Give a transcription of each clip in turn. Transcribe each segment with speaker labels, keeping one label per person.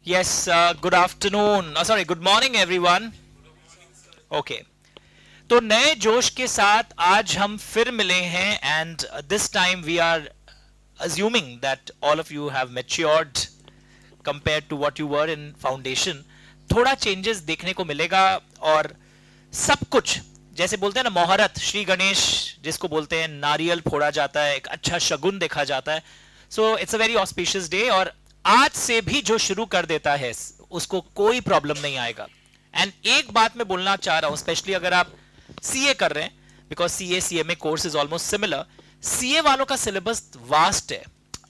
Speaker 1: Yes, good afternoon. Sorry, good morning everyone. Okay. तो नए जोश के साथ आज हम फिर मिले हैं and this time we are assuming that all of you have matured compared to what you were in foundation. थोड़ा changes देखने को मिलेगा और सब कुछ जैसे बोलते हैं ना मोहरत श्री गणेश जिसको बोलते हैं नारियल फोड़ा जाता है एक अच्छा शगुन देखा जाता है. So it's a very auspicious day और आज से भी जो शुरू कर देता है उसको कोई प्रॉब्लम नहीं आएगा. एंड एक बात मैं बोलना चाह रहा हूं स्पेशली अगर आप सीए कर रहे हैं because CA CMA course is almost similar. CA वालों का सिलेबस वास्ट है.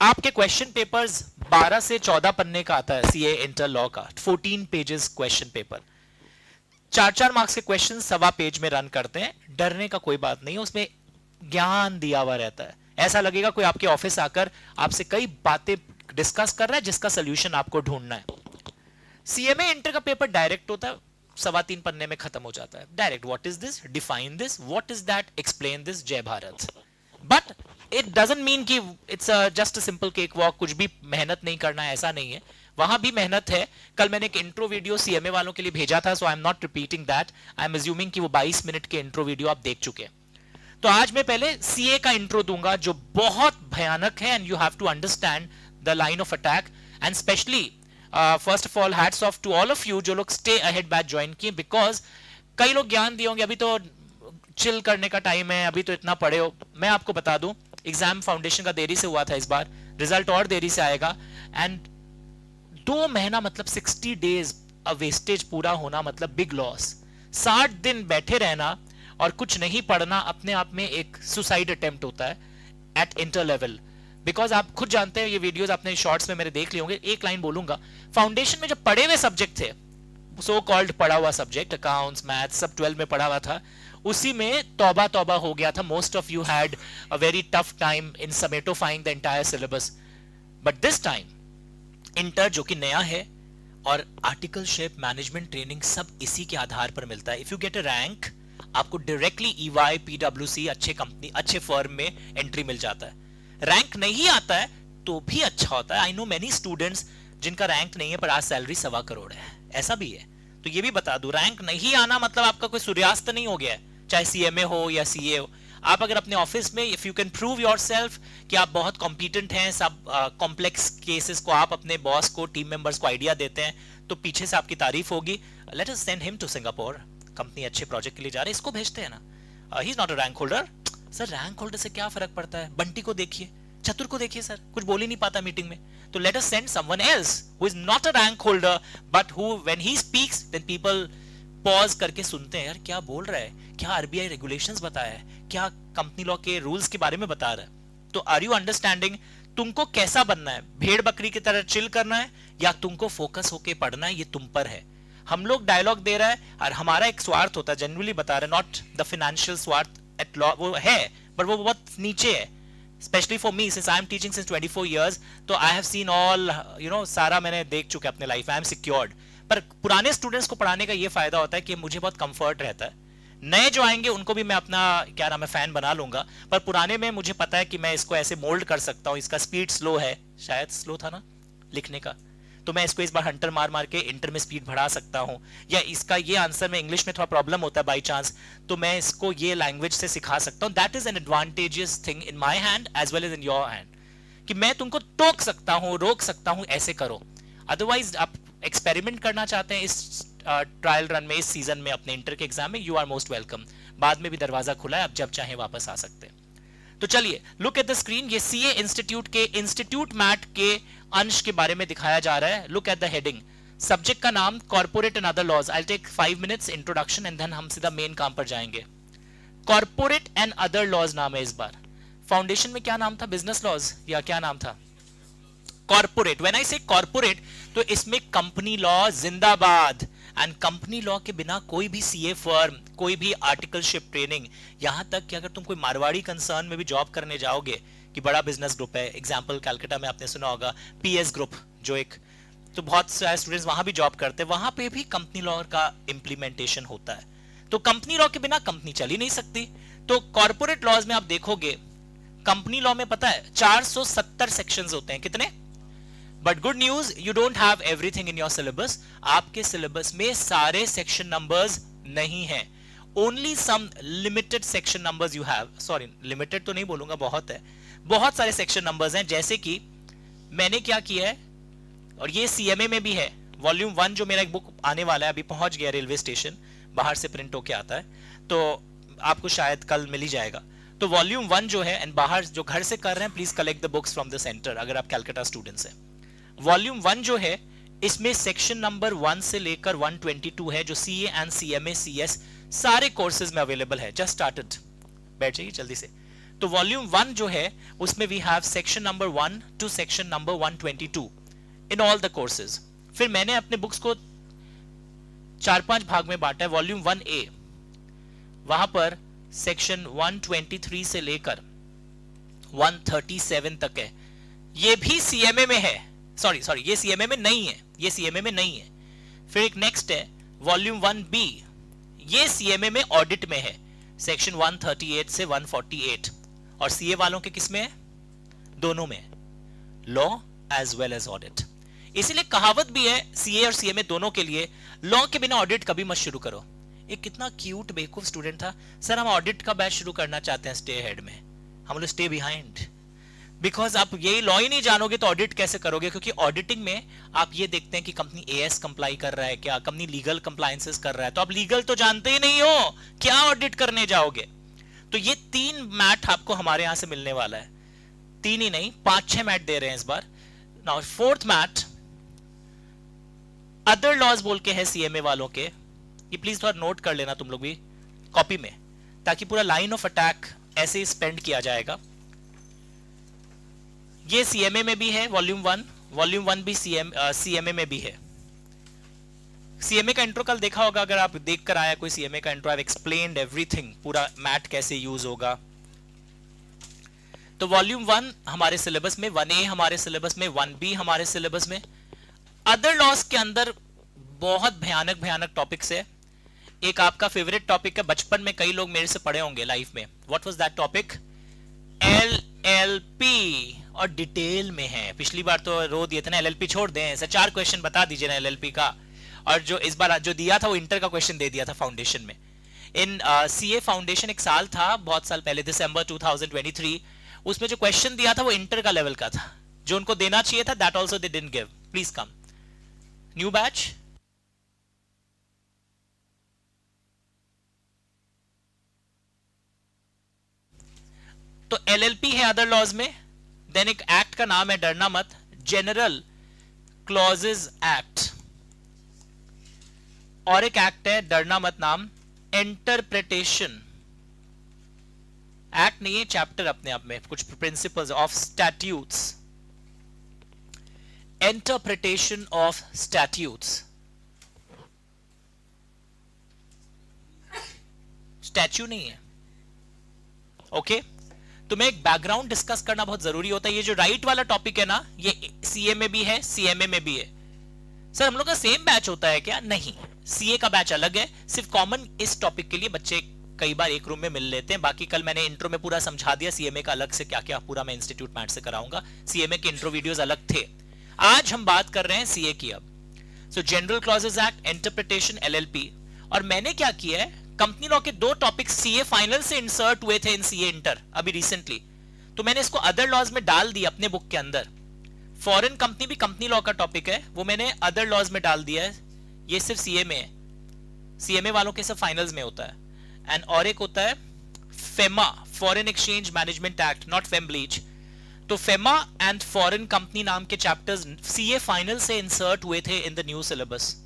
Speaker 1: आपके क्वेश्चन पेपर्स 12 से 14 पन्ने का आता है. सीए इंटर लॉ का 14 पेजेस क्वेश्चन पेपर. 4-4 मार्क्स के क्वेश्चन सवा पेज में रन करते हैं. डरने का कोई बात नहीं है. उसमें ज्ञान दिया हुआ रहता है. ऐसा लगेगा कोई आपके ऑफिस आकर आपसे कई बातें डिस्कस कर रहा है जिसका सोल्यूशन आपको ढूंढना है. सीएमए इंटर का पेपर डायरेक्ट होता है. 3.25 पन्ने में खत्म हो जाता है. Direct what is this, define this, what is that, explain this, जय Bharat. But it doesn't mean कि it's just a simple cakewalk. कुछ भी मेहनत नहीं करना है ऐसा नहीं है. वहां भी मेहनत है. कल मैंने एक इंट्रो वीडियो सीएमए वालों के लिए भेजा था so I am not repeating that. I am assuming कि वो 22 मिनट के इंट्रो वीडियो आप देख चुके हैं. तो आज मैं पहले सीए का इंट्रो दूंगा जो बहुत भयानक है and you have to understand the line of attack. And specially first of all hats off to all of you जो लोग स्टे अहेड बैच ज्वाइन किए बिकॉज कई लोग ज्ञान दिए होंगे अभी तो चिल करने का टाइम है, अभी तो इतना पढ़े हो. मैं आपको बता दूं एग्जाम फाउंडेशन का देरी से हुआ था. इस बार रिजल्ट और देरी से आएगा. एंड 2 महीना मतलब 60 डेज वेस्टेज पूरा होना मतलब बिग लॉस. 60 दिन बैठे रहना और कुछ नहीं पढ़ना अपने आप में एक सुसाइड अटेम्प्ट होता है एट इंटर लेवल. बिकॉज आप खुद जानते हैं ये वीडियोस आपने शॉर्ट्स में मेरे देख लिए होंगे. एक लाइन बोलूंगा. फाउंडेशन में जो पढ़े हुए सब्जेक्ट थे सो कॉल्ड पढ़ा हुआ सब्जेक्ट अकाउंट्स मैथ्स सब 12 में पढ़ा हुआ था. उसी में तौबा तौबा हो गया था. Most of you had a very tough time in समेटोफाइंग the entire syllabus. But this time inter जो कि नया है और आर्टिकलशिप मैनेजमेंट ट्रेनिंग सब इसी के आधार पर मिलता है. If you get a rank आपको डायरेक्टली ईवाई पीडब्ल्यूसी अच्छे कंपनी अच्छे फर्म में एंट्री मिल जाता है. रैंक नहीं आता है तो भी अच्छा होता है. आई नो मेनी स्टूडेंट्स जिनका रैंक नहीं है पर आज सैलरी 1.25 करोड़ है. ऐसा भी है. तो ये भी बता दूं रैंक नहीं आना मतलब आपका कोई सूर्यास्त नहीं हो गया है. चाहे सीएमए हो या सीए हो. आप अगर अपने ऑफिस में if you can prove yourself कि आप बहुत कॉम्पिटेंट हैं, सब कॉम्प्लेक्स केसेस को आप अपने बॉस को टीम मेंबर्स को आइडिया देते हैं तो पीछे से आपकी तारीफ होगी. Let us send him to Singapore. Company अच्छे प्रोजेक्ट के लिए जा रही है इसको भेजते हैं ना. He is not a rank holder. Sir rank holder से क्या फर्क पड़ता है. बंटी को देखिए, चतुर को देखिए सर कुछ बोल ही नहीं पाता मीटिंग में. तो let us send someone else who is not a rank holder but who when he speaks then people pause करके सुनते हैं. यार क्या बोल रहा है, क्या आरबीआई रेगुलेशंस बताया है, क्या कंपनी लॉ के रूल्स के बारे में बता रहा है. तो आर यू अंडरस्टैंडिंग तुमको कैसा बनना है. भेड़ बकरी की तरह चिल करना है या तुमको फोकस होके पढ़ना है ये तुम पर है. हम लोग डायलॉग दे रहा है और हमारा एक स्वार्थ होता है. जनरली बता रहे नॉट द फाइनेंशियल स्वार्थ एट लॉ वो है बट वो बहुत नीचे है. Specially for me since I am teaching since 24 years तो I have seen all you know सारा मैंने देख चुका अपने लाइफ. I am secured. पर पुराने स्टूडेंट्स को पढ़ाने का ये फायदा होता है कि मुझे बहुत कंफर्ट रहता है. नए जो आएंगे उनको भी मैं अपना क्या नाम है फैन बना लूंगा. पर पुराने में मुझे पता है कि मैं इसको ऐसे मोल्ड कर सकता हूँ. इसका स्पीड स्लो है, शायद स्लो था ना लिखने का, तो मैं इसको इस बार हंटर मार मार के इंटर में स्पीड बढ़ा सकता हूं. या इसका ये आंसर में इंग्लिश में थोड़ा प्रॉब्लम होता है बाई चांस तो मैं इसको ये लैंग्वेज से सिखा सकता हूं. That is an advantageous thing in my hand as well as in your hand कि मैं तुमको टोक सकता हूं, रोक सकता हूं, ऐसे करो. अदरवाइज आप एक्सपेरिमेंट करना चाहते हैं इस ट्रायल रन में इस सीजन में अपने इंटर के एग्जाम में यू आर मोस्ट वेलकम. बाद में भी दरवाजा खुला है, आप जब चाहें वापस आ सकते हैं. तो चलिए लुक एट द स्क्रीन. ये सीए इंस्टीट्यूट के इंस्टीट्यूट मैट के अंश के बारे में दिखाया जा रहा है. Look at the heading. Subject का नाम corporate and other laws. I will take 5 minutes introduction and then हम सीधा मेन काम पर जाएंगे. कॉर्पोरेट एंड अदर लॉज नाम है इस बार. फाउंडेशन में क्या नाम था, बिजनेस लॉज या क्या नाम था. कॉर्पोरेट. व्हेन आई से कॉर्पोरेट तो इसमें कंपनी लॉ जिंदाबाद. एंड कंपनी लॉ के बिना कोई भी सीए फर्म, कोई भी आर्टिकलशिप ट्रेनिंग, यहां तक कि अगर तुम कोई मारवाड़ी कंसर्न में भी जॉब करने जाओगे कि बड़ा बिजनेस ग्रुप है, एग्जांपल कलकत्ता में आपने सुना होगा पीएस ग्रुप जो एक, तो बहुत सारे स्टूडेंट्स वहां भी जॉब करते हैं, वहां पे भी कंपनी लॉ का इंप्लीमेंटेशन होता है. तो कंपनी लॉ के बिना कंपनी चल ही नहीं सकती. तो कॉर्पोरेट लॉज में आप देखोगे कंपनी लॉ में पता है 470 सेक्शंस होते हैं. कितने? But good news, you don't have everything in your syllabus. आपके सिलेबस में सारे सेक्शन नंबर्स नहीं है. Only some limited section numbers you have. Sorry, limited तो नहीं बोलूंगा, बहुत है, बहुत सारे सेक्शन नंबर्स हैं. जैसे कि मैंने क्या किया है, और ये सीएमए में भी है. वॉल्यूम 1 जो मेरा एक बुक आने वाला है, अभी पहुंच गया रेलवे स्टेशन, बाहर से प्रिंट होके आता है, तो आपको शायद कल मिल ही जाएगा. तो वॉल्यूम 1 जो है, एंड बाहर जो घर से कर रहे हैं, please collect the books from the centre अगर आप कैलकाटा स्टूडेंट्स हैं. वॉल्यूम 1 जो है, इसमें सेक्शन नंबर 1 से लेकर 122 है, जो सीए एंड सीएमए सीएस सारे कोर्सेज में अवेलेबल है. जस्ट स्टार्टेड, बैठ जाइए जल्दी से. तो वॉल्यूम 1 जो है, उसमें we have section number 1 to section number 122 in all the courses. फिर मैंने अपने बुक्स को 4-5 भाग में बांटा है. वॉल्यूम 1A, वहां पर सेक्शन 123 से लेकर 137 तक है. ये भी सीएमए में है. सॉरी, ये सीएमए में नहीं है, ये सीएमए में नहीं है. फिर एक नेक्स्ट है वॉल्यूम 1B, ये सीएमए में ऑडिट में है, सेक्शन 138 से 148. और सीए वालों के किस में है? दोनों में, law as well as audit. इसीलिए कहावत भी है सीए और सीएमए दोनों के लिए, लॉ के बिना ऑडिट कभी मत शुरू करो. एक कितना क्यूट बेवकूफ स्टूडेंट था, सर हम ऑडिट का बैच शुरू करना चाहते हैं स्टे हेड में. हम लोग स्टे बिहाइंड, बिकॉज आप यही लॉ ही नहीं जानोगे तो ऑडिट कैसे करोगे? क्योंकि ऑडिटिंग में आप ये देखते हैं कि कंपनी एएस कंप्लाई कर रहा है क्या, कंपनी लीगल कंप्लायंसेस कर रहा है, तो आप लीगल तो जानते ही नहीं हो, क्या ऑडिट करने जाओगे? तो ये 3 मैट आपको हमारे यहां से मिलने वाला है. 3 ही नहीं, 5-6 मैट दे रहे हैं इस बार. नाउ 4th मैट अदर लॉज बोल के है सीएमए वालों के. ये प्लीज थोड़ा नोट कर लेना तुम लोग भी कॉपी में, ताकि पूरा लाइन ऑफ अटैक ऐसे ही स्पेंड किया जाएगा. ये सीएमए में भी है वॉल्यूम 1, वॉल्यूम 1 भी सीएमए में भी है. सीएमए का इंट्रो कल देखा होगा, अगर आप देख कर आया कोई सीएमए का intro, I have explained everything, पूरा मैट कैसे यूज होगा. तो वॉल्यूम 1 हमारे सिलेबस में, 1A हमारे सिलेबस में, 1B हमारे सिलेबस में. अदर लॉस के अंदर बहुत भयानक भयानक टॉपिक्स है. एक आपका फेवरेट टॉपिक है, बचपन में कई लोग मेरे से पढ़े होंगे लाइफ में. What was that topic? LLP. और डिटेल में है. पिछली बार तो रो दिए थे ना, एलएलपी छोड़ दें, ऐसे 4 क्वेश्चन बता दीजिए ना एलएलपी का. और जो इस बार जो दिया था वो इंटर का क्वेश्चन दे दिया था फाउंडेशन में. इन सीए फाउंडेशन एक साल था बहुत साल पहले, दिसंबर 2023, उसमें जो क्वेश्चन दिया था वो इंटर का लेवल का था. जो उनको देना चाहिए था that also they didn't give. Please come new batch. तो एलएलपी है अदर लॉज में. देन एक एक्ट का नाम है, डरना मत, जनरल क्लॉजेज एक्ट. और एक एक्ट है, डरना मत नाम, इंटरप्रिटेशन एक्ट. नहीं है चैप्टर अपने आप में, कुछ principles of statutes. Interpretation of statutes. Statue नहीं है. ओके तो मैं एक बैकग्राउंड डिस्कस करना बहुत जरूरी होता है. ये जो राइट वाला टॉपिक है ना, ये सीए में भी है, सीएमए में भी है. सर हम लोग का सेम बैच होता है क्या? नहीं, सीए का बैच अलग है. सिर्फ कॉमन इस टॉपिक के लिए बच्चे कई बार एक रूम में मिल लेते हैं. बाकी कल मैंने इंट्रो में पूरा समझा दिया सीएमए का अलग से क्या क्या, पूरा मैं इंस्टीट्यूट मैट से कराऊंगा. सीएमए के इंट्रो वीडियोस अलग थे. आज हम बात कर रहे हैं सीए की. अब सो general clauses act, interpretation, LLP. और मैंने क्या किया है, कंपनी लॉ के 2 टॉपिक सीए फाइनल से इंसर्ट हुए थे इन सीए इंटर अभी रिसेंटली, तो मैंने इसको अदर लॉज में डाल दिया अपने बुक के अंदर. फॉरेन कंपनी भी कंपनी लॉ का टॉपिक है, वो मैंने अदर लॉज में डाल दिया है. ये सिर्फ सीए में है, सीएमए वालों के सब फाइनल्स में होता है. एंड और एक होता है FEMA, foreign exchange management act, not fame bleach. तो फेमा एंड फॉरेन कंपनी नाम के चैप्टर्स सीए फाइनल से इंसर्ट हुए थे in the new syllabus.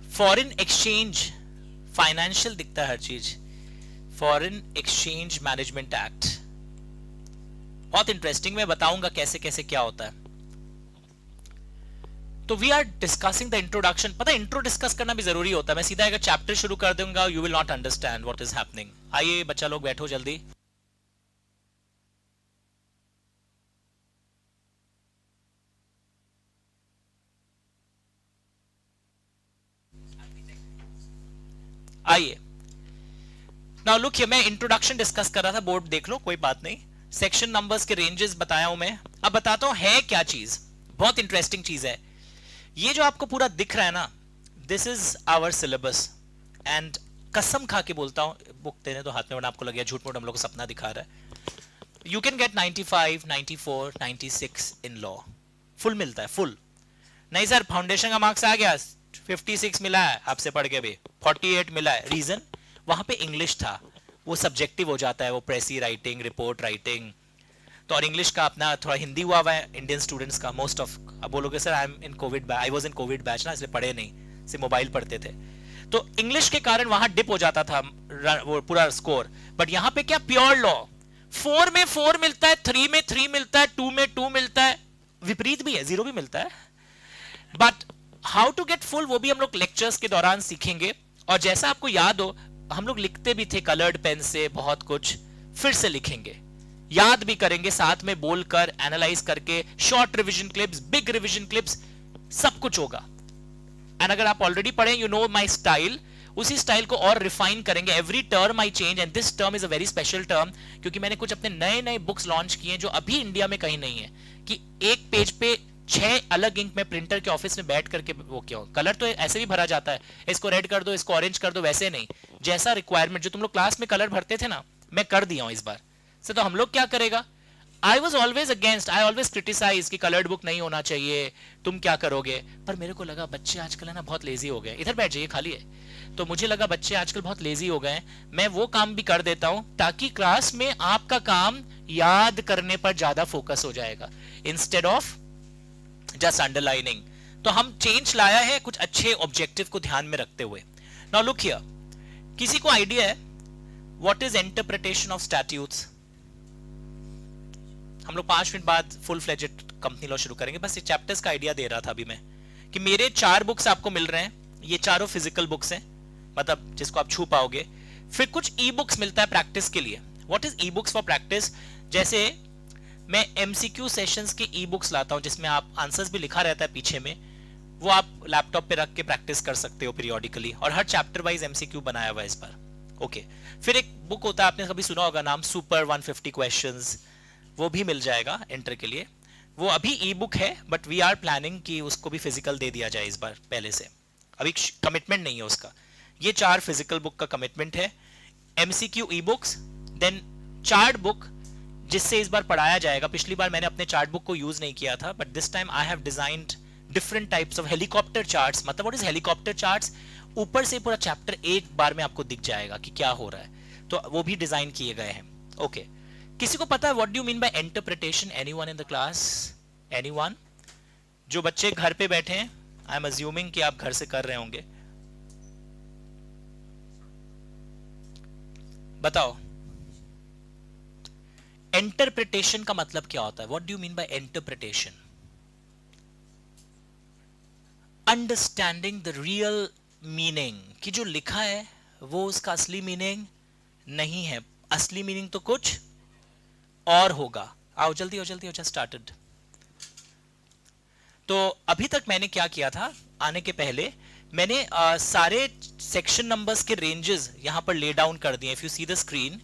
Speaker 1: Foreign exchange, financial दिखता है हर चीज. फॉरेन एक्सचेंज मैनेजमेंट एक्ट बहुत इंटरेस्टिंग, मैं बताऊंगा कैसे कैसे क्या होता है. तो we are discussing the introduction. पता है इंट्रो डिस्कस करना भी जरूरी होता है. मैं सीधा एक चैप्टर शुरू कर दूंगा, you will not understand what is happening. आइए बच्चा लोग बैठो जल्दी. आइए. नाउ लुक हियर, मैं इंट्रोडक्शन डिस्कस कर रहा था, बोर्ड देख लो, कोई बात नहीं. सेक्शन नंबर्स के रेंजेस बताया हूं मैं. अब बताता हूं है क्या चीज. बहुत इंटरेस्टिंग चीज है. ये जो आपको पूरा दिख रहा है ना, this is our syllabus. And कसम खा के बोलता हूं, बुक देने तो हाथ में, आपको लगे झूठ मूठ हम लोग को सपना दिखा रहा है. You can get 95, 94, 96 in law. Full मिलता है, फुल. नहीं सर फाउंडेशन का मार्क्स आ गया, 56 मिला है आपसे पढ़ के भी, 48 मिला है. रीजन वहां पे इंग्लिश था, वो सब्जेक्टिव हो जाता है, वो प्रेसी राइटिंग, रिपोर्ट राइटिंग. तो और इंग्लिश का अपना थोड़ा हिंदी हुआ हुआ है इंडियन स्टूडेंट्स का मोस्ट ऑफ. अब बोलोगे sir I am in Covid batch, I was in Covid batch ना, इसलिए पढ़े नहीं, सिर्फ मोबाइल पढ़ते थे. तो इंग्लिश के कारण वहां डिप हो जाता था वो पूरा स्कोर. बट यहां पे क्या, प्योर लॉ. 4 में 4 मिलता है, 3 में 3 मिलता है, 2 में 2 मिलता है, विपरीत भी है, 0 भी मिलता है. But how to get full वो भी हम लोग लेक्चर्स के दौरान सीखेंगे. और जैसा आपको याद हो, हम लोग लिखते भी थे कलर्ड पेन से, बहुत कुछ फिर से लिखेंगे, याद भी करेंगे, साथ में बोलकर एनालाइज करके, short revision clips, big revision clips, सब कुछ होगा. एंड अगर आप ऑलरेडी पढ़े, यू नो माई स्टाइल, उसी स्टाइल को और रिफाइन करेंगे. Every term I change, and this term is a very special term, क्योंकि मैंने कुछ अपने नए नए बुक्स लॉन्च किए जो अभी इंडिया में कहीं नहीं है. कि एक पेज पे 6 अलग इंक में प्रिंटर के ऑफिस में बैठ करके वो क्यों. कलर तो ऐसे भी भरा जाता है, इसको रेड कर दो, इसको ऑरेंज कर दो, वैसे नहीं. जैसा रिक्वायरमेंट, जो तुम लोग क्लास में कलर भरते थे ना, मैं कर दिया हूं इस बार से. तो हम लोग क्या करेगा, I was always against, I always criticise कि कलर्ड बुक नहीं होना चाहिए, तुम क्या करोगे. पर मेरे को लगा बच्चे आजकल है ना बहुत लेजी हो गए. इधर बैठ जाइए, खाली है. तो मुझे लगा बच्चे आजकल बहुत लेजी हो गए हैं, मैं वो काम भी कर देता हूं, ताकि क्लास में आपका काम याद करने पर ज्यादा फोकस हो जाएगा, इंस्टेड ऑफ जस्ट अंडरलाइनिंग. तो हम चेंज लाया है कुछ अच्छे ऑब्जेक्टिव को ध्यान में रखते हुए. नाउ लुक हियर, किसी को आइडिया है what is interpretation of statutes? हम लोग 5 मिनट बाद फुल फ्लेजेड कंपनी लॉ शुरू करेंगे. बस ये चैप्टर्स का आइडिया दे रहा था अभी मैं, कि मेरे 4 बुक्स आपको मिल रहे हैं, ये चारों फिजिकल बुक्स हैं, मतलब जिसको आप छू पाओगे. फिर कुछ ई बुक्स मिलता है प्रैक्टिस के लिए. What is e books for practice? जैसे मैं एमसीक्यू सेशंस के ई बुक्स लाता हूं, जिसमें आप आंसर्स भी लिखा रहता है पीछे में, वो आप लैपटॉप पे रख के प्रैक्टिस कर सकते हो पीरियोडिकली. और हर चैप्टर वाइज एमसीक्यू बनाया हुआ है इस बार. ओके. फिर एक बुक होता है, आपने कभी सुना होगा नाम, सुपर 150 क्वेश्चंस, वो भी मिल जाएगा इंटर के लिए. वो अभी ई बुक है, बट वी आर प्लानिंग कि उसको भी फिजिकल दे दिया जाए इस बार पहले से. अभी कमिटमेंट नहीं है उसका. ये 4 फिजिकल बुक का कमिटमेंट है. MCQ e books, then chart book जिससे इस बार पढ़ाया जाएगा. पिछली बार मैंने अपने चार्ट बुक को यूज नहीं किया था, but this time I have designed different types of helicopter charts. मतलब व्हाट इज हेलीकॉप्टर चार्ट्स? ऊपर से पूरा चैप्टर एक बार में आपको दिख जाएगा कि क्या हो रहा है. तो वो भी डिजाइन किए गए हैं. ओके. किसी को पता है what do you mean by interpretation? Anyone in the class? Anyone? जो बच्चे घर पे बैठे हैं, आई एम अज्यूमिंग कि आप घर से कर रहे होंगे. बताओ, इंटरप्रिटेशन का मतलब क्या होता है? What do you mean by interpretation? Understanding the real meaning, कि जो लिखा है वो उसका असली मीनिंग नहीं है. असली मीनिंग तो कुछ और होगा. आओ जल्दी हो, जल्दी हो, जस्ट स्टार्टेड. तो अभी तक मैंने क्या किया था, आने के पहले मैंने सारे सेक्शन नंबर्स के रेंजेस यहां पर ले डाउन कर दिए. If you see the screen,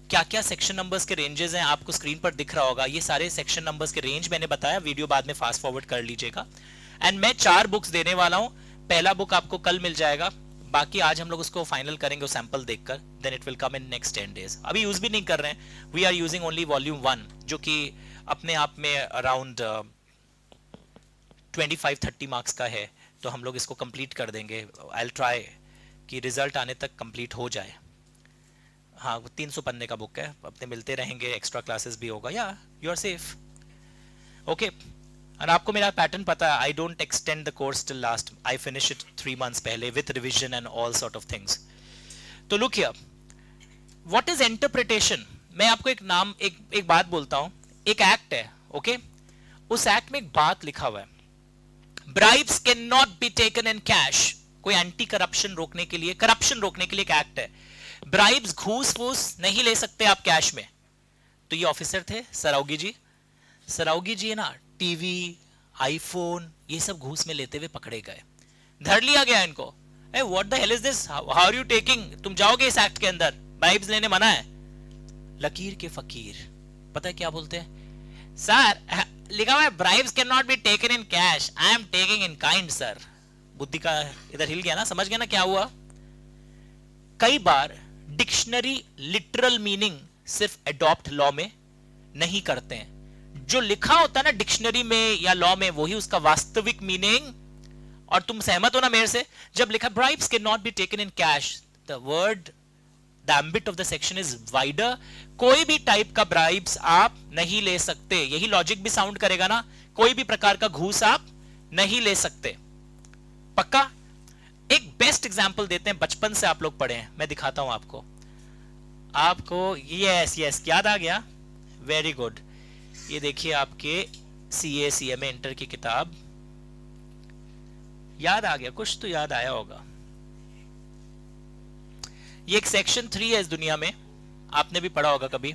Speaker 1: क्या क्या सेक्शन नंबर्स के रेंजेस हैं आपको स्क्रीन पर दिख रहा होगा. ये सारे सेक्शन नंबर्स के रेंज मैंने बताया, वीडियो बाद में फास्ट फॉरवर्ड कर लीजिएगा. एंड मैं 4 बुक्स देने वाला हूं. पहला बुक आपको कल मिल जाएगा, बाकी आज हम लोग उसको फाइनल करेंगे सैंपल देखकर. Then it will come in next 10 days. अभी यूज भी नहीं कर रहे हैं. We are using only volume 1, जो कि अपने आप में अराउंड 25-30 मार्क्स का है. तो हम लोग इसको कंप्लीट कर देंगे. आई विल ट्राई कि रिजल्ट आने तक कंप्लीट हो जाए. हाँ, 300 पन्ने का बुक है, अपने मिलते रहेंगे, एक्स्ट्रा क्लासेस भी होगा. या यू आर सेफ. ओके. और आपको मेरा पैटर्न पता है, I don't extend the course till last. I finish it 3 months पहले with revision and all sort of things. तो look here, what is interpretation? मैं आपको एक बात बोलता हूं. एक एक्ट है, ओके? उस एक्ट में एक बात लिखा हुआ है. Bribes can not be taken in cash. कोई एंटी करप्शन रोकने के लिए, करप्शन रोकने के लिए एक एक्ट है। ब्राइब्स, घूस फूस नहीं ले सकते आप कैश में। तो ये ऑफिसर थे सराउगी जी। सराउगी जी है ना, टीवी, आईफोन, ये सब घूस में लेते हुए पकड़े गए, धर लिया गया इनको। ए what the hell is this, how are you taking, तुम जाओगे इस एक्ट के अंदर, ब्राइब्स लेने मना है। लकीर के फकीर पता है क्या बोलते हैं, सर लिखा हुआ है bribes can not be taken in cash, I am taking in kind sir. बुद्धि का इधर हिल गया ना, समझ गया ना क्या हुआ। कई बार डिक्शनरी लिटरल मीनिंग सिर्फ अडॉप्ट लॉ में नहीं करते हैं। जो लिखा होता है ना डिक्शनरी में या लॉ में, वही उसका वास्तविक मीनिंग। और तुम सहमत हो ना मेरे से, जब लिखा bribes can not be taken in cash, the word, the ambit of the section is wider. कोई भी टाइप का ब्राइब्स आप नहीं ले सकते। यही लॉजिक भी साउंड करेगा ना, कोई भी प्रकार का घूस आप नहीं ले सकते। पक्का? एक बेस्ट एग्जांपल देते हैं, बचपन से आप लोग पढ़े हैं, मैं दिखाता हूं आपको। यस यस याद आ गया, वेरी गुड। ये देखिए आपके सीए सीएमए इंटर की किताब, याद आ गया, कुछ तो याद आया होगा। ये एक सेक्शन 3 है इस दुनिया में, आपने भी पढ़ा होगा कभी,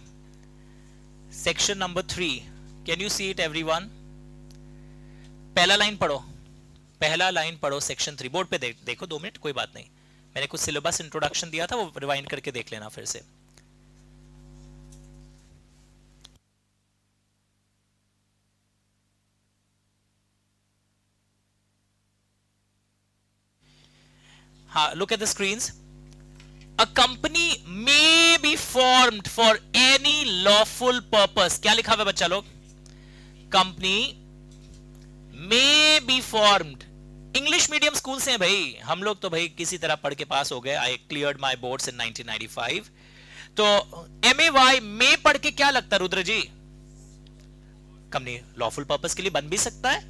Speaker 1: section number 3। Can you see it everyone? पहला लाइन पढ़ो, पहला लाइन पढ़ो सेक्शन 3, बोर्ड पे देखो 2 मिनट, कोई बात नहीं। मैंने कुछ सिलेबस इंट्रोडक्शन दिया था, वो रिवाइंड करके देख लेना फिर से। हाँ, look at the screens. A company may be formed for any lawful purpose. क्या लिखा हुआ है बच्चा लोग? Company may be formed. English medium school से हैं भाई, हम लोग तो भाई किसी तरह पढ़ के पास हो गए। आई क्लियर्ड माई बोर्ड्स इन 1995। तो MAY में पढ़ के क्या लगता है रुद्र जी? कंपनी लॉफुल पर्पस के लिए बन भी सकता है,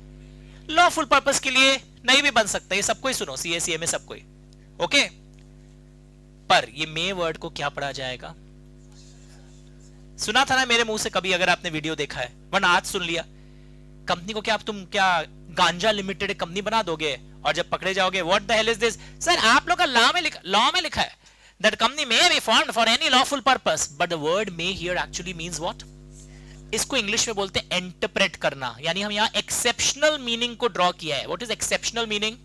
Speaker 1: लॉफुल पर्पस के लिए नहीं भी बन सकता। ये सबको ही सुनो, CA में सबको ही, ओके। पर ये मे वर्ड को क्या पढ़ा जाएगा? सुना था ना मेरे मुंह से कभी, अगर आपने वीडियो देखा है, वरना आज सुन लिया। कंपनी को क्या तुम क्या गांजा लिमिटेड कंपनी बना दोगे, और जब पकड़े जाओगे what the hell is this, sir आप लोग का लॉ में लिखा है that company may be formed for any lawful purpose, but the word may here actually means what? इसको इंग्लिश में बोलते हैं इंटरप्रेट करना। यानी हम यहां एक्सेप्शनल मीनिंग को ड्रॉ किया है। What is exceptional meaning?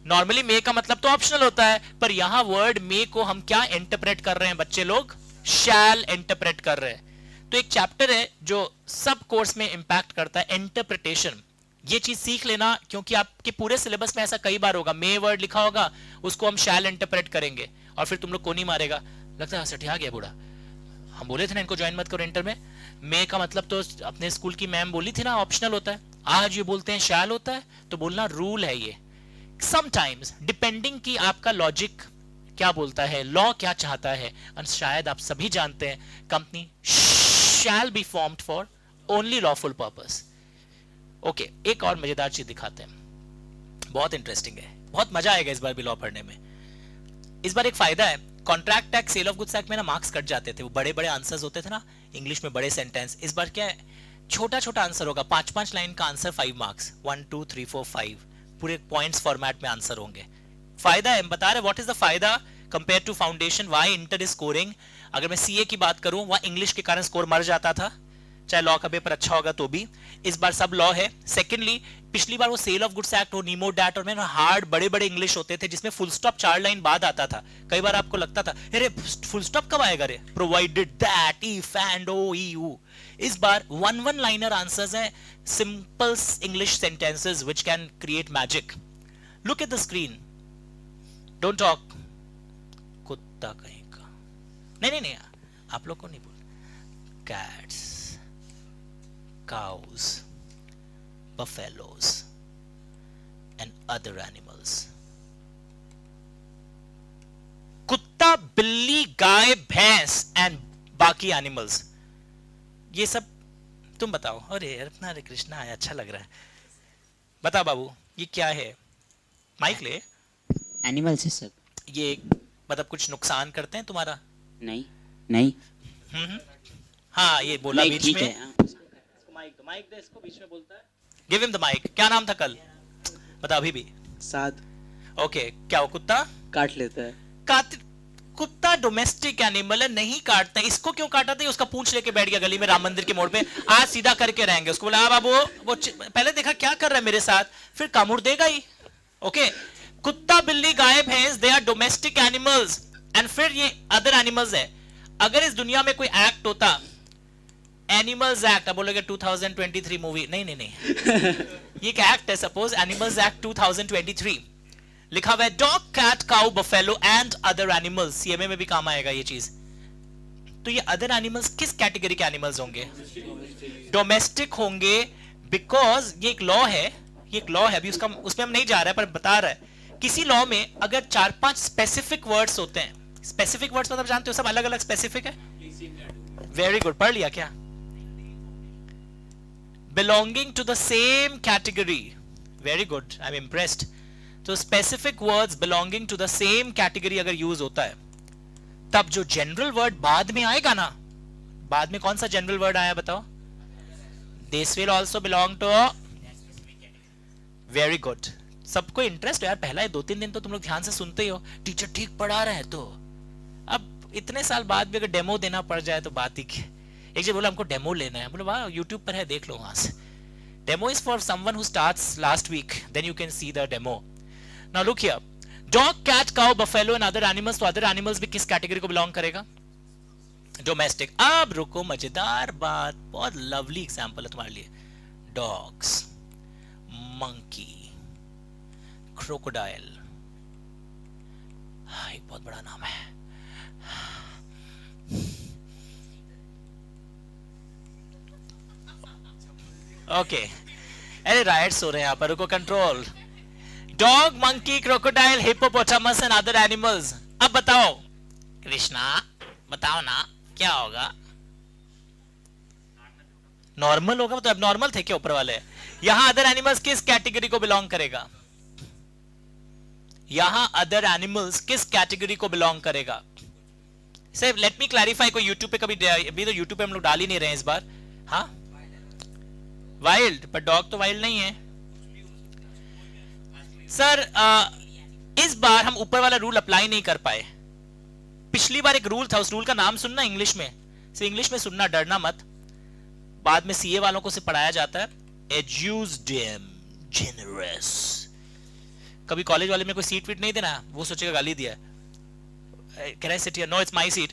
Speaker 1: Normally may का मतलब तो ऑप्शनल होता है, पर यहां वर्ड मे को हम क्या इंटरप्रेट कर रहे हैं बच्चे लोग? शैल इंटरप्रेट कर रहे हैं। तो एक चैप्टर है जो सब कोर्स में इंपैक्ट करता है, इंटरप्रिटेशन। ये चीज सीख लेना, क्योंकि आपके पूरे सिलेबस में ऐसा कई बार होगा, मे वर्ड लिखा होगा, उसको हम शैल इंटरप्रेट करेंगे, और फिर तुम लोग को नहीं मारेगा, लगता है सटिया गया बूढ़ा, हम बोले थे ना इनको ज्वाइन मत करो इंटर में। मे का मतलब तो अपने स्कूल की मैम बोली थी ना ऑप्शनल होता है, आज ये बोलते हैं शैल होता है, तो बोलना रूल है ये। समटाइम्स डिपेंडिंग कि आपका लॉजिक क्या बोलता है, लॉ क्या चाहता है, और शायद आप सभी जानते हैं company shall be formed for only lawful purpose. Okay, एक और मजेदार चीज दिखाते हैं, बहुत इंटरेस्टिंग है, बहुत मजा आएगा इस बार भी लॉ पढ़ने में। इस बार एक फायदा है, contract act, sale of goods act में ना मार्क्स कट जाते थे, वो बड़े बड़े आंसर्स होते थे ना इंग्लिश में, बड़े सेंटेंस। इस बार क्या है, छोटा छोटा आंसर होगा, 5-5 लाइन का आंसर, 5 मार्क्स, 1 2 3 4 5, पूरे पॉइंट्स फॉर्मेट में आंसर होंगे। फायदा है, बता रहे व्हाट इज द फायदा compare to foundation, why inter is scoring. अगर मैं सीए की बात करूं, वहां इंग्लिश के कारण स्कोर मर जाता था, चाहे लॉ का पेपर अच्छा होगा तो भी। इस बार सब लॉ है। सेकेंडली, पिछली बार वो सेल ऑफ गुड्स एक्ट हो, नीमो डैट और मैंने हार्ड बड़े बड़े इंग्लिश होते थे, जिसमें फुल स्टॉप 4 लाइन बाद आता था। कई बार आपको लगता था अरे फुल स्टॉप कब आएगा रे, provided that if and O U. इस बार 1 लाइनर आंसर्स हैं, simple English sentences which can create magic. Look at the screen, don't talk, कुत्ता कहीं का, नहीं आप लोग को नहीं बोल, cats, cows, buffaloes and other animals. कुत्ता, बिल्ली, गाय, भैंस एंड बाकी एनिमल्स, ये सब तुम बताओ। अरे अपना हरे कृष्णा आया, अच्छा लग रहा है। बता बाबू, ये क्या है? माइक ले।
Speaker 2: एनिमल्स है सब।
Speaker 1: ये मतलब कुछ नुकसान करते हैं तुम्हारा?
Speaker 2: नहीं।
Speaker 1: हाँ, ये बोला बीच में।
Speaker 2: है।
Speaker 1: माइक दे, इसको बीच में बोलता है। Give him the mike. क्या नाम था कल? बता अभी भी.
Speaker 3: साद
Speaker 1: ओके, क्या वो कुत्ता
Speaker 3: काट लेता है.
Speaker 1: काट? कुत्ता डोमेस्टिक एनिमल है, नहीं काटता. इसको क्यों काटा था? उसका पूंछ लेके बैठ गया गली में राम मंदिर के मोड़ पे. आज सीधा करके रहेंगे. उसको बोला "आ बाबू, वो पहले देखा क्या कर रहा है मेरे साथ, फिर कामुड़ देगा ही. ओके, कुत्ता बिल्ली गाय भैंस, they are domestic animals. And फिर ये अदर एनिमल्स है. अगर इस दुनिया में कोई एक्ट होता, एनिमल्स एक्ट, अब बोलोगे 2023 मूवी, नहीं नहीं नहीं, ये एक एक्ट है. सपोज एनिमल्स एक्ट 2023 लिखा हुआ है, dog cat cow buffalo and other animals. CMA में भी काम आएगा ये चीज. तो ये अदर एनिमल्स किस कैटेगरी के एनिमल्स होंगे? डोमेस्टिक होंगे. बिकॉज ये एक लॉ है, ये एक लॉ है. अभी उसका उसमें हम नहीं जा रहे हैं, पर बता रहा है किसी लॉ में अगर 4-5 स्पेसिफिक वर्ड्स होते हैं. स्पेसिफिक वर्ड्स मतलब जानते हो सब अलग अलग स्पेसिफिक है. वेरी गुड, पढ़ लिया क्या? Belonging to the same category. Very good, I am impressed. तो specific words belonging to the same category अगर यूज होता है, तब जो जनरल वर्ड बाद में आएगा ना, बाद में कौन सा जनरल वर्ड आया बताओ? This will also belong to. Very good. सबको इंटरेस्ट है यार. पहला 2-3 दिन तो तुम लोग ध्यान से सुनते ही हो, टीचर ठीक पढ़ा रहे हैं. तो अब इतने साल बाद भी अगर डेमो देना पड़ जाए तो बात ही क्या. एक जी बोला हमको डेमो लेना है, बोलो वाह यूट्यूब पर है, देख लो वहां से. Demo is for someone who starts last week, then you can see the demo. Now look here, dog cat cow buffalo and other animals. तो अदर एनिमल्स भी किस कैटेगरी को बिलोंग करेगा? डोमेस्टिक. अब रुको, मजेदार बात, बहुत लवली एग्जांपल है तुम्हारे लिए. Dogs, monkey, crocodile. एक बहुत बड़ा नाम है. ओके, अरे राइट्स हो रहे हैं यहाँ पर, रुको, control. Dog, monkey, crocodile, hippopotamus and other animals. अब बताओ कृष्णा, बताओ ना क्या होगा? नॉर्मल होगा. तो अब नॉर्मल थे क्या ऊपर वाले? यहां अदर एनिमल्स किस कैटेगरी को बिलोंग करेगा? यहां अदर एनिमल्स किस कैटेगरी को बिलोंग करेगा? Sir let me clarify. कोई यूट्यूब पे कभी, अभी तो यूट्यूब पे हम लोग डाल ही नहीं रहे हैं इस बार. हाँ, वाइल्ड, पर डॉग तो वाइल्ड नहीं है सर. इस बार हम ऊपर वाला रूल अप्लाई नहीं कर पाए. पिछली बार एक रूल था, उस रूल का नाम सुनना इंग्लिश में. सिर्फ इंग्लिश में सुनना, डरना मत. बाद में सीए वालों को से पढ़ाया जाता है. एड्यूस्डम जेनरस. कभी कॉलेज वाले में कोई सीट वीट नहीं देना, वो सोचेगा गाली दिया. Can I sit here? No, it's my seat.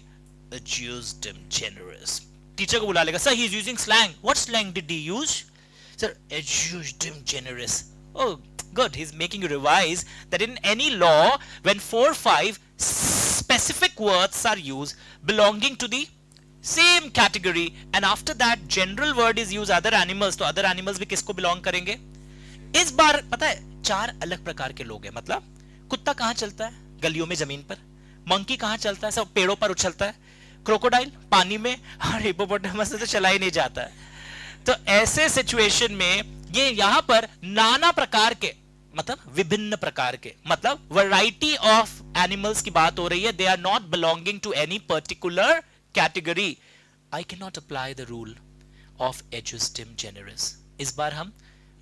Speaker 1: Ejusdem generis. Teacher को बुला लेगा, sir he is using slang. What slang did he use? Sir ejusdem generis. Oh, good. He's making you revise that in any law, when 4-5 specific words are used belonging to the same category, and after that general word is used other animals, तो other animals भी किसको belong करेंगे? इस बार पता है 4 अलग प्रकार के लोग हैं. मतलब कुत्ता कहाँ चलता है? गलियों में, जमीन पर. मंकी कहाँ चलता है? सब पेड़ों पर उछलता है. क्रोकोडाइल पानी में, और हिप्पोपोटामस से तो चला ही नहीं जाता है. तो ऐसे सिचुएशन में ये यहां पर नाना प्रकार के, मतलब विभिन्न प्रकार के, मतलब वैरायटी ऑफ एनिमल्स की बात हो रही है. They are not belonging to any particular category. I can not apply the rule of ejusdem generis. इस बार हम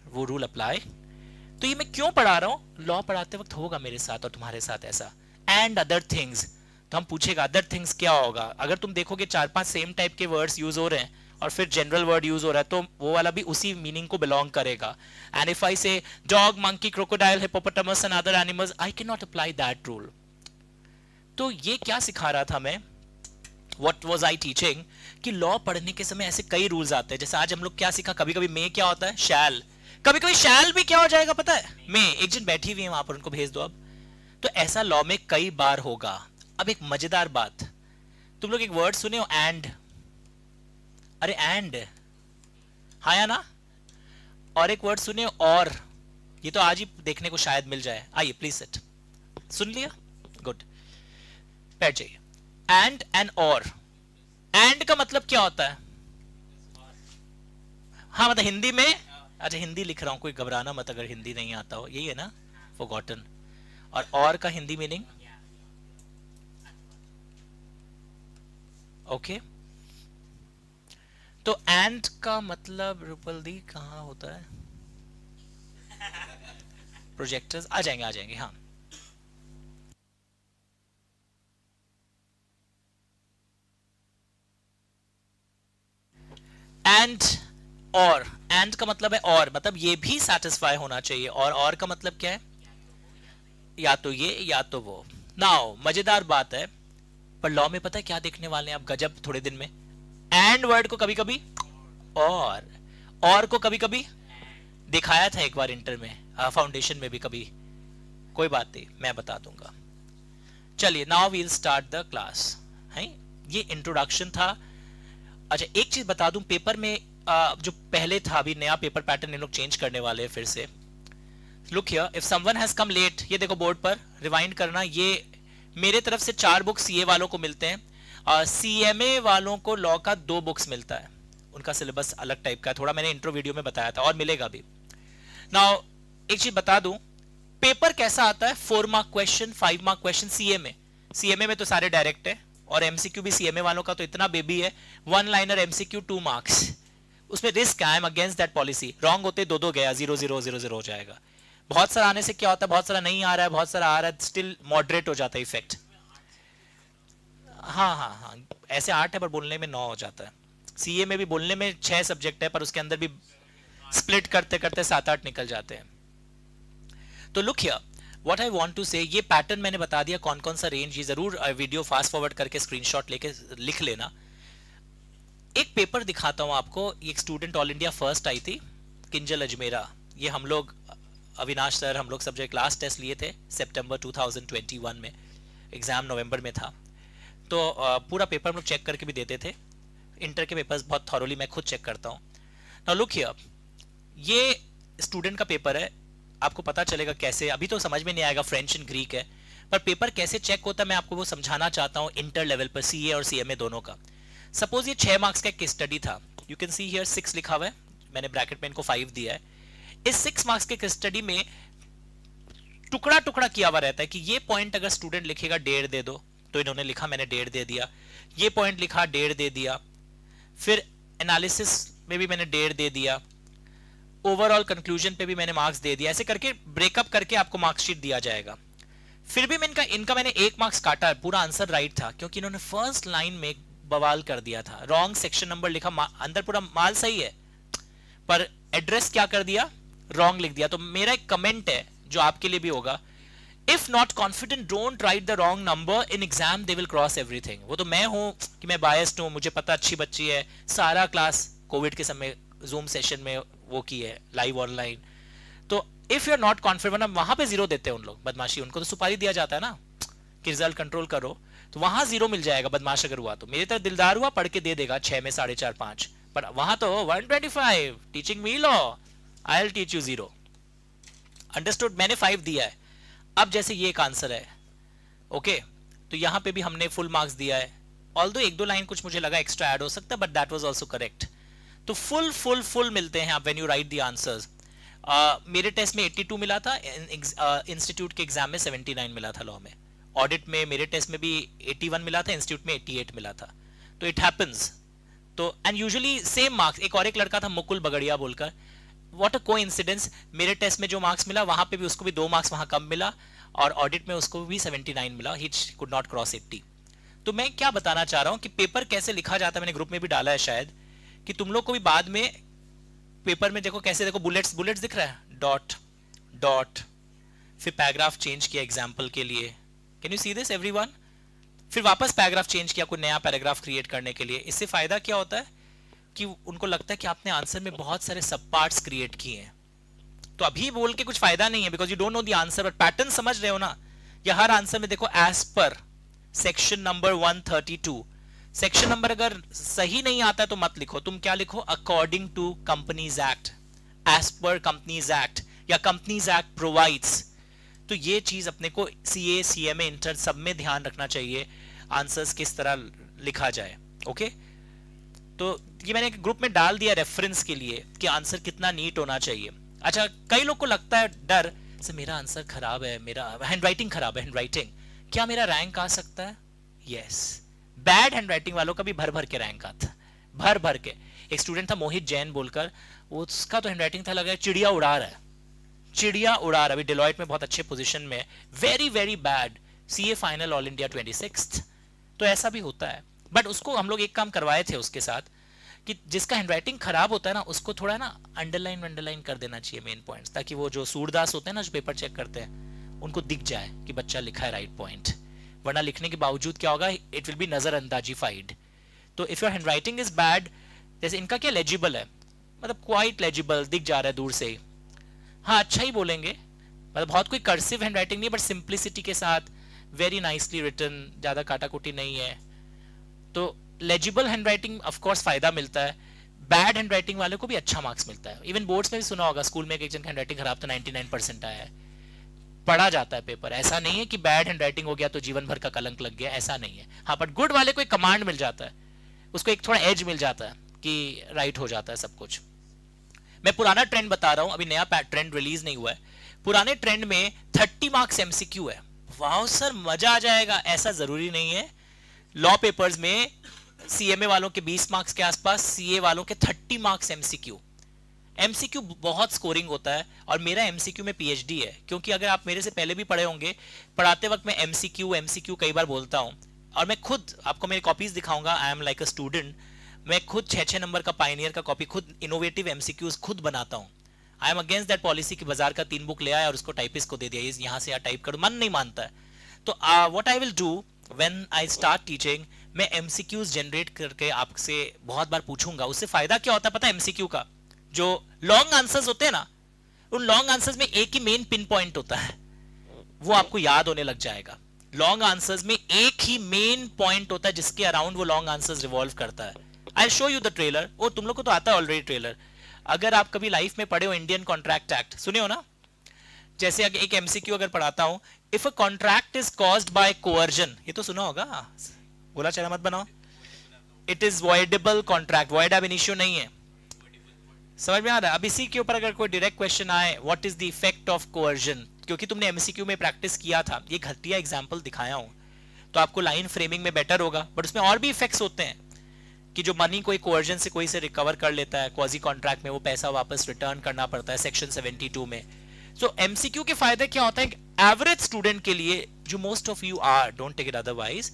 Speaker 1: वो रूल अप्लाई. तो ये मैं क्यों पढ़ा रहा हूं? लॉ पढ़ाते वक्त होगा मेरे साथ और तुम्हारे साथ ऐसा. एंड अदर थिंग्स, तो हम पूछेगा अदर थिंग्स क्या होगा. अगर तुम देखोगे 4-5 सेम टाइप के वर्ड्स यूज हो रहे हैं और फिर जनरल वर्ड यूज हो रहा है, तो वो वाला भी उसी मीनिंग को बिलोंग करेगा. एंड इफ आई से dog, monkey, crocodile, hippopotamus and other animals, I can not apply that rule. तो ये क्या सिखा रहा था मैं? What was I teaching? कि लॉ पढ़ने के समय ऐसे कई रूल्स आते हैं. जैसे आज हम लोग क्या सीखा, कभी कभी मे क्या होता है? शैल. कभी कभी शैल भी क्या हो जाएगा पता है? मे. एक जन बैठी हुई है वहां पर, उनको भेज दो. अब तो ऐसा लॉ में कई बार होगा. अब एक मजेदार बात, तुम लोग एक वर्ड सुने हो, एंड. अरे एंड, हाँ या ना? और एक वर्ड सुने, और. ये तो आज ही देखने को शायद मिल जाए. आइए प्लीज सिट. सुन लिया? गुड, बैठ जाइए. एंड एंड और. एंड का मतलब क्या होता है? हाँ, मतलब हिंदी में. अच्छा, हिंदी लिख रहा हूं, कोई घबराना मत अगर हिंदी नहीं आता हो. यही है ना, फॉरगॉटन. और का हिंदी मीनिंग? ओके. तो एंड का मतलब रूपल दी कहां होता है? प्रोजेक्टर्स आ जाएंगे हाँ. एंड एंड का मतलब है और, मतलब ये भी सेटिस्फाई होना चाहिए. और का मतलब क्या है? या तो ये या तो वो. नाउ मजेदार बात है, पर लॉ में पता है क्या देखने वाले हैं आप गजब थोड़े दिन में? एंड वर्ड को कभी कभी और को कभी कभी दिखाया था एक बार इंटर में, फाउंडेशन में भी कभी. कोई बात नहीं, मैं बता दूंगा. चलिए now we'll start the class. है ये इंट्रोडक्शन था. अच्छा एक चीज बता दूं, पेपर में जो पहले था, अभी नया पेपर पैटर्न इन लोग चेंज करने वाले हैं फिर से. Look here, if someone has come late, ये देखो बोर्ड पर रिवाइंड करना, ये मेरे तरफ से 4 बुक सीए वालों को मिलते हैं, सीएमए वालों को लॉ का 2 बुक्स मिलता है. उनका सिलेबस अलग टाइप का है थोड़ा, मैंने इंट्रो वीडियो में बताया था, और मिलेगा भी. नाउ एक चीज बता दूं, पेपर कैसा आता है? 4 mark question, 5 mark question. CMA में तो सारे डायरेक्ट है, और एमसीक्यू भी सीएमए वालों का तो इतना बेबी है, 1 लाइनर एमसीक्यू 2 मार्क्स. उसमें रिस्क है, आई am against that policy. Wrong होते 2 गया, 0 0 0 0 हो जाएगा. बहुत सारा आने से क्या होता है, बहुत सारा नहीं आ रहा है, बहुत सारा आ रहा है, स्टिल मॉडरेट हो जाता है इफेक्ट. हाँ ऐसे 8 है पर बोलने में 9 हो जाता है. सीए में भी बोलने में 6 सब्जेक्ट है, पर उसके अंदर भी स्प्लिट करते करते 7-8 निकल जाते हैं. तो look here, what I want to say, ये पैटर्न मैंने बता दिया कौन कौन सा रेंज. ये जरूर वीडियो फास्ट फॉरवर्ड करके स्क्रीनशॉट लेके लिख लेना. एक पेपर दिखाता हूं आपको. एक स्टूडेंट ऑल इंडिया फर्स्ट आई थी, किंजल अजमेरा. ये हम लोग अविनाश सर, हम लोग सब जो क्लास टेस्ट लिए थे सितंबर 2021 में, एग्जाम नवंबर में था. तो पूरा पेपर हम लोग चेक करके भी देते थे. इंटर के पेपर्स बहुत थॉरोली मैं खुद चेक करता हूँ. नाउ लुक हियर, ये स्टूडेंट का पेपर है. आपको पता चलेगा कैसे, अभी तो समझ में नहीं आएगा, फ्रेंच एंड ग्रीक है, पर पेपर कैसे चेक होता है मैं आपको वो समझाना चाहता हूँ इंटर लेवल पर, सीए और सीएमए दोनों का. सपोज ये 6 मार्क्स का एक स्टडी था. यू कैन सी हियर 6 लिखा हुआ है, मैंने ब्रैकेट में इनको 5 दिया है. इस 6 मार्क्स के स्टडी में टुकड़ा टुकड़ा किया हुआ रहता है कि ये पॉइंट अगर स्टूडेंट लिखेगा 1.5 दे दो, तो इन्होंने लिखा, मैंने 1.5 दे दिया. ये पॉइंट लिखा, 1.5 दे दिया. फिर एनालिसिस में भी मैंने 1.5 दे दिया. ओवरऑल कंक्लूजन पे भी मैंने मार्क्स दे दिया. ऐसे करके ब्रेकअप करके आपको मार्कशीट दिया जाएगा. फिर भी इनका मैंने 1 मार्क्स काटा. पूरा आंसर राइट था, क्योंकि इन्होंने फर्स्ट लाइन में बवाल कर दिया था. रॉन्ग सेक्शन नंबर लिखा, अंदर पूरा माल सही है, पर एड्रेस क्या कर दिया, रॉन्ग लिख दिया. तो मेरा एक कमेंट है जो आपके लिए भी होगा, if not confident don't write the wrong number in exam, they will cross everything. वो तो मैं हूं कि मैं बायस्ड हूं, मुझे पता अच्छी बच्ची है, सारा क्लास कोविड के समय जूम सेशन में वो की है, लाइव ऑनलाइन. तो if you are not confident, वहां पे 0 देते हैं उन लोग, बदमाशी. उनको तो सुपारी दिया जाता है ना कि रिजल्ट कंट्रोल करो, तो वहां 0 मिल जाएगा. बदमाश अगर हुआ तो, मेरी तरह दिलदार हुआ, पढ़ के दे देगा 6 में 4.5 5, पर वहां तो 125 teaching me law, I will teach you 0. Understood? मैंने 5 दिया है. अब जैसे ये एक आंसर है, ओके, तो यहां पे भी हमने फुल मार्क्स दिया है. ऑल्दो 1-2 लाइन कुछ मुझे लगा एक्स्ट्रा ऐड हो सकता है, but that was also correct. तो फुल मिलते हैं आप when you right the answers. मेरे टेस्ट में 82 मिला था, इंस्टीट्यूट के एग्जाम में 79 मिला था लॉ में. ऑडिट में मेरे टेस्ट में भी 81 मिला था, इंस्टीट्यूट में 88 मिला था. तो इट हैपेंस. तो एंड यूजुअली सेम मार्क्स. एक लड़का था मुकुल बगड़िया बोलकर, व्हाट अ कोइंसिडेंस, मेरे टेस्ट में जो मार्क्स मिला वहां पे भी उसको भी 2 मार्क्स वहां कम मिला, और ऑडिट में उसको भी 79 मिला. He could not cross 80. तो मैं क्या बताना चाह रहा हूं कि पेपर कैसे लिखा जाता है, मैंने ग्रुप में भी डाला है शायद, कि तुम लोग को भी बाद में पेपर में देखो कैसे, देखो बुलेट्स दिख रहा है, डॉट, फिर पैराग्राफ चेंज किया एग्जाम्पल के लिए. Can you see this everyone? फिर वापस पैराग्राफ चेंज किया कोई नया पैराग्राफ क्रिएट करने के लिए. इससे फायदा क्या होता है कि उनको लगता है कि आपने आंसर में बहुत सारे सब पार्ट्स क्रिएट किए हैं. तो अभी बोल के कुछ फायदा नहीं है, because you don't know the answer, but pattern समझ रहे हो ना. या हर आंसर में देखो as per section number 132. Section number अगर सही नहीं आता है तो मत लिखो, तुम क्या लिखो, according to companies act, as per companies act, या कंपनीज एक्ट प्रोवाइड्स. तो ये चीज अपने को सीए, सीएमए, इंटर सब में ध्यान रखना चाहिए, आंसर्स किस तरह लिखा जाए. ओके, तो ये मैंने एक ग्रुप में डाल दिया रेफरेंस के लिए कि आंसर कितना नीट होना चाहिए. अच्छा, कई लोग को लगता है डर से, मेरा आंसर खराब है, मेरा हैंडराइटिंग खराब है, हैंडराइटिंग, क्या मेरा रैंक आ सकता है? यस, बैड हैंडराइटिंग वालों का भी भर भर के रैंक आता, भर के. एक स्टूडेंट था मोहित जैन बोलकर, उसका तो हैंडराइटिंग था, लगा चिड़िया उड़ा रहा है, चिड़िया उड़ा रहा, अभी डिलॉयट में बहुत अच्छे पोजीशन में, very very bad, CA final all India 26th। तो ऐसा भी होता है, बट उसको हम लोग एक काम करवाए थे उसके साथ कि जिसका हैंडराइटिंग खराब होता है ना, उसको थोड़ा ना अंडरलाइन कर देना चाहिए मेन पॉइंट्स, ताकि वो जो सूरदास होते हैं ना, जो पेपर चेक करते हैं, उनको दिख जाए कि बच्चा लिखा है राइट पॉइंट। वरना लिखने के बावजूद क्या होगा, इट विल बी नजरअंदाजीफाइड। तो if your handwriting is bad, जैसे इनका क्या लेजिबल है, मतलब क्वाइट लेजिबल, दिख जा रहा है दूर से ही, हाँ अच्छा ही बोलेंगे, मतलब बहुत कोई कर्सिव हैंडराइटिंग नहीं, बट सिंप्लिसिटी के साथ वेरी नाइसली रिटन, ज्यादा काटाकुटी नहीं है, तो लेजिबल हैंडराइटिंग ऑफ कोर्स फायदा मिलता है। बैड हैंडराइटिंग वाले को भी अच्छा मार्क्स मिलता है। इवन बोर्ड्स में भी सुना होगा, स्कूल में एक जन हैंडराइटिंग खराब तो 99% आया है, पढ़ा जाता है पेपर। ऐसा नहीं है कि बैड हैंडराइटिंग हो गया तो जीवन भर का कलंक लग गया, ऐसा नहीं है। हाँ, बट गुड वाले को एक कमांड मिल जाता है, उसको एक थोड़ा एज मिल जाता है कि राइट हो जाता है सब कुछ। मैं पुराना ट्रेंड बता रहा हूं, अभी नया ट्रेंड रिलीज नहीं हुआ है। पुराने ट्रेंड में 30 मार्क्स एमसीक्यू है। वाह सर, मजा आ जाएगा, ऐसा जरूरी नहीं है। लॉ पेपर्स में सीएमए वालों के 20 मार्क्स के आसपास, सीए वालों के 30 मार्क्स एमसीक्यू। एमसीक्यू बहुत स्कोरिंग होता है, और मेरा एमसीक्यू में पीएचडी है, क्योंकि अगर आप मेरे से पहले भी पढ़े होंगे, पढ़ाते वक्त मैं एमसीक्यू कई बार बोलता हूं, और मैं खुद आपको मेरी कॉपीज दिखाऊंगा। I am like a student, मैं खुद 6 नंबर का पायनियर का कॉपी, खुद इनोवेटिव एमसीक्यूज खुद बनाता हूं। आई एम अगेंस्ट दैट पॉलिसी कि बाजार का 3 बुक ले आया और उसको टाइपिस्ट को दे दिया, यहां से टाइप करो, मन नहीं मानता है। तो what I will do when I start teaching, मैं एमसीक्यूज जनरेट करके आपसे बहुत बार पूछूंगा। उससे फायदा क्या होता है पता है एमसीक्यू का? जो लॉन्ग आंसर्स होते हैं ना, उन लॉन्ग आंसर्स में एक ही मेन पिन पॉइंट होता है, वो आपको याद होने लग जाएगा। लॉन्ग आंसर्स में एक ही मेन पॉइंट होता है जिसके अराउंड वो लॉन्ग आंसर्स रिवॉल्व करता है। I show you the trailer. ओ, तुम लोग को तो आता है ऑलरेडी ट्रेलर। अगर आप कभी लाइफ में पढ़े हो इंडियन कॉन्ट्रैक्ट एक्ट, सुने हो ना? जैसे अगर एक एमसीक्यू अगर पढ़ाता हूं, if a contract is caused by coercion, ये तो सुना होगा, बोला चला मत बनाओ, it is voidable contract, void ab initio नहीं है। समझ में आ रहा है? अब इसी के ऊपर अगर कोई डायरेक्ट क्वेश्चन आए, what is the effect of coercion, क्योंकि तुमने एमसीक्यू में प्रैक्टिस किया था, ये घटिया एग्जांपल दिखाया हूं, तो आपको लाइन फ्रेमिंग में बेटर होगा। बट उसमें और भी इफेक्ट्स होते हैं कि जो मनी कोई कोअर्जन से कोई से रिकवर कर लेता है, क्वाजी कॉन्ट्रैक्ट में वो पैसा वापस रिटर्न करना पड़ता है सेक्शन 72 में। सो एमसीक्यू के फायदे क्या होता है एवरेज स्टूडेंट के लिए, जो most of you are, don't take it otherwise.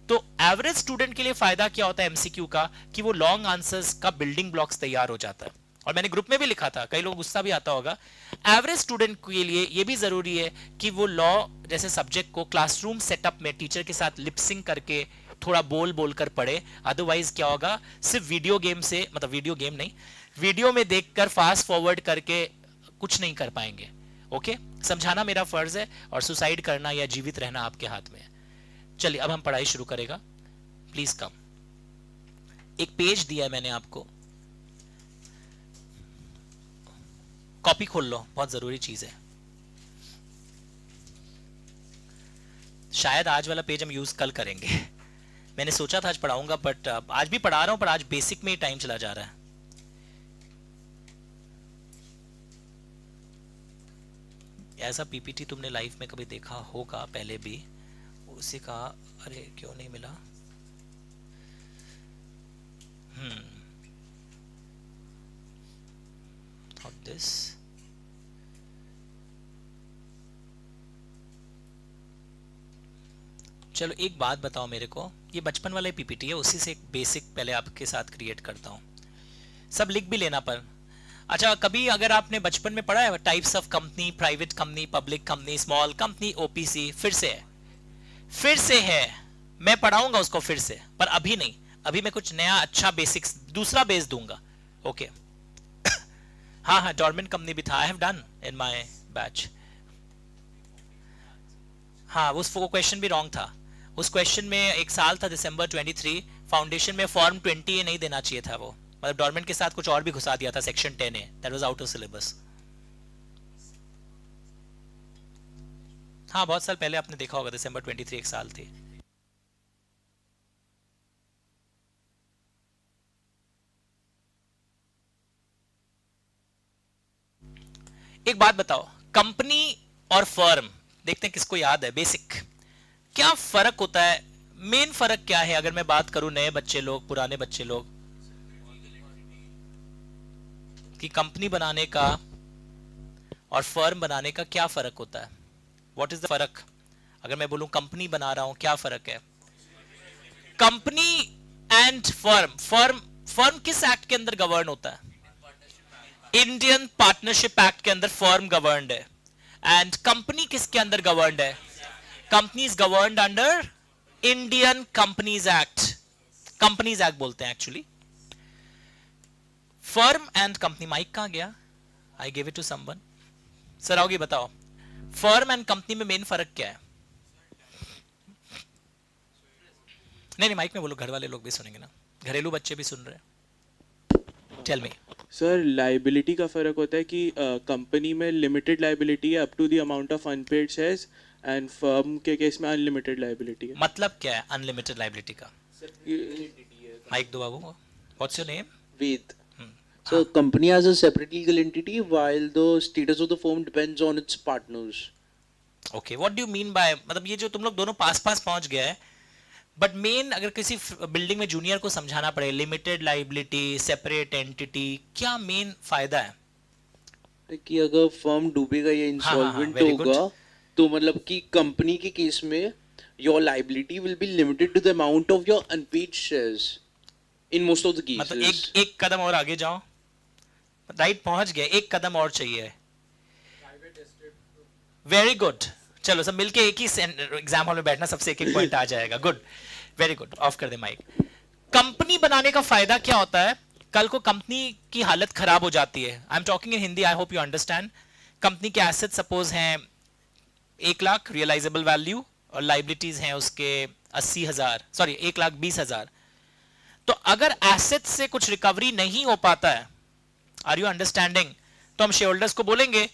Speaker 1: तो एवरेज स्टूडेंट के लिए फायदा क्या होता है एमसीक्यू का, कि वो लॉन्ग आंसर्स का बिल्डिंग ब्लॉक्स तैयार हो जाता है। और मैंने ग्रुप में भी लिखा था, कई लोग गुस्सा भी आता होगा। एवरेज स्टूडेंट के लिए ये भी जरूरी है कि वो लॉ जैसे सब्जेक्ट को क्लासरूम सेटअप में टीचर के साथ लिपसिंग करके थोड़ा बोल बोल कर पढ़े। अदरवाइज क्या होगा, सिर्फ वीडियो गेम से, मतलब वीडियो गेम नहीं, वीडियो में देखकर फास्ट फॉरवर्ड करके कुछ नहीं कर पाएंगे। ओके, समझाना मेरा फर्ज है, और सुसाइड करना या जीवित रहना आपके हाथ में है। चलिए अब हम पढ़ाई शुरू करेगा। Please come. एक पेज दिया है मैंने आपको, कॉपी खोल लो, बहुत जरूरी चीज है। शायद आज वाला पेज हम यूज कल करेंगे। मैंने सोचा था आज पढ़ाऊंगा, बट आज भी पढ़ा रहा हूं, पर आज बेसिक में ही टाइम चला जा रहा है। ऐसा पीपीटी तुमने लाइफ में कभी देखा होगा पहले भी, उसी का, अरे क्यों नहीं मिला? दिस चलो एक बात बताओ मेरे को, ये बचपन वाला पीपीटी है, उसी से एक बेसिक पहले आपके साथ क्रिएट करता हूं। सब लिख भी लेना पर। अच्छा, कभी अगर आपने बचपन में पढ़ा है types of company, private company, public company, small company, OPC, फिर से है, मैं पढ़ाऊंगा उसको फिर से, पर अभी नहीं। अभी मैं कुछ नया अच्छा बेसिक्स, दूसरा बेस दूंगा। ओके हाँ, डॉर्मेंट कंपनी भी था, I have done in my batch. हाँ, उस क्वेश्चन भी रॉन्ग था। उस क्वेश्चन में एक साल था दिसंबर 23, फाउंडेशन में फॉर्म 20 नहीं देना चाहिए था वो, मतलब डॉर्मेंट के साथ कुछ और भी घुसा दिया था, section 10A, that was out of syllabus. हाँ, बहुत साल पहले आपने देखा होगा, दिसंबर 23 एक साल थी। एक बात बताओ, कंपनी और फर्म, देखते हैं किसको याद है बेसिक, क्या फर्क होता है? मेन फर्क क्या है अगर मैं बात करूं नए बच्चे लोग, पुराने बच्चे लोग, कि कंपनी बनाने का और फर्म बनाने का क्या फर्क होता है? व्हाट इज द फर्क? अगर मैं बोलूं कंपनी बना रहा हूं, क्या फर्क है? कंपनी एंड फर्म, फर्म किस एक्ट के अंदर गवर्न होता है? इंडियन पार्टनरशिप एक्ट के अंदर फर्म गवर्नड है। एंड कंपनी किसके अंदर गवर्नड है? Company is governed under Indian companies act. Companies act बोलते हैं actually. Firm and company, mike कहां गया? I give it to someone. Sir आओगे बताओ, फर्म एंड कंपनी में मेन फर्क क्या है? नहीं माइक में बोलो, घर वाले लोग भी सुनेंगे ना, घरेलू बच्चे भी सुन रहे हैं। टेल मी
Speaker 3: सर, लाइबिलिटी का फ़र्क होता है कि कंपनी में लिमिटेड लाइबिलिटी है up to the amount of unpaid shares, and firm के केस में अनलिमिटेड लाइबिलिटी है।
Speaker 1: मतलब क्या है अनलिमिटेड लाइबिलिटी का? माइक दो बाबू। What's your name?
Speaker 4: Ved. So company has a separate legal entity while the status of the firm depends on its partners.
Speaker 1: Okay, what do you mean by, मतलब ये जो तुम लोग दोनों पास पास पहुंच गए हैं, बट मेन अगर किसी बिल्डिंग में जूनियर को समझाना पड़े लिमिटेड लाइबिलिटी, सेपरेट एंटिटी, क्या मेन फायदा है?
Speaker 4: कि अगर फर्म डूबेगा या इंसॉल्वेंट
Speaker 1: very good.
Speaker 4: होगा तो मतलब कि कंपनी के केस में your liability will be limited to the amount of your unpaid shares in most of the cases.
Speaker 1: मतलब एक कदम और आगे जाओ, राइट पहुंच गए, एक कदम और चाहिए। वेरी गुड, चलो सब मिलके एक ही एग्जाम हॉल में बैठना, सबसे एक एक पॉइंट आ जाएगा। Good, very good. ऑफ कर दे माइक। कंपनी बनाने का फायदा क्या होता है? कल को कंपनी की हालत खराब हो जाती है, I am talking in Hindi, I hope you understand. Company के एसेट सपोज हैं 1 लाख रियलाइजेबल वैल्यू, और लाइबिलिटीज हैं उसके 80,000, सॉरी 1,20,000। तो अगर एसेट से कुछ रिकवरी नहीं हो पाता है, आर यू अंडरस्टैंडिंग, तो हम शेयर होल्डर्स को बोलेंगे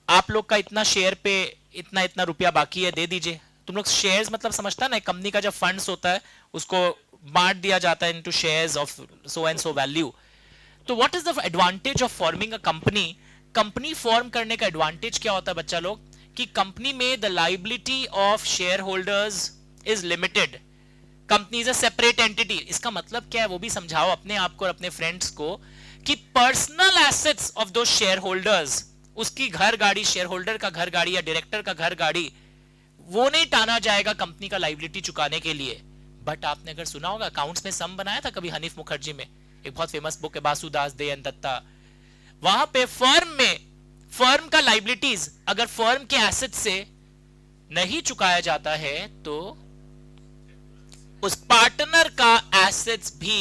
Speaker 1: आप लोग का इतना शेयर पे इतना इतना रुपया बाकी है, दे दीजिए। तुम लोग शेयर्स मतलब समझता है ना, कंपनी का जब फंड्स होता है उसको बांट दिया जाता है into shares of so and so value. तो what is the advantage of forming a company? Company form करने का एडवांटेज क्या होता है बच्चा लोग, कि कंपनी में the liability of share holders is limited, company is a separate entity. इसका मतलब क्या है वो भी समझाओ अपने आप को और अपने फ्रेंड्स को, कि पर्सनल एसेट्स ऑफ दो शेयर होल्डर्स, उसकी घर गाड़ी, शेयर होल्डर का घर गाड़ी या डायरेक्टर का घर गाड़ी, वो नहीं टाना जाएगा कंपनी का लाइबिलिटी चुकाने के लिए। बट आपने अगर सुना होगा, अकाउंट्स में सम बनाया था कभी हनीफ मुखर्जी में, एक बहुत फेमस बुक है बासुदास दे एंड दत्ता, वहां पे फर्म का लाइबिलिटीज अगर फर्म के एसेट से नहीं चुकाया जाता है तो उस पार्टनर का एसेट्स भी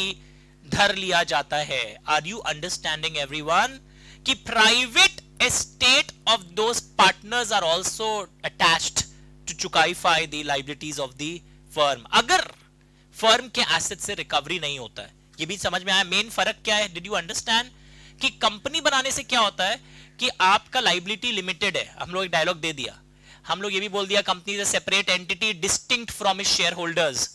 Speaker 1: धर लिया जाता है। Are you understanding everyone? कि private estate of those partners are also attached to चुकाईफाई the liabilities of the firm, अगर फर्म के एसेट से रिकवरी नहीं होता है। ये भी समझ में आया मेन फर्क क्या है? Did you understand? कि कंपनी बनाने से क्या होता है कि आपका लाइबिलिटी लिमिटेड है, हम लोग एक डायलॉग दे दिया, हम लोग ये भी बोल दिया company is a separate entity distinct from its share holders.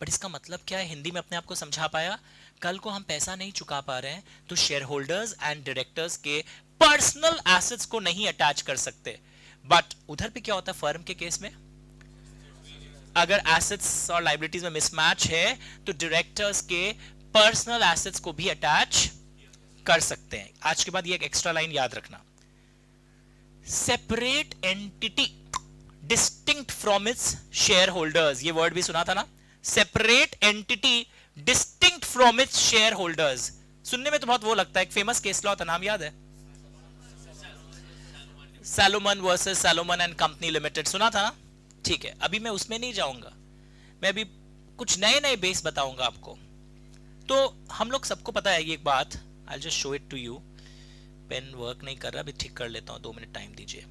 Speaker 1: But इसका मतलब क्या है हिंदी में अपने आप को समझा पाया? कल को हम पैसा नहीं चुका पा रहे हैं तो शेयर होल्डर्स एंड डायरेक्टर्स के पर्सनल एसेट्स को नहीं अटैच कर सकते। बट उधर पे क्या होता है फर्म के केस में? अगर एसेट्स और लाइबिलिटीज में मिसमैच है तो डायरेक्टर्स के पर्सनल एसेट्स को भी अटैच कर सकते हैं। आज के बाद ये एक एक्स्ट्रा लाइन याद रखना, separate entity distinct from its share holders, ये वर्ड भी सुना था ना, separate entity distinct from its share holders. सुनने में तो बहुत वो लगता है, एक फेमस केस लॉ था, नाम याद है? Salomon versus Salomon and company limited, सुना था ना? ठीक है, अभी मैं उसमें नहीं जाऊंगा, मैं अभी कुछ नए नए बेस बताऊंगा आपको। तो हम लोग सबको पता है ये एक बात, I just show it to you. Pen work नहीं कर रहा, अभी ठीक कर लेता हूं, 2 मिनट टाइम दीजिए।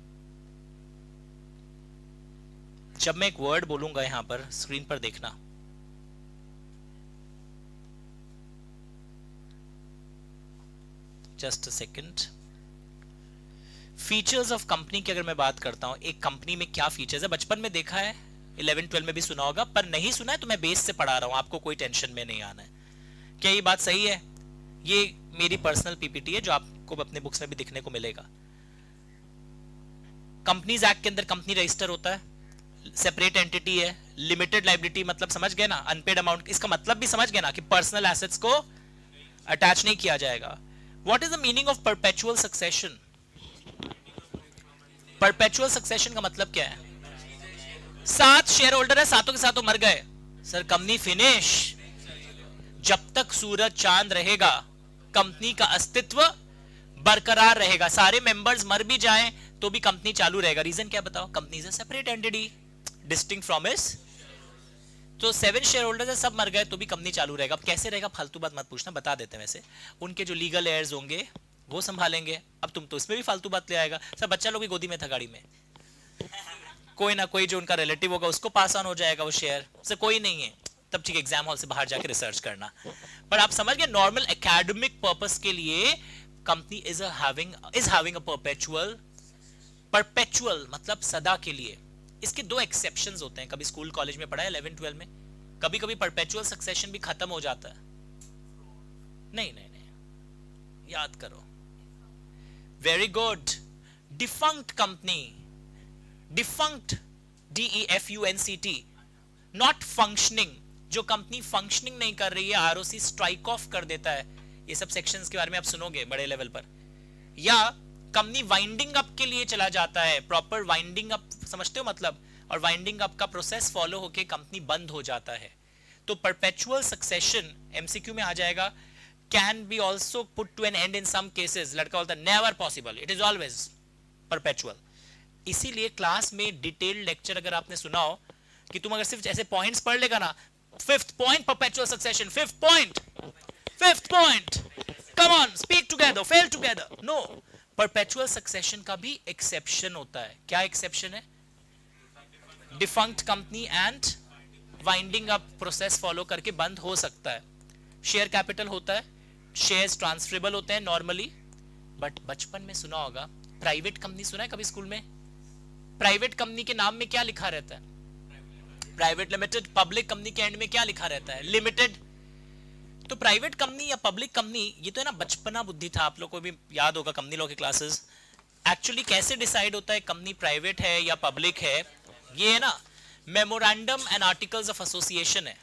Speaker 1: जब मैं एक वर्ड बोलूंगा यहां पर स्क्रीन पर देखना, just a second. Features of company की अगर मैं बात करता हूं, एक कंपनी में क्या फीचर्स है, बचपन में देखा है, 11-12 में भी सुना होगा, पर नहीं सुना है तो मैं बेस से पढ़ा रहा हूं, आपको कोई टेंशन में नहीं आना है। क्या ये बात सही है? ये मेरी पर्सनल पीपीटी है जो आपको अपने बुक्स में भी दिखने को मिलेगा। कंपनीज एक्ट के अंदर कंपनी रजिस्टर होता है, सेपरेट एंटिटी है, लिमिटेड लाइबिलिटी मतलब समझ गए ना, अनपेड अमाउंट, इसका मतलब भी समझ गए ना कि पर्सनल एसेट्स को अटैच नहीं किया जाएगा। What is the meaning of perpetual succession? Perpetual succession का मतलब क्या है? 7 शेयर होल्डर है, सातों के सातों मर गए, सर कंपनी फिनिश। जब तक सूरज चांद रहेगा कंपनी का अस्तित्व बरकरार रहेगा। सारे मेंबर्स मर भी जाएं तो भी कंपनी चालू रहेगा। रीजन क्या बताओ? Company is a separate entity distinct from इस। तो 7 शेयर होल्डर्स है, सब मर गए तो भी कंपनी चालू रहेगा। अब कैसे रहेगा फालतू बात मत पूछना, बता देते हैं। वैसे उनके जो लीगल एयर्स होंगे वो संभालेंगे। अब तुम तो इसमें भी फालतू बात ले आएगा। सर बच्चा लोग भी गोदी में था गाड़ी में, कोई ना कोई जो उनका रिलेटिव होगा उसको पास ऑन हो जाएगा वो शेयर। सर कोई नहीं है तब ठीक एग्जाम हॉल से बाहर जाके रिसर्च करना। पर आप समझ गए, नॉर्मल एकेडमिक पर्पस के लिए company is having a perpetual मतलब सदा के लिए। इसके 2 एक्सेप्शंस होते हैं। कभी स्कूल कॉलेज में पढ़ा है 11-12 में, कभी कभी परपेचुअल सक्सेशन भी खत्म हो जाता है। नहीं नहीं नहीं, याद करो। Very good. Defunct company, defunct DEFUNCT, not functioning. जो कंपनी फंक्शनिंग नहीं कर रही है आरओसी स्ट्राइक ऑफ कर देता है। ये सब सेक्शंस के बारे में आप सुनोगे बड़े लेवल पर। या कंपनी वाइंडिंग अप के लिए चला जाता है, प्रॉपर वाइंडिंग अप समझते हो मतलब, और वाइंडिंग अप का प्रोसेस फॉलो होके कंपनी बंद हो जाता है। तो परपेचुअल सक्सेशन एमसीक्यू में आ जाएगा, can be also put to an end in some cases. लड़का बोलता है never possible, it is always perpetual. इसीलिए क्लास में डिटेल्ड लेक्चर अगर आपने सुना हो कि तुम अगर सिर्फ ऐसे पॉइंट्स पढ़ लेगा ना, 5th point perpetual succession, 5th point, come on speak together, fail together. No, perpetual succession का भी एक्सेप्शन होता है। क्या एक्सेप्शन है? Defunct company and winding up process follow करके बंद हो सकता है। शेयर कैपिटल होता है, शेयर्स ट्रांसफरेबल होते हैं नॉर्मली। बट बचपन में सुना होगा प्राइवेट कंपनी, सुना है कभी स्कूल में? प्राइवेट कंपनी के नाम में क्या लिखा रहता है? Private limited. पब्लिक कंपनी के एंड में क्या लिखा रहता है? लिमिटेड। तो प्राइवेट कंपनी या पब्लिक कंपनी, ये तो है ना बचपना बुद्धि था, आप लोग को भी याद होगा कंपनी लॉ के क्लासेस। एक्चुअली कैसे डिसाइड होता है कंपनी प्राइवेट है या पब्लिक है? ये है ना memorandum and articles of association है।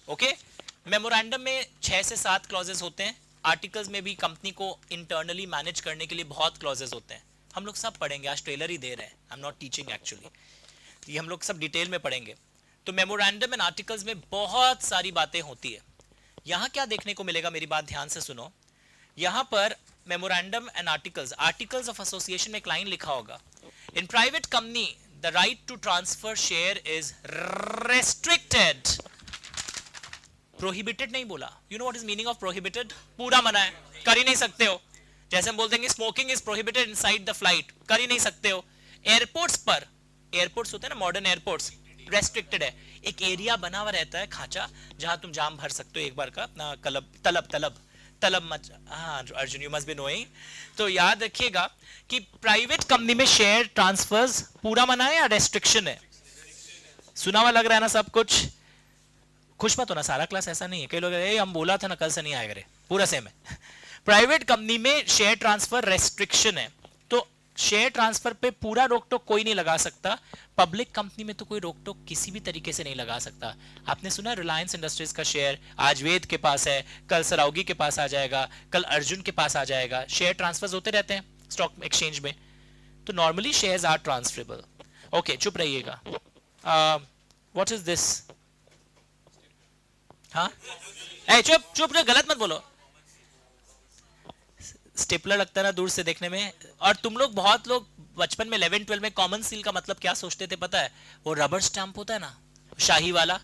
Speaker 1: ओके, मेमोरेंडम में 6 से 7 क्लॉजेस होते हैं। आर्टिकल्स में भी कंपनी को इंटरनली मैनेज करने के लिए बहुत क्लॉजेस होते हैं। हम लोग सब पढ़ेंगे, आज ट्रेलर ही दे रहे हैं, आई एम नॉट टीचिंग एक्चुअली, ये हम लोग सब डिटेल में पढ़ेंगे। तो मेमोरेंडम एंड आर्टिकल्स में बहुत सारी बातें होती है। यहां क्या देखने को मिलेगा, मेरी बात ध्यान से सुनो। यहां पर memorandum and articles of association में एक लाइन लिखा होगा, in private company the right to transfer share is restricted. Prohibited नहीं बोला। You know what is meaning of prohibited? पूरा मना है, कर ही नहीं सकते हो। जैसे हम बोलते हैं smoking is prohibited inside the flight, कर ही नहीं सकते हो। एयरपोर्ट्स पर, एयरपोर्ट्स होते हैं ना मॉडर्न एयरपोर्ट्स, रेस्ट्रिक्टेड है। एक एरिया बना हुआ रहता है खांचा, जहां तुम जाम भर सकते हो एक बार का अपना तलब मच। हाँ Arjun, you must be knowing. तो याद रखिएगा कि प्राइवेट कंपनी में शेयर ट्रांसफर्स पूरा मना है या रेस्ट्रिक्शन है? सुना हुआ लग रहा है ना सब कुछ? खुश मत होना, सारा क्लास ऐसा नहीं है। कई लोग हम बोला था ना कल से नहीं आएगा रे, पूरा सेम है। प्राइवेट कंपनी में शेयर ट्रांसफर रेस्ट्रिक्शन है, तो शेयर ट्रांसफर पे पूरा रोक टोक कोई नहीं लगा सकता। पब्लिक कंपनी में तो कोई रोक टोक किसी भी तरीके से नहीं लगा सकता। आपने सुना रिलायंस इंडस्ट्रीज का शेयर आज वेद के पास है, कल सराउगी के पास आ जाएगा, कल अर्जुन के पास आ जाएगा। शेयर ट्रांसफर होते रहते हैं स्टॉक एक्सचेंज में, तो normally shares are transferable. Okay, चुप रहिएगा। What is this? हाँ चुप चुप, गलत मत बोलो। स्टेपलर लगता है ना दूर से देखने में। और तुम लोग, बहुत लोग बचपन में 11-12 में कॉमन सील का मतलब क्या सोचते थे पता है? वो रबर स्टैंप होता है ना शाही वाला,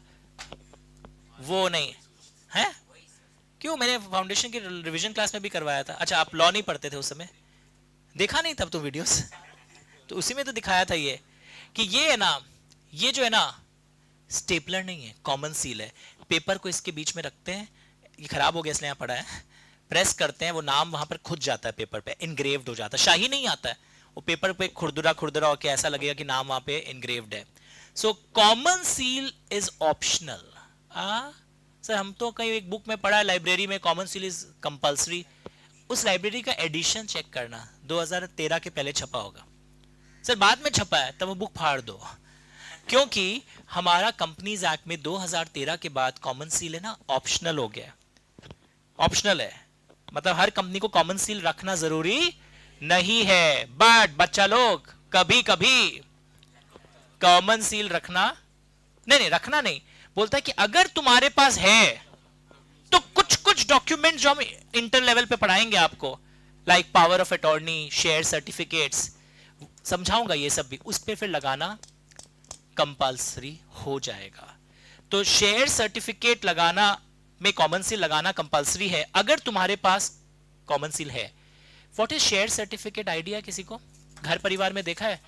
Speaker 1: वो नहीं है। क्यों? मैंने फाउंडेशन की रिवीजन क्लास में भी करवाया था। अच्छा, आप लॉ नहीं पढ़ते थे उस समय? देखा नहीं तब तो वीडियोस? तो उसी में तो दिखाया था ये कि ये है ना, ये जो है ना स्टेपलर नहीं है, कॉमन सील है। पेपर को इसके बीच में रखते हैं, ये खराब हो गया इसलिए यहाँ पड़ा है, प्रेस करते हैं, वो नाम वहां पर खुद जाता है पेपर पे, इनग्रेव्ड हो जाता है। शाही नहीं आता है वो, पेपर पे खुरदुरा खुरदुरा होकर ऐसा लगेगा कि नाम वहां पे इनग्रेव्ड है। So common seal is optional. Sir हम तो कहीं एक बुक में पढ़ा है लाइब्रेरी में कॉमन सील इज कंपल्सरी। उस लाइब्रेरी का एडिशन चेक करना, 2013 के पहले छपा होगा। सर बाद में छपा है, तब वो बुक फाड़ दो, क्योंकि हमारा कंपनीज एक्ट में 2013 के बाद कॉमन सील है ना ऑप्शनल हो गया। ऑप्शनल है मतलब हर कंपनी को कॉमन सील रखना जरूरी नहीं है। बट बच्चा लोग कभी कभी कॉमन सील रखना नहीं रखना नहीं, बोलता है कि अगर तुम्हारे पास है तो कुछ कुछ डॉक्यूमेंट जो हम इंटर लेवल पे पढ़ाएंगे आपको, like power of attorney, share certificates, समझाऊंगा ये सब भी, उस पे फिर लगाना कंपल्सरी हो जाएगा। तो शेयर सर्टिफिकेट लगाना में कॉमन सील लगाना कंपल्सरी है अगर तुम्हारे पास कॉमन सील है। What is share certificate, idea किसी को? घर परिवार में देखा है,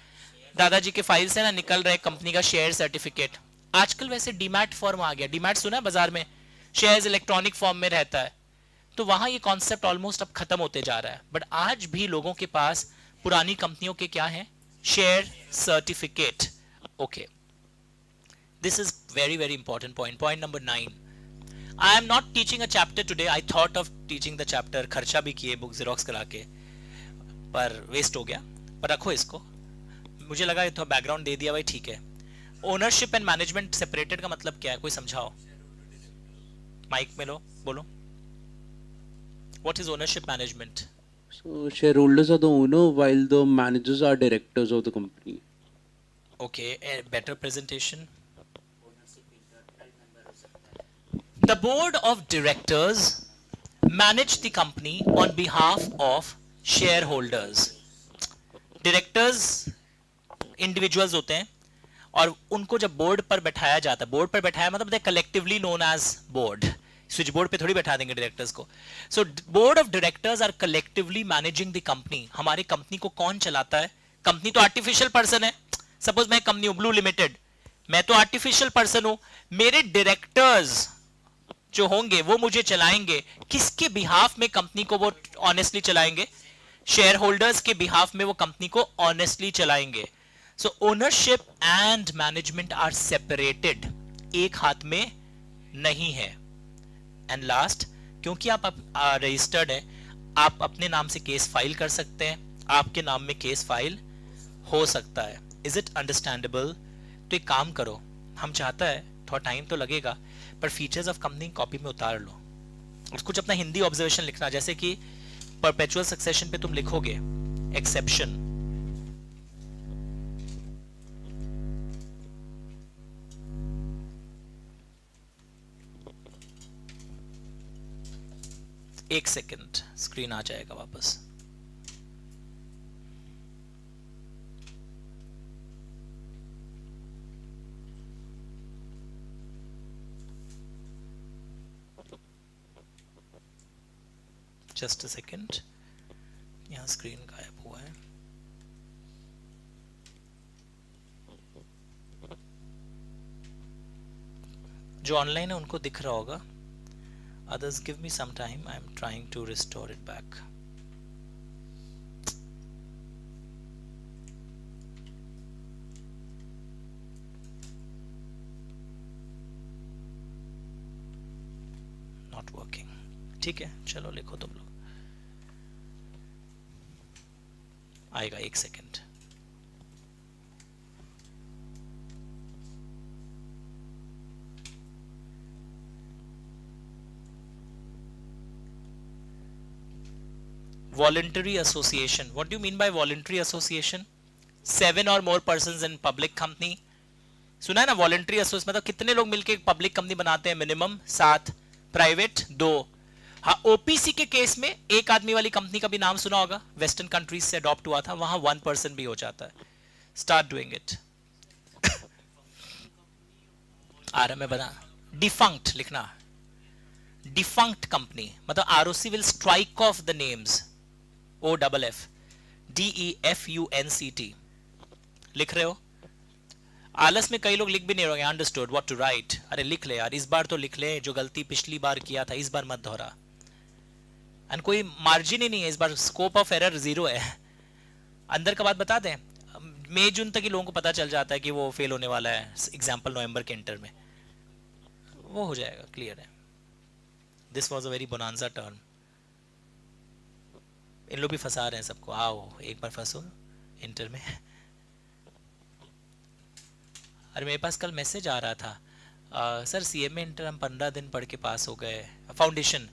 Speaker 1: दादाजी के फाइल से ना निकल रहे कंपनी का शेयर सर्टिफिकेट। आजकल वैसे डीमैट फॉर्म आ गया, डीमैट सुना है बाजार में, शेयर्स इलेक्ट्रॉनिक फॉर्म में रहता है, तो वहां ये कॉन्सेप्ट ऑलमोस्ट अब खत्म होते जा रहा है। बट आज भी लोगों के पास पुरानी कंपनियों के क्या है, share certificate. Okay, this is very important point number 9. I am not teaching a chapter today. I thought of teaching the chapter, खर्चा भी किए बुक जेरोक्स करा के, पर वेस्ट हो गया, पर रखो इसको, मुझे लगा ये तो बैकग्राउंड दे दिया भाई, ठीक है। ओनरशिप एंड मैनेजमेंट सेपरेटेड का मतलब क्या है, कोई समझाओ, माइक में लो, बोलो। What is ownership management?
Speaker 4: So shareholders are the owner while the managers are directors of the company.
Speaker 1: Okay, a better presentation. The board of directors manage the company on behalf of shareholders. Directors individuals होते हैं और उनको जब board पर बैठाया जाता है, board पर बैठाया मतलब they collectively known as board. Switchboard पे थोड़ी बैठा देंगे डायरेक्टर्स को। So board of directors are collectively managing the company. हमारी कंपनी को कौन चलाता है? कंपनी तो आर्टिफिशियल पर्सन है। सपोज मैं कंपनी हूं ब्लू लिमिटेड, मैं तो आर्टिफिशियल पर्सन हूं, मेरे डायरेक्टर्स जो होंगे वो मुझे चलाएंगे। किसके बिहाफ में कंपनी को वो ऑनेस्टली चलाएंगे? शेयर होल्डर्स के बिहाफ में वो कंपनी को ऑनेस्टली चलाएंगे। So ownership and management are separated, एक हाथ में नहीं है। एंड लास्ट, क्योंकि आप रजिस्टर्ड है, आप अपने नाम से केस फाइल कर सकते हैं, आपके नाम में केस फाइल हो सकता है। Is it understandable? तो एक काम करो, हम चाहता है थोड़ा टाइम तो लगेगा, पर फीचर्स ऑफ कंपनी कॉपी में उतार लो और कुछ अपना हिंदी ऑब्जर्वेशन लिखना, जैसे कि परपेचुअल सक्सेशन पे तुम लिखोगे एक्सेप्शन, एक सेकंड स्क्रीन आ जाएगा वापस। जस्ट अ सेकंड, यहां स्क्रीन गायब हुआ है। जो ऑनलाइन है उनको दिख रहा होगा, others give me some time, I am trying to restore it back. Not working. ठीक है, चलो लिखो तुम लोग, आएगा, एक second. Voluntary association. What do you mean by voluntary association? 7 or more persons in public company. सुना है ना वॉलंटरी एसोसिएशन, मतलब कितने लोग मिलके एक पब्लिक कंपनी बनाते हैं? Minimum 7, private 2। हाँ, ओपीसी के केस में एक आदमी वाली कंपनी का भी नाम सुना होगा, वेस्टर्न कंट्रीज से अडॉप्ट हुआ था, वहां 1 पर्सन भी हो जाता है। Start doing it. आ रहा मैं बता, डिफंक्ट लिखना, डिफंक्ट कंपनी मतलब ROC will strike off the names, OFF DEFUNCT लिख रहे हो? आलस में कई लोग लिख भी नहीं रहे, अंडरस्टूड व्हाट टू राइट। अरे लिख ले यार, इस बार तो लिख ले, जो गलती पिछली बार किया था इस बार मत दोहरा। एंड कोई मार्जिन ही नहीं है इस बार, स्कोप ऑफ एरर 0 है। अंदर का बात बता दें, मई जून तक ही लोगों को पता चल जाता है कि वो फेल होने वाला है एग्जाम्पल नवंबर के इंटर में, वो हो जाएगा, क्लियर है। This was a very bonanza turn. इन लोग भी फंसा रहे हैं सबको, आओ एक बार फंसो इंटर में। अरे मेरे पास कल मैसेज आ रहा था, सर सीएमए इंटर हम 15 दिन पढ़ के पास हो गए, फाउंडेशन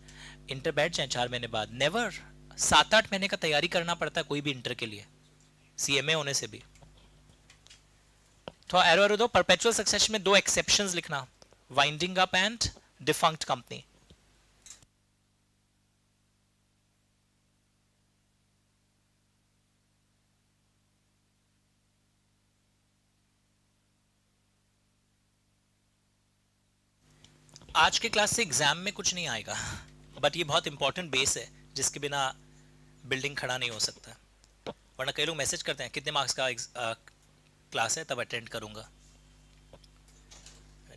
Speaker 1: इंटर बैठ जाए 4 महीने बाद। नेवर, 7-8 महीने का तैयारी करना पड़ता है कोई भी इंटर के लिए, सीएमए होने से भी। थोड़ा एरो एरो दो. परपेचुअल सक्सेशन में 2 एक्सेप्शंस लिखना, winding up and defunct company. आज के क्लास से एग्जाम में कुछ नहीं आएगा, बट ये बहुत इंपॉर्टेंट बेस है जिसके बिना बिल्डिंग खड़ा नहीं हो सकता. वरना कई लोग मैसेज करते हैं कितने मार्क्स का क्लास है, तब अटेंड करूंगा.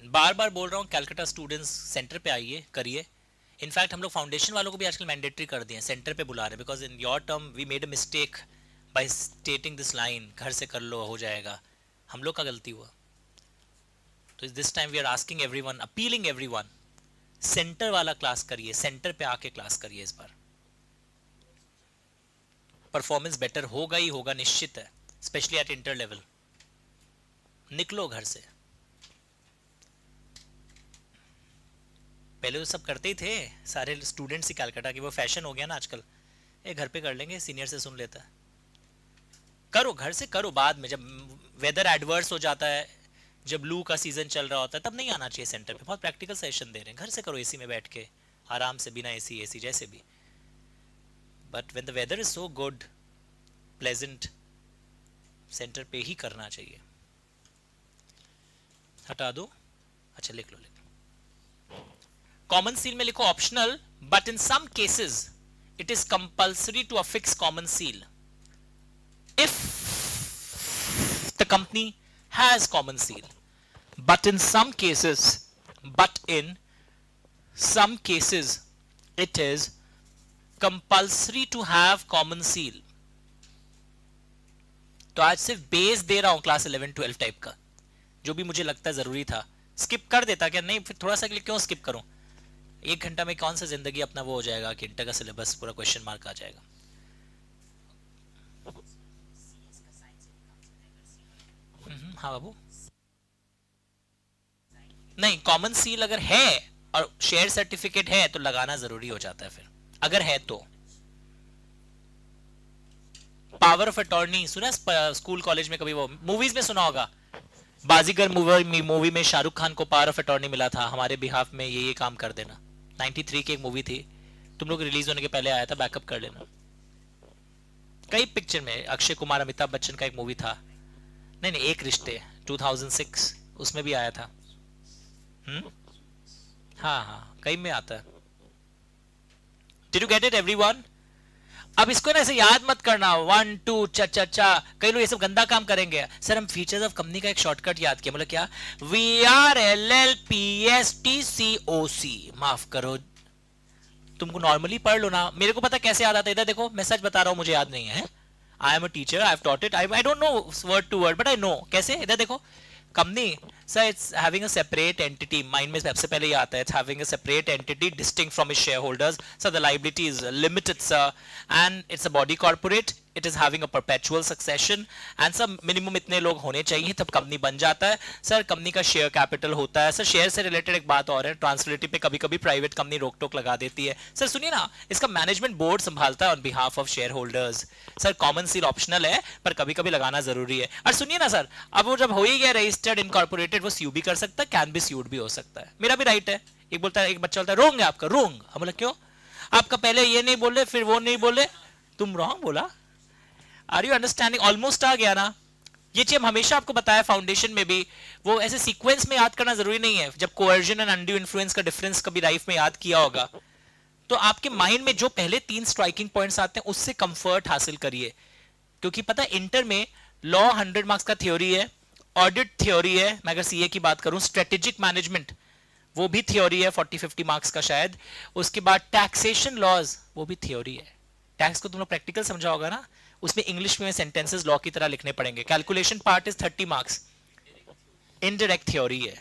Speaker 1: बार बार बोल रहा हूँ कैलकाटा स्टूडेंट्स सेंटर पे आइए, करिए. इनफैक्ट हम लोग फाउंडेशन वालों को भी आजकल मैंडेटरी कर दिए हैं, सेंटर पे बुला रहे हैं. Because in your term we made a mistake by stating this line, घर से कर लो हो जाएगा. हम लोग का गलती हुआ. तो this time we are asking everyone, appealing everyone, centre वाला क्लास करिए, सेंटर पे आके क्लास करिए. इस बार परफॉर्मेंस बेटर होगा ही होगा, निश्चित है, स्पेशली एट इंटर लेवल. निकलो घर से. पहले तो सब करते ही थे सारे स्टूडेंट्स ही कैलकाटा की, वो फैशन हो गया ना आजकल. घर पे कर लेंगे, सीनियर से सुन लेता है. करो घर से, करो बाद में जब वेदर एडवर्स हो जाता है, जब लू का सीजन चल रहा होता है, तब नहीं आना चाहिए सेंटर पे. बहुत प्रैक्टिकल सेशन दे रहे हैं, घर से करो एसी में बैठ के आराम से, बिना एसी जैसे भी. But when the weather is so good, pleasant, centre पे ही करना चाहिए. हटा दो. अच्छा लिख लो. कॉमन सील में लिखो optional, but in some cases it is compulsory to affix common seal if the company has common seal, but in some cases it is compulsory to have common seal. तो आज सिर्फ base दे रहा हूं class 11-12 type का, जो भी मुझे लगता है जरूरी था. स्किप कर देता क्या? नहीं, फिर थोड़ा सा के लिए क्यों स्किप करूं? 1 घंटा में कौन सा जिंदगी अपना वो हो जाएगा कि इंटर का सिलेबस पूरा क्वेश्चन मार्क आ जाएगा. हाँ बाबू, नहीं, कॉमन सील अगर है और शेयर सर्टिफिकेट है तो लगाना जरूरी हो जाता है. फिर अगर है तो पावर ऑफ अटॉर्नी सुना स्कूल कॉलेज में, कभी वो मूवीज में सुना होगा. बाजीगर मूवी में शाहरुख खान को पावर ऑफ अटॉर्नी मिला था, हमारे बिहाफ में ये काम कर देना. 93 की एक मूवी थी, तुम लोग रिलीज होने के पहले आया था, बैकअप कर लेना. कई पिक्चर में अक्षय कुमार, अमिताभ बच्चन का एक मूवी था. नहीं, एक रिश्ते 2006, उसमें भी आया था. हाँ, कई में आता है. Did you get it everyone? अब इसको ना ऐसे याद मत करना 1 2 चा. कई लोग ये सब गंदा काम करेंगे. सर हम फीचर्स ऑफ कंपनी का एक शॉर्टकट याद किया, मतलब क्या? VRLLPSTCOC. माफ करो, तुमको नॉर्मली पढ़ लो ना. मेरे को पता कैसे याद आता है. इधर देखो, मैं सच बता रहा हूं, मुझे याद नहीं है. I am a teacher, I have taught it. I don't know word to word, but I know. कैसे? इधर देखो, company, sir, it's having a separate entity. Mind में सबसे पहले ये आता है, it's having a separate entity distinct from its shareholders. So the liability is limited, sir, and it's a body corporate. It is having a perpetual succession, and sir minimum इतने लोग होने चाहिए तब कंपनी बन जाता है. सर कंपनी का share capital होता है. सर शेयर से रिलेटेड एक बात और है, ट्रांसफिलिटी पे कभी कभी प्राइवेट कंपनी रोक टोक लगा देती है. सर सुनिए ना, इसका मैनेजमेंट बोर्ड संभालता है on behalf of share holders. Sir common seal optional है, पर कभी कभी लगाना जरूरी है. और सुनिए ना सर, अब वो जब हो ही गया रजिस्टर्ड इनकॉर्पोरेटेड, वो स्यू भी कर सकता है, कैन बी स्यूड भी हो सकता है. मेरा भी राइट है. एक बोलता है, एक बच्चा बोलता है रोंग है आपका, रोंग. हम बोला क्यों? आपका पहले ये नहीं बोले, फिर वो नहीं बोले, तुम रॉन्ग बोला. Are you understanding? ऑलमोस्ट आ गया ना. ये चीज हम हमेशा आपको बताया फाउंडेशन में भी. वो ऐसे सीक्वेंस में याद करना जरूरी नहीं है. जब कोअर्जन एंड अनड्यू इन्फ्लुएंस का डिफरेंस कभी लाइफ में याद किया होगा, तो आपके माइंड में जो पहले 3 स्ट्राइकिंग पॉइंट्स आते हैं उससे कंफर्ट हासिल करिए. क्योंकि पता है इंटर में लॉ 100 मार्क्स का थ्योरी है, ऑडिट थ्योरी है, मैं अगर सीए की बात करूं, स्ट्रेटेजिक मैनेजमेंट वो भी थ्योरी है 40-50 मार्क्स का शायद. उसके बाद टैक्सेशन लॉज, वो भी थ्योरी है. टैक्स को तुम लोग प्रैक्टिकल समझा होगा ना, उसमें इंग्लिश में सेंटेंसेस लॉ की तरह लिखने पड़ेंगे. Calculation part is 30 marks, indirect theory है.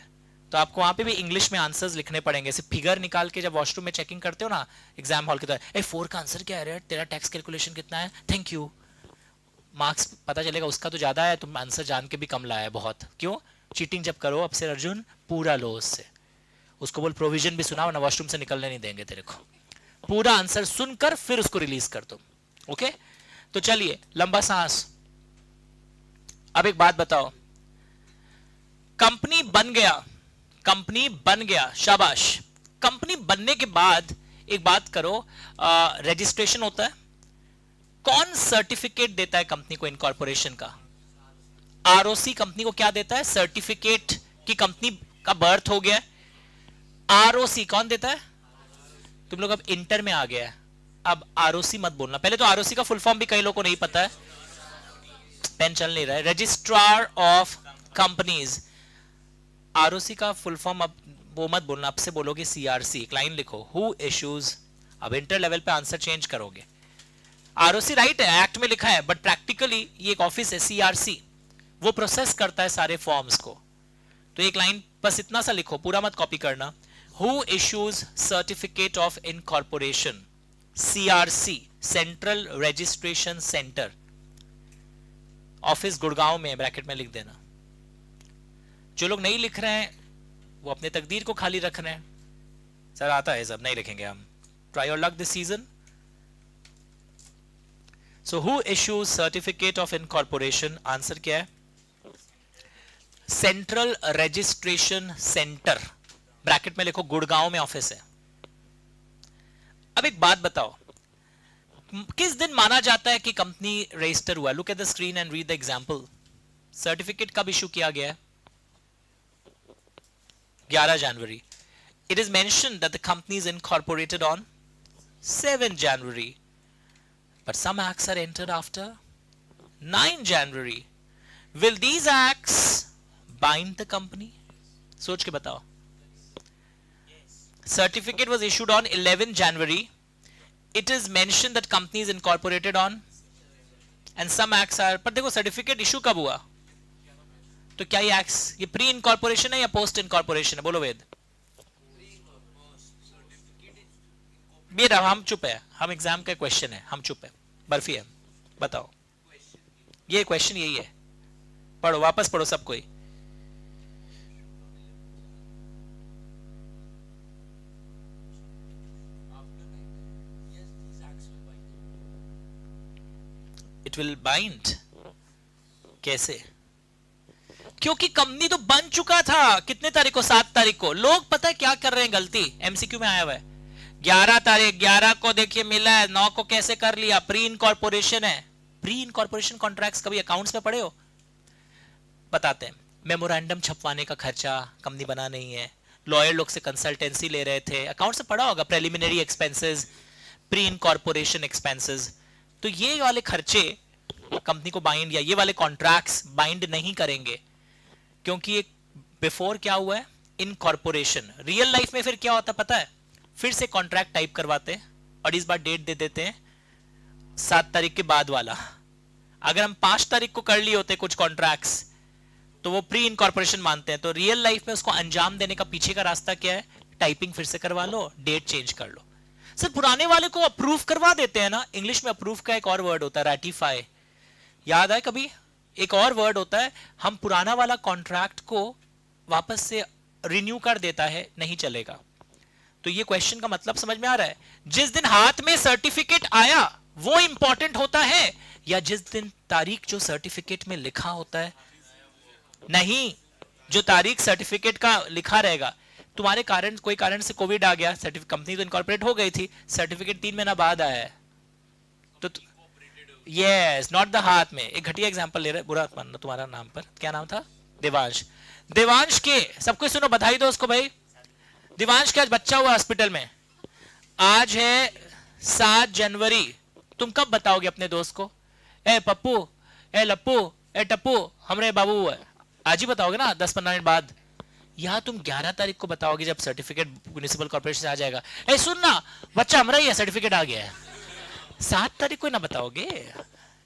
Speaker 1: तो आपको वहां पे भी इंग्लिश में आंसर्स लिखने पड़ेंगे. ऐसे फिगर निकाल के जब वॉशरूम में चेकिंग करते हो ना एग्जाम हॉल की तरह, 4 का आंसर क्या है, तेरा टैक्स कैलकुलेशन कितना है, थैंक यू. मार्क्स पता चलेगा उसका तो ज्यादा है, तुम आंसर जान के भी कम लाया है बहुत. क्यों? चीटिंग जब करो अब से अर्जुन, पूरा लो उससे. उसको बोल प्रोविजन भी सुनाओ ना, वॉशरूम से निकलने नहीं देंगे तेरे को. पूरा आंसर सुनकर फिर उसको रिलीज कर दो. ओके, तो चलिए लंबा सांस. अब एक बात बताओ, कंपनी बन गया, कंपनी बन गया, शाबाश। कंपनी बनने के बाद एक बात करो, रजिस्ट्रेशन होता है। कौन सर्टिफिकेट देता है कंपनी को इनकॉर्पोरेशन का? आरओसी कंपनी को क्या देता है? सर्टिफिकेट कि कंपनी का बर्थ हो गया है। आरओसी कौन देता है? तुम लोग अब इंटर में आ गया है, अब आरओसी मत बोलना। पहले तो आरओसी का फुल फॉर्म भी कई लोगों को नहीं पता है, पेन चल नहीं रहा है। रजिस्ट्रार ऑफ कंपनीज, आरओसी का फुल फॉर्म अब वो मत बोलना, अब से बोलोगे सीआरसी। एक लाइन लिखो, हु इश्यूज। अब इंटर लेवल पे आंसर चेंज करोगे। आरओसी राइट है, एक्ट में लिखा है, बट प्रैक्टिकली ये एक ऑफिस है सीआरसी, वो प्रोसेस करता है सारे फॉर्म्स को। तो एक लाइन बस इतना सा लिखो, पूरा मत कॉपी करना। Who issues certificate of incorporation? CRC, central registration centre, office Gurgaon में, ब्रैकेट में लिख देना। जो लोग नहीं लिख रहे हैं वो अपने तकदीर को खाली रख रहे हैं। सर आता है सब, नहीं लिखेंगे हम। Try your luck this season. So who issues certificate of incorporation? Answer क्या है? सेंट्रल रजिस्ट्रेशन सेंटर, ब्रैकेट में लिखो गुड़गांव में ऑफिस है। अब एक बात बताओ, किस दिन माना जाता है कि कंपनी रजिस्टर हुआ? Look at the screen and read the example. Certificate कब इशू किया गया है? 11 जनवरी। It is mentioned that the company is incorporated on 7 January. But some acts are entered after 9 January. Will these acts bind the company? सोच के बताओ। Certificate was issued on 11 January. It is mentioned that company is incorporated on and some acts are, पर देखो certificate issue कब हुआ? तो क्या ये एक्ट्स, ये प्री इनकॉर्पोरेशन है या पोस्ट इनकॉर्पोरेशन है? बोलो वेद। बेटा हम चुप है, हम एग्जाम का क्वेश्चन है, हम चुप है, बर्फी है, बताओ। ये क्वेश्चन यही है, पढ़ो, वापस पढ़ो सब कोई। इट विल बाइंड, कैसे? क्योंकि कंपनी तो बन चुका था। कितने तारीख को? 7 तारीख को। लोग पता है क्या कर रहे हैं गलती? एमसीक्यू में आया हुआ है, 11 तारीख, 11 को देखिए मिला है, 9 को कैसे कर लिया? प्री इनकॉर्पोरेशन है। प्री इनकॉर्पोरेशन कॉन्ट्रैक्ट्स कभी अकाउंट्स में पढ़े हो? बताते हैं। मेमोरेंडम छपवाने का खर्चा, कंपनी बना नहीं है, लॉयर लोग से कंसल्टेंसी ले रहे थे, अकाउंट्स में पढ़ा होगा। Preliminary expenses, pre incorporation expenses. तो ये वाले खर्चे कंपनी को बाइंड, या ये वाले कॉन्ट्रैक्ट्स बाइंड नहीं करेंगे, क्योंकि एक बिफोर क्या हुआ है? इनकॉर्पोरेशन। रियल लाइफ में फिर क्या होता पता है? फिर से कॉन्ट्रैक्ट टाइप करवाते हैं और इस बार डेट दे देते हैं 7 तारीख के बाद वाला। अगर हम 5 तारीख को कर लिए होते कुछ कॉन्ट्रैक्ट्स तो वो प्री इनकॉर्पोरेशन मानते हैं। तो रियल लाइफ में उसको अंजाम देने का पीछे का रास्ता क्या है? टाइपिंग फिर से करवा लो, डेट चेंज कर लो। सर पुराने वाले को अप्रूव करवा देते हैं ना। इंग्लिश में अप्रूव का एक और वर्ड होता है, रैटिफाई। याद है कभी? एक और वर्ड होता है, हम पुराना वाला कॉन्ट्रैक्ट को वापस से रिन्यू कर देता है, नहीं चलेगा। तो ये क्वेश्चन का मतलब समझ में आ रहा है? जिस दिन हाथ में सर्टिफिकेट आया वो इंपॉर्टेंट होता है, या जिस दिन तारीख जो सर्टिफिकेट में लिखा होता है? नहीं, जो तारीख सर्टिफिकेट का लिखा रहेगा। तुम्हारे कारण, कोई कारण से कोविड आ गया, कंपनी तो इनकॉर्पोरेट हो गई थी, सर्टिफिकेट 3 महीना बाद आया है, तो यस, नॉट द हाथ में। एक घटिया एग्जांपल ले रहे, बुरा मानना तुम्हारा नाम पर, क्या नाम था? देवांश। देवांश के सबको सुनो, बधाई दो उसको भाई। देवांश के आज बच्चा हुआ हॉस्पिटल में। आज है 7 जनवरी। तुम कब बताओगे अपने दोस्त को, ए पप्पू, ए लप्पू, ए टप्पू, हमरे बाबू हुआ है? आज ही बताओगे ना, 10-15 मिनट बाद। या तुम 11 तारीख को बताओगे जब सर्टिफिकेट म्युनिसिपल कॉर्पोरेशन से आ जाएगा, ए सुन ना बच्चा हमारा ही है, सर्टिफिकेट आ गया है। 7 तारीख को ना बताओगे,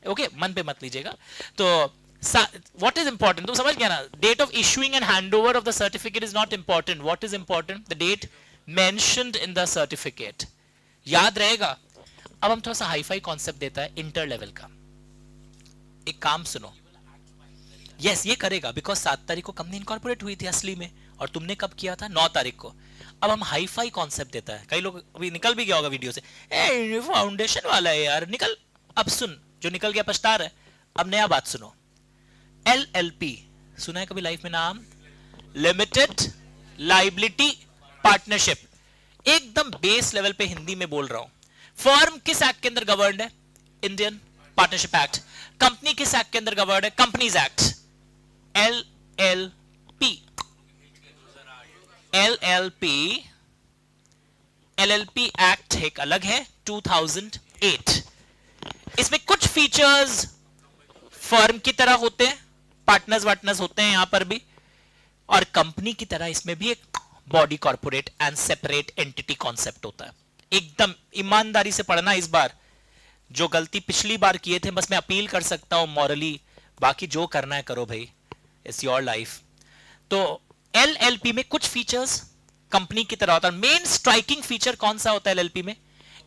Speaker 1: ओके, मन पे मत लीजिएगा। तो what is important? तुम समझ गया ना? Date of issuing and handover of the certificate is not important. What is important? The date mentioned in the certificate. याद रहेगा। अब हम थोड़ा सा हाईफाई कॉन्सेप्ट देता है इंटर लेवल का। एक काम सुनो, यस ये करेगा बिकॉज 7 तारीख को कंपनी इनकॉर्पोरेट हुई थी असली में, और तुमने कब किया था? 9 तारीख को। अब हम हाईफाई कॉन्सेप्ट देता है। कई लोग अभी निकल भी गया होगा वीडियो से, ए फाउंडेशन वाला है यार, निकल। अब सुन, जो निकल गया पछता रहा है। अब नया बात सुनो, LLP सुना है कभी लाइफ में नाम? लिमिटेड लाइबिलिटी पार्टनरशिप, एकदम बेस लेवल पे हिंदी में बोल रहा हूं। फर्म किस एक्ट के अंदर गवर्नड है? Indian partnership act. कंपनी किस एक्ट के अंदर गवर्नड है? Companies act. LLP, LLP act एक अलग है 2008। इसमें कुछ फीचर्स फर्म की तरह होते हैं, पार्टनर्स वार्टनर्स होते हैं यहां पर भी, और कंपनी की तरह इसमें भी एक body corporate and separate entity concept होता है। एकदम ईमानदारी से पढ़ना इस बार। जो गलती पिछली बार किए थे बस मैं अपील कर सकता हूं मॉरली, बाकी जो करना है करो भाई, इट्स योर लाइफ। तो एलएलपी में कुछ फीचर्स कंपनी की तरह होता है। मेन स्ट्राइकिंग फीचर कौन सा होता है एलएलपी में?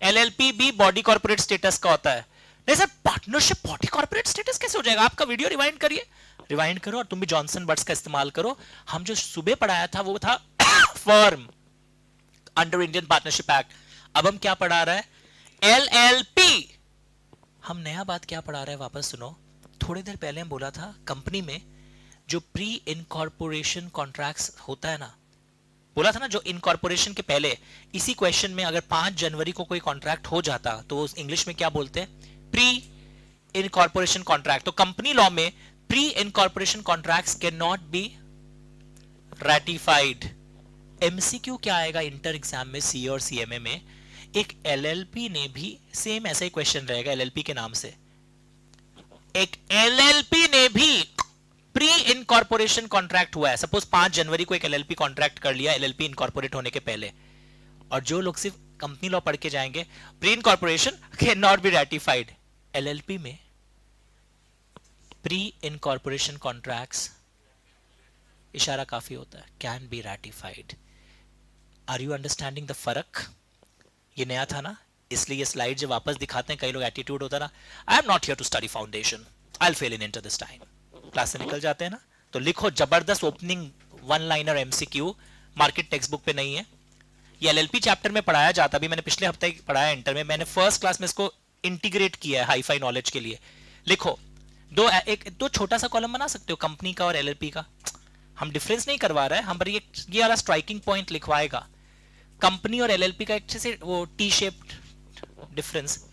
Speaker 1: एलएलपी भी बॉडी कॉर्पोरेट स्टेटस का होता है। नहीं sir, partnership body corporate status कैसे हो जाएगा? आपका वीडियो रिवाइंड करिए, रिवाइंड करो, और तुम भी जॉनसन बट्स का इस्तेमाल करो। हम जो सुबह पढ़ाया था वो था firm under Indian partnership act. अब हम क्या पढ़ा रहा है? एलएलपी। हम नया बात क्या पढ़ा रहे हैं वापस सुनो। थोड़ी देर पहले हम बोला था कंपनी में जो प्री इनकॉर्पोरेशन कॉन्ट्रैक्ट्स होता है ना, बोला था ना जो इनकॉर्पोरेशन के पहले, इसी क्वेश्चन में अगर 5 जनवरी को कोई कॉन्ट्रैक्ट हो जाता तो इंग्लिश में क्या बोलते हैं? Pre incorporation contract. तो कंपनी लॉ में pre incorporation contracts can not be ratified. MCQ क्या आएगा इंटर एग्जाम में सी और सीएमए में? एक एलएलपी ने भी सेम ऐसा ही क्वेश्चन रहेगा एलएलपी के नाम से। एक एलएलपी ने भी प्री इनकॉर्पोरेशन कॉन्ट्रैक्ट हुआ है, सपोज 5 जनवरी को एक एलएलपी कॉन्ट्रैक्ट कर लिया एलएलपी इनकॉर्पोरेट होने के पहले, और जो लोग सिर्फ कंपनी लॉ पढ़ के जाएंगे pre incorporation can not be ratified. LLP में प्री इनकॉर्पोरेशन कॉन्ट्रैक्ट्स इशारा काफी होता है, can be ratified. Are you understanding the फर्क? ये नया था ना, इसलिए ये स्लाइड जब वापस दिखाते हैं कई लोग एटीट्यूड होता है ना, I am not here to study foundation, I will fail in inter this time. Class से निकल जाते हैं ना, तो लिखो जबरदस्त opening one liner MCQ, market text book पे नहीं है। ये एलएलपी चैप्टर में पढ़ाया जाता, भी मैंने पिछले हफ्ते पढ़ाया इंटर में, मैंने फर्स्ट क्लास में इसको इंटीग्रेट किया है हाईफाई नॉलेज के लिए। लिखो दो छोटा सा कॉलम बना सकते हो कंपनी का और एलएलपी का। हम डिफरेंस नहीं करवा रहे हैं, हम पर ये वाला स्ट्राइकिंग पॉइंट लिखवाएगा कंपनी और एलएलपी का अच्छे से वो T shaped difference.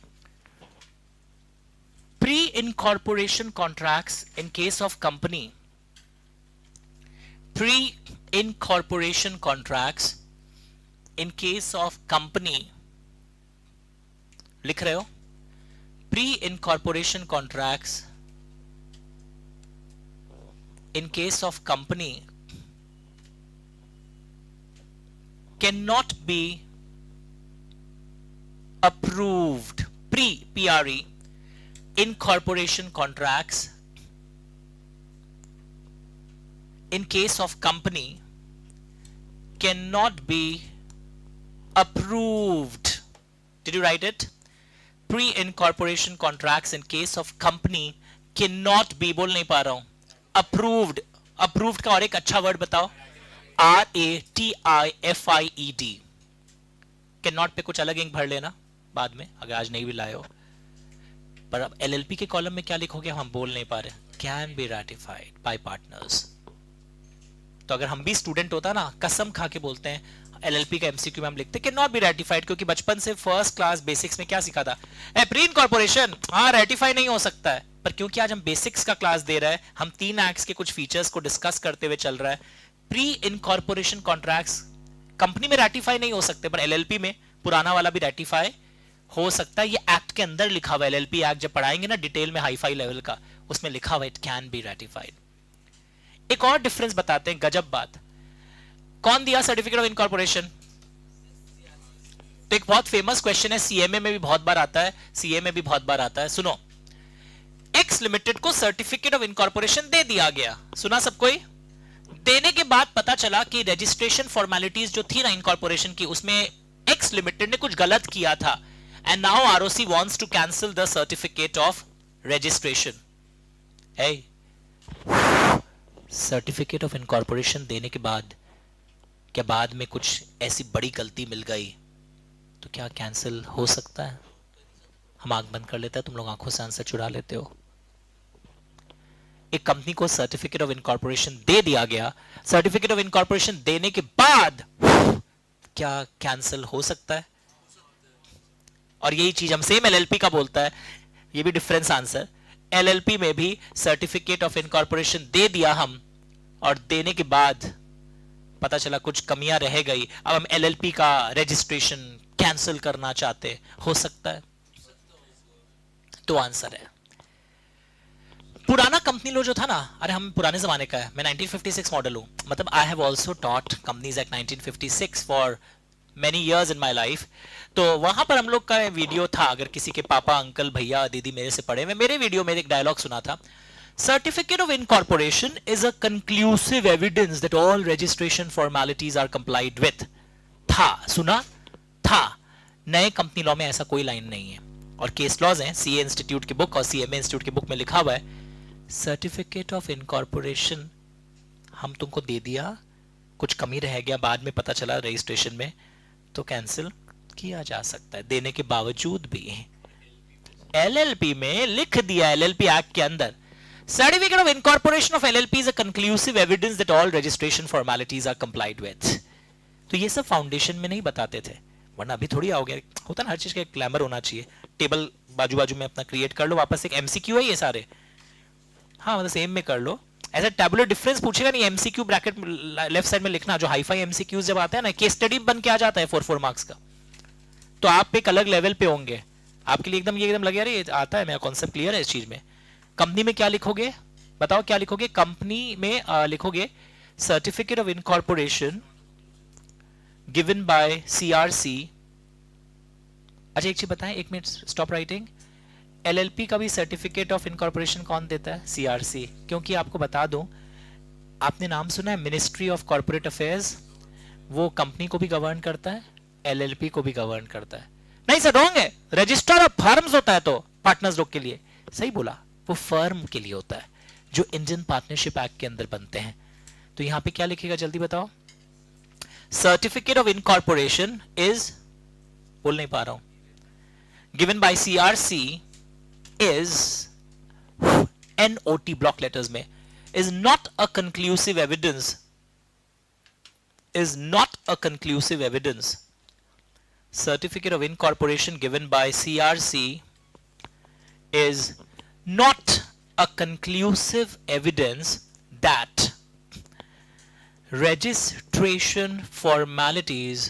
Speaker 1: Pre-incorporation contracts in case of company. Pre-incorporation contracts in case of company. लिख रहे हो? Pre-incorporation contracts in case of company cannot be approved. Pre incorporation contracts in case of company cannot be approved. Did you write it? Pre-incorporation contracts in case of company cannot be, बोल नहीं पा रहा हूं, approved. approved का और एक अच्छा word बताओ, RATIFIED। cannot पे कुछ अलग इंक भर लेना बाद में अगर आज नहीं भी लाए हो। पर अब एलएलपी के कॉलम में क्या लिखोगे हम बोल नहीं पा रहे। Can be ratified bye partners. तो अगर हम भी स्टूडेंट होता ना, कसम खा के बोलते हैं एलएलपी का एमसीक्यू में हम लिखते कैन नॉट बी रैटिफाइड, क्योंकि बचपन से फर्स्ट क्लास बेसिक्स में क्या सिखा था? प्री इनकॉर्पोरेशन हाँ रैटिफाई नहीं हो सकता है। पर क्योंकि आज हम बेसिक्स का क्लास दे रहे हैं, हम 3 एक्ट्स के कुछ फीचर्स को डिस्कस करते हुए चल रहा है। प्री इनकॉर्पोरेशन कॉन्ट्रैक्ट्स कंपनी में रैटिफाई नहीं हो सकते, पर एलएलपी में पुराना वाला भी रैटिफाई हो सकता है। ये एक्ट के अंदर लिखा हुआ है, एलएलपी एक्ट जब पढ़ाएंगे ना डिटेल में हाईफाई लेवल का, उसमें लिखा हुआ इट कैन बी रैटिफाइड। एक और डिफरेंस बताते हैं, गजब बात। कौन दिया सर्टिफिकेट ऑफ इनकॉर्पोरेशन? तो एक बहुत फेमस क्वेश्चन है, सीएमए में भी बहुत बार आता है, सीए में भी बहुत बार आता है। सुनो, एक्स लिमिटेड को सर्टिफिकेट ऑफ इनकॉर्पोरेशन दे दिया गया, सुना सब कोई? देने के बाद पता चला कि रजिस्ट्रेशन फॉर्मेलिटीज जो थी ना इनकॉर्पोरेशन की, उसमें एक्स लिमिटेड ने कुछ गलत किया था, and now ROC wants to cancel the certificate of registration. Hey, certificate of incorporation देने के बाद क्या बाद में कुछ ऐसी बड़ी गलती मिल गई तो क्या कैंसिल हो सकता है? हम आंख बंद कर लेते हैं, तुम लोग आंखों से आंसर चुरा लेते हो। एक कंपनी को सर्टिफिकेट ऑफ इनकॉर्पोरेशन दे दिया गया, सर्टिफिकेट ऑफ इनकॉर्पोरेशन देने के बाद क्या कैंसिल हो सकता है? और यही चीज हम सेम एलएलपी का बोलता है, ये भी डिफरेंस आंसर। एलएलपी में भी सर्टिफिकेट ऑफ इनकॉर्पोरेशन दे दिया हम, और देने के बाद पता चला कुछ कमियां रह गई, अब हम एलएलपी का रजिस्ट्रेशन कैंसिल करना चाहते, हो सकता है? तो आंसर है पुराना कंपनी लो जो था ना, अरे हम पुराने जमाने का है, मैं 1956 मॉडल हूं, मतलब I have also taught companies act 1956 for many years in my life. तो वहां पर हम लोग का वीडियो था, अगर किसी के पापा अंकल भैया दीदी मेरे से पढ़े हुए, मेरे वीडियो में एक डायलॉग सुना था, certificate of incorporation is a conclusive evidence that all registration formalities are complied with. था, सुना था। नए कंपनी लॉ में ऐसा कोई लाइन नहीं है, और केस लॉज हैं, सीए इंस्टीट्यूट की बुक और सीएमए इंस्टीट्यूट की बुक में लिखा हुआ है, सर्टिफिकेट ऑफ इनकॉर्पोरेशन हम तुमको दे दिया, कुछ कमी रह गया, बाद में पता चला रजिस्ट्रेशन में, तो कैंसिल किया जा सकता है, देने के बावजूद भी। एलएलपी में लिख दिया, एलएलपी एक्ट के अंदर, certificate of incorporation of LLP is a conclusive evidence that all registration formalities are complied with. तो ये सब फाउंडेशन में नहीं बताते थे, वरना अभी थोड़ी आओगे, होता ना हर चीज का एक ग्लैमर होना चाहिए। टेबल बाजू बाजू में अपना क्रिएट कर लो, वापस एक एमसीक्यू है ये सारे, हाँ मतलब सेम में कर लो, ऐसा टैबुलर डिफरेंस पूछेगा नहीं, एमसीक्यू ब्रैकेट लेफ्ट साइड में लिखना, जो हाई फाई एमसीक्यूज जब आते हैं ना, केस स्टडी बन के आ जाता है 4 मार्क्स का, तो आप एक अलग लेवल पे होंगे, आपके लिए एकदम ये एकदम लगे अरे आता है, मेरा कॉन्सेप्ट क्लियर है इस चीज में। कंपनी में क्या लिखोगे, बताओ क्या लिखोगे? कंपनी में लिखोगे certificate of incorporation given by CRC. अच्छा एक चीज बताएं, एक मिनट स्टॉप राइटिंग, एलएलपी का भी सर्टिफिकेट ऑफ इनकॉर्पोरेशन कौन देता है? सीआरसी। क्योंकि आपको बता दूं, आपने नाम सुना है मिनिस्ट्री ऑफ कॉर्पोरेट अफेयर्स, वो कंपनी को भी गवर्न करता है, एलएलपी को भी गवर्न करता है। नहीं सर रॉन्ग है, रजिस्ट्रार ऑफ फर्म्स होता है तो पार्टनर्स लोग के लिए, सही बोला, वो फर्म के लिए होता है जो इंडियन पार्टनरशिप एक्ट के अंदर बनते हैं। तो यहां पे क्या लिखेगा जल्दी बताओ? सर्टिफिकेट ऑफ इनकॉर्पोरेशन इज, बोल नहीं पा रहा हूं, given by CRC is NOT block letters में, is not a conclusive evidence, is not a conclusive evidence. Certificate of incorporation given by CRC is not a conclusive evidence that registration formalities,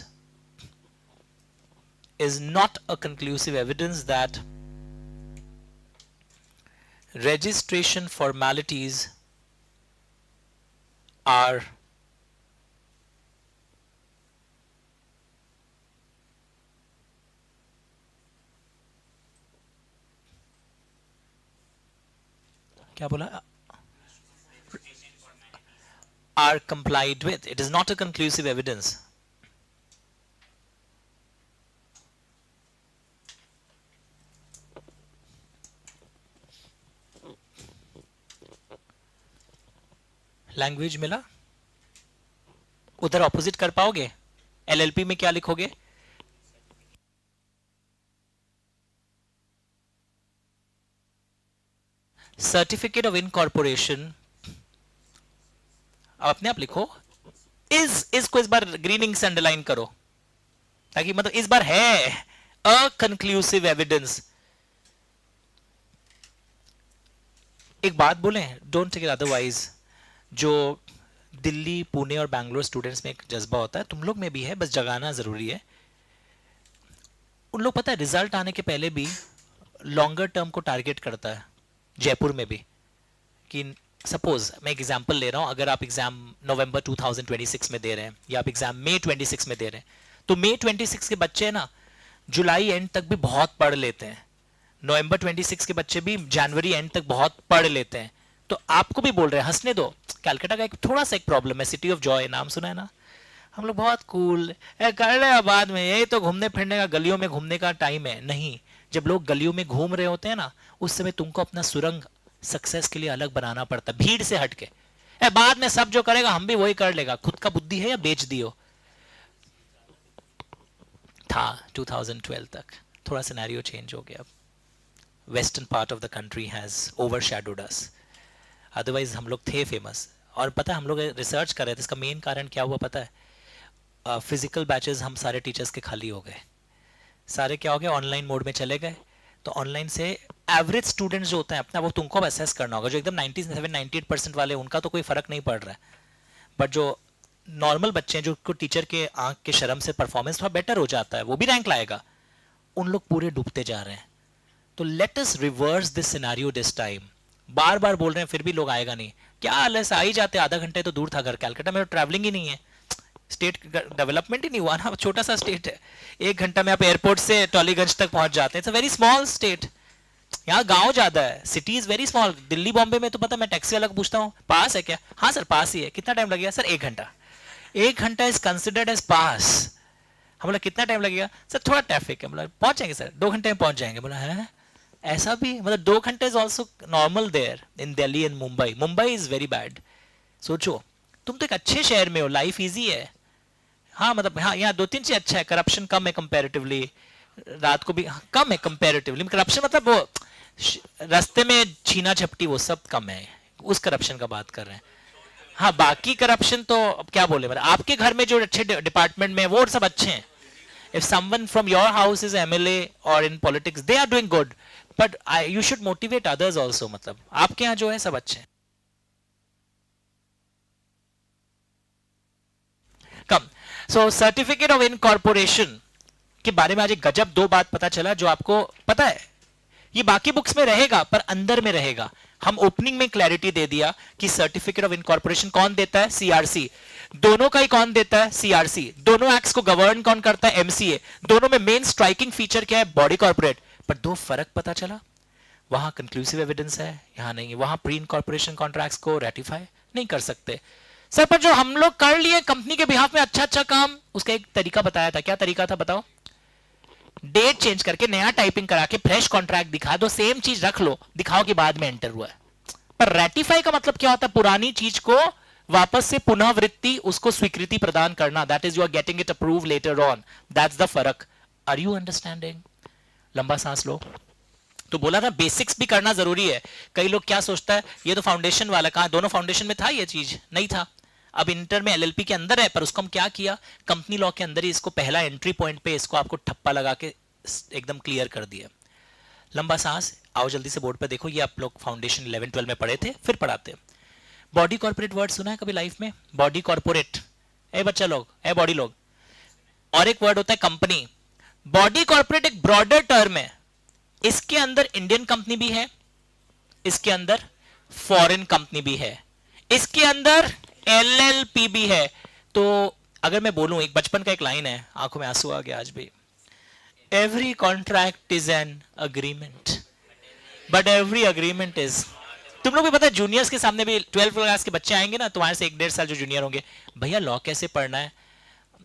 Speaker 1: is not a conclusive evidence that registration formalities are क्या बोला? Are complied with. It is not a conclusive evidence. Language मिला? उधर opposite कर पाओगे? LLP में क्या लिखोगे? Certificate of incorporation, अपने आप लिखो, इज को इस बार ग्रीनिंग से अंडरलाइन करो, ताकि मतलब इस बार है अ कंक्लूसिव एविडेंस। एक बात बोले, डोंट टेक इट अदरवाइज, जो दिल्ली पुणे और बैंगलोर स्टूडेंट्स में एक जज्बा होता है, तुम लोग में भी है, बस जगाना जरूरी है। उन लोग पता है रिजल्ट आने के पहले भी लॉन्गर टर्म को टारगेट करता है, जयपुर में भी, कि सपोज मैं एग्जांपल ले रहा हूं, अगर आप एग्जाम नवंबर 2026 में दे रहे हैं या आप एग्जाम मई 26 में दे रहे हैं, तो मई 26 के बच्चे ना जुलाई एंड तक भी बहुत पढ़ लेते हैं, नवंबर 26 के बच्चे भी जनवरी एंड तक बहुत पढ़ लेते हैं। तो आपको भी बोल रहे हैं, हंसने दो, कैलकाटा का एक थोड़ा सा एक प्रॉब्लम है, सिटी ऑफ जॉय नाम सुना है ना, हम लोग बहुत कूल कर रहे हैं, बाद में यही तो घूमने फिरने का, गलियों में घूमने का टाइम है। नहीं, जब लोग गलियों में घूम रहे होते हैं ना, उस समय तुमको अपना सुरंग सक्सेस के लिए अलग बनाना पड़ता है, भीड़ से हटके। बाद में सब जो करेगा हम भी वही कर लेगा, खुद का बुद्धि है या बेच दियो। था 2012 तक, थोड़ा सिनेरियो चेंज हो गया, western part of the country has overshadowed us. Otherwise हम लोग थे फेमस। और पता है हम लोग रिसर्च कर रहे थे, इसका मेन कारण क्या हुआ पता है? फिजिकल बैचेस हम सारे टीचर्स के खाली हो गए, सारे क्या हो गए, ऑनलाइन मोड में चले गए। तो ऑनलाइन से एवरेज स्टूडेंट्स जो होते हैं अपना, वो तुमको अब असेस करना होगा। जो एकदम 97-98% वाले, उनका तो कोई फर्क नहीं पड़ रहा है, बट जो नॉर्मल बच्चे हैं, जो को टीचर के आंख के शर्म से परफॉर्मेंस थोड़ा बेटर हो जाता है, वो भी रैंक लाएगा, उन लोग पूरे डूबते जा रहे हैं। तो let us reverse this scenario this time. बार बार बोल रहे हैं फिर भी लोग आएगा नहीं, क्या हाल है, आ ही जाते, आधा घंटे तो दूर था घर, कैलकाटा में तो ट्रैवलिंग ही नहीं है, स्टेट डेवलपमेंट ही नहीं हुआ ना, छोटा सा स्टेट है, 1 घंटा में आप एयरपोर्ट से टॉलीगंज तक पहुंच जाते हैं। It's a very small state, यहाँ गांव ज्यादा है, city is very small. Delhi Bombay में तो पता, मैं टैक्सी वाला को पूछता हूँ पास है क्या, हाँ सर पास ही है, कितना टाइम लगेगा सर, 1 घंटा। 1 घंटा इज कंसिडर्ड एज पास। हम बोला कितना टाइम लगेगा सर, थोड़ा ट्रैफिक है, बोला पहुंच जाएंगे सर, 2 घंटे में पहुंच जाएंगे। बोला है ऐसा भी, मतलब 2 घंटे is also normal there in Delhi and Mumbai. Mumbai is very bad. सोचो तुम तो एक अच्छे शहर में हो, लाइफ ईजी है, हाँ मतलब हाँ यहाँ 2-3 चीज अच्छा है, करप्शन कम है कंपैरेटिवली, रात को भी कम है कंपैरेटिवली, करप्शन मतलब वो रास्ते में छीना झपटी वो सब कम है, उस करप्शन का बात कर रहे हैं। हाँ बाकी करप्शन तो अब क्या बोले, मतलब आपके घर में जो अच्छे डिपार्टमेंट में वो सब अच्छे हैं। If someone from your house is MLA और in politics, they are doing good, but you should motivate others also. मतलब आपके यहाँ जो है सब अच्छे हैं। Come so certificate of incorporation के बारे में आज एक गजब 2 बात पता चला, जो आपको पता है ये बाकी बुक्स में रहेगा पर अंदर में रहेगा। हम ओपनिंग में क्लैरिटी दे दिया कि सर्टिफिकेट ऑफ इनकॉर्पोरेशन कौन देता है, सीआरसी। दोनों का ही कौन देता है, सीआरसी। दोनों एक्ट्स को गवर्न कौन करता है, एमसीए। दोनों में मेन स्ट्राइकिंग फीचर क्या है, बॉडी कॉर्पोरेट। पर 2 फर्क पता चला, वहां कंक्लूसिव एविडेंस है, यहां नहीं है। वहां प्री इनकॉर्पोरेशन कॉन्ट्रैक्ट्स को रेटिफाई नहीं कर सकते सर, पर जो हम लोग कर लिए कंपनी के बिहाफ में अच्छा काम, उसका एक तरीका बताया था। क्या तरीका था बताओ? डेट चेंज करके नया टाइपिंग करा के फ्रेश कॉन्ट्रैक्ट दिखा दो, सेम चीज रख लो, दिखाओ कि बाद में एंटर हुआ है। पर रेटिफाई का मतलब क्या होता है, पुरानी चीज को वापस से पुनःवृत्ति, उसको स्वीकृति प्रदान करना। That is you are getting it approve letter on, that's the फर्क। Are you understanding? लंबा सांस लो। तो बोला ना बेसिक्स भी करना जरूरी है। कई लोग क्या सोचता है, ये तो फाउंडेशन वाला, कहां दोनों फाउंडेशन में था, ये चीज नहीं था। अब इंटर में एलएलपी के अंदर है, पर उसको हम क्या किया, कंपनी लॉ के अंदर ही इसको पहला एंट्री पॉइंट पे इसको आपको ठप्पा लगा के एकदम क्लियर कर दिया। लंबा सांस, आओ जल्दी से बोर्ड पे देखो, ये आप लोग फाउंडेशन 11-12 में पढ़े थे, फिर पढ़ाते हैं। बॉडी कॉर्पोरेट वर्ड सुना है कभी लाइफ में? बॉडी कॉर्पोरेट, ए बच्चा लोग, ए बॉडी लोग। और एक वर्ड होता है कंपनी। बॉडी कॉर्पोरेट एक ब्रॉडर टर्म है, इसके अंदर इंडियन कंपनी भी है, इसके अंदर फॉरेन कंपनी भी है, इसके अंदर एलएलपी भी है। तो अगर मैं बोलूं, एक बचपन का एक लाइन है, आंखों में आंसू आ गया आज भी, every contract is an agreement but every agreement is. तुम लोग भी पता है, जूनियर्स के सामने भी 12th क्लास के बच्चे आएंगे ना, तुम्हारे से 1-1.5 साल जो जूनियर होंगे, भैया लॉ कैसे पढ़ना है,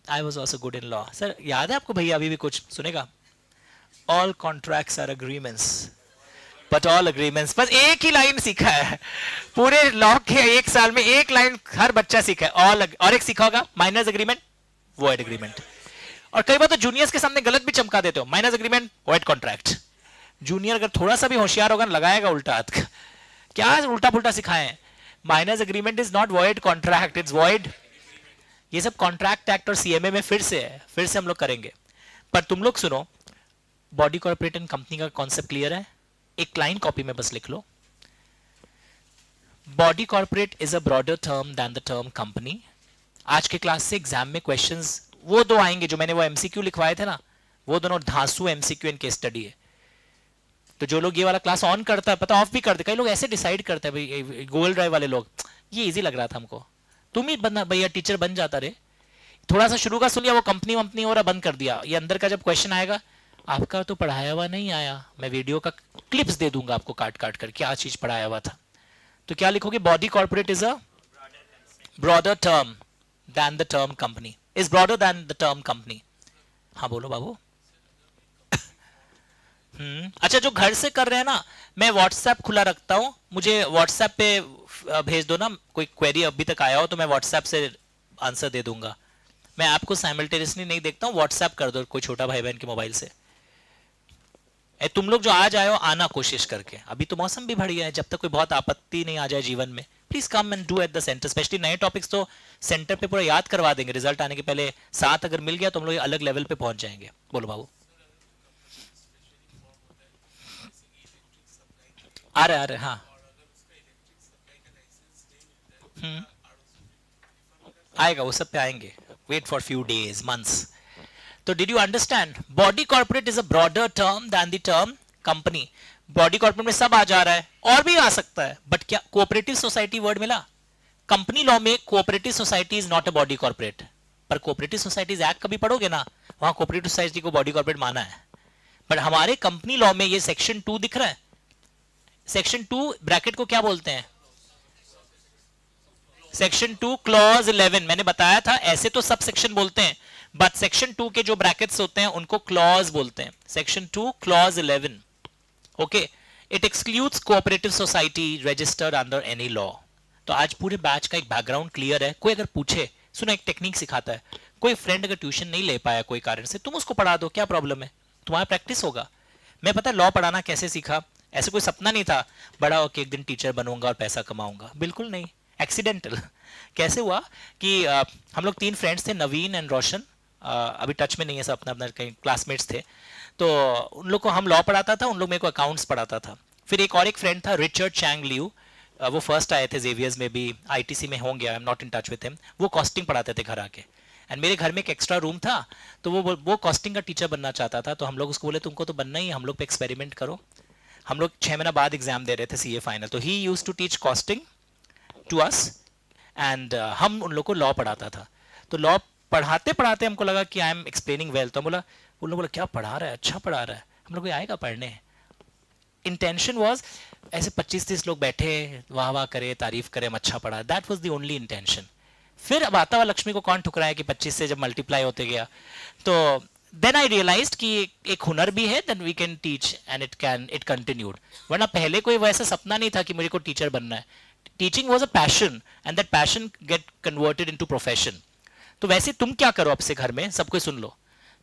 Speaker 1: I was also good in law. Sir याद है आपको भैया, अभी भी कुछ सुनेगा, all contracts are agreements but all agreements. बस एक ही लाइन सीखा है पूरे लॉ के 1 साल में, एक लाइन हर बच्चा सीखा है, ऑल। और एक सीखा होगा माइनर्स अग्रीमेंट, वॉइड अग्रीमेंट। और कई बार तो जूनियर्स के सामने गलत भी चमका देते हो, minor's agreement, void contract. Junior अगर थोड़ा सा भी होशियार होगा, लगाएगा उल्टा हाथ का, क्या उल्टा पुल्टा सिखाएं। Minor's agreement is not void contract, it's void. ये सब कॉन्ट्रैक्ट एक्ट और सीएमए में फिर से है, फिर से हम लोग करेंगे। पर तुम लोग सुनो, बॉडी कॉर्पोरेट एंड कंपनी का कॉन्सेप्ट क्लियर है? एक लाइन कॉपी में बस लिख लो, body corporate is a broader term than the term company. आज के क्लास से एग्जाम में क्वेश्चंस वो 2 आएंगे जो मैंने वो एमसीक्यू लिखवाए थे ना, वो दोनों धांसू एमसीक्यू इन केस स्टडी है। तो जो लोग ये वाला क्लास ऑन करता है, पता ऑफ भी करते, कई लोग ऐसे डिसाइड करते हैं, भाई गूगल ड्राइव वाले लोग, ये इजी लग रहा था हमको, तुम ही बनना भैया, टीचर बन जाता रे। थोड़ा सा शुरू का सुन लिया, वो कंपनी वंपनी हो रहा, बंद कर दिया। ये अंदर का जब क्वेश्चन आएगा, आपका तो पढ़ाया हुआ नहीं आया, मैं वीडियो का क्लिप्स दे दूंगा आपको काट काट कर, क्या चीज पढ़ाया हुआ था। तो क्या लिखोगे, body corporate is a broader term than the term company, is broader than the term company. हाँ बोलो बाबू। अच्छा, जो घर से कर रहे हैं ना, मैं व्हाट्सएप खुला रखता हूं, मुझे व्हाट्सएप पे भेज दो ना, कोई क्वेरी अभी तक आया हो तो मैं व्हाट्सएप से आंसर दे दूंगा। मैं आपको साइमल्टेनियसली नहीं देखता हूं, व्हाट्सएप कर दो कोई छोटा भाई बहन के मोबाइल से। तुम लोग जो आज आए हो आना कोशिश करके, अभी तो मौसम भी बढ़िया है, जब तक कोई बहुत आपत्ति नहीं आ जाए जीवन में please come and do at the centre. Specially नए टॉपिक्स तो सेंटर पे पूरा याद करवा देंगे, रिजल्ट आने के पहले 7 अगर मिल गया तो हम लोग अलग लेवल पे पहुंच जाएंगे। बोलो बाबू। आ रहे हाँ। आएगा, वो सब पे आएंगे, wait for few days months. तो did you understand, body corporate is a broader term than the term company. Body corporate में सब आ जा रहा है, और भी आ सकता है, बट क्या कोऑपरेटिव सोसाइटी वर्ड मिला? कंपनी लॉ में cooperative society is not a body corporate, पर कोऑपरेटिव सोसाइटीज एक्ट कभी पढ़ोगे ना, वहां कोऑपरेटिव सोसाइटी को बॉडी कॉर्पोरेट माना है। बट हमारे कंपनी लॉ में ये सेक्शन 2 दिख रहा है, सेक्शन 2 ब्रैकेट को क्या बोलते हैं? Section 2 clause 11। मैंने बताया था ऐसे तो सब सेक्शन बोलते हैं, बट सेक्शन 2 के जो ब्रैकेट्स होते हैं उनको क्लॉज बोलते हैं। Section 2 clause 11, okay, it excludes cooperative society registered under any law. तो आज पूरे बैच का एक बैकग्राउंड क्लियर है। कोई अगर पूछे, सुनो एक टेक्निक सिखाता है, कोई फ्रेंड अगर ट्यूशन नहीं ले पाया कोई कारण से, तुम उसको पढ़ा दो, क्या प्रॉब्लम है, तुम्हारा प्रैक्टिस होगा। मैं पता है लॉ पढ़ाना कैसे सीखा, ऐसे कोई सपना नहीं था बड़ा होकर एक दिन टीचर बनूंगा और पैसा कमाऊंगा, बिल्कुल नहीं, एक्सीडेंटल। कैसे हुआ कि हम लोग 3 फ्रेंड्स थे, नवीन एंड रोशन, अभी टच में नहीं है, सब अपना अपना कहीं क्लासमेट्स थे। तो उन लोग को हम लॉ पढ़ाता था, उन लोग मेरे को अकाउंट्स पढ़ाता था। फिर एक और एक फ्रेंड था रिचर्ड चैंग लियू, वो फर्स्ट आए थे जेवियर्स में भी, आईटीसी में होंगे, आई am not in touch with him, वो कॉस्टिंग पढ़ाते थे घर आके। एंड मेरे घर में एक एक्स्ट्रा रूम था, तो वो कॉस्टिंग का टीचर बनना चाहता था। तो हम लोग उसको बोले तुमको तो बनना ही, हम लोग पे एक्सपेरिमेंट करो। हम लोग 6 महीना बाद एग्जाम दे रहे थे सीए फाइनल, तो ही used to teach costing to us and हम उन लोग को लॉ पढ़ाता था। तो लॉ पढ़ाते पढ़ाते हमको लगा कि आई एम एक्सप्लेनिंग वेल, तो बोला उन लोग बोला क्या पढ़ा रहा है, अच्छा पढ़ा रहा है, हम लोग को आएगा पढ़ने। इंटेंशन वाज ऐसे 25-30 लोग बैठे, वाह वाह करे, तारीफ करे, हम अच्छा पढ़ा, that was the only intention. फिर अब आता हुआ लक्ष्मी को कौन ठुकराया कि 25 से जब मल्टीप्लाई होते गया, तो देन आई रियलाइज्ड कि एक हुनर भी है, then we can teach and it continued. वरना पहले कोई वैसा सपना नहीं था कि मुझे को टीचर बनना है। Teaching was a passion and that passion get converted into profession. तो वैसे तुम क्या करो, अब से घर में सब कोई सुन लो,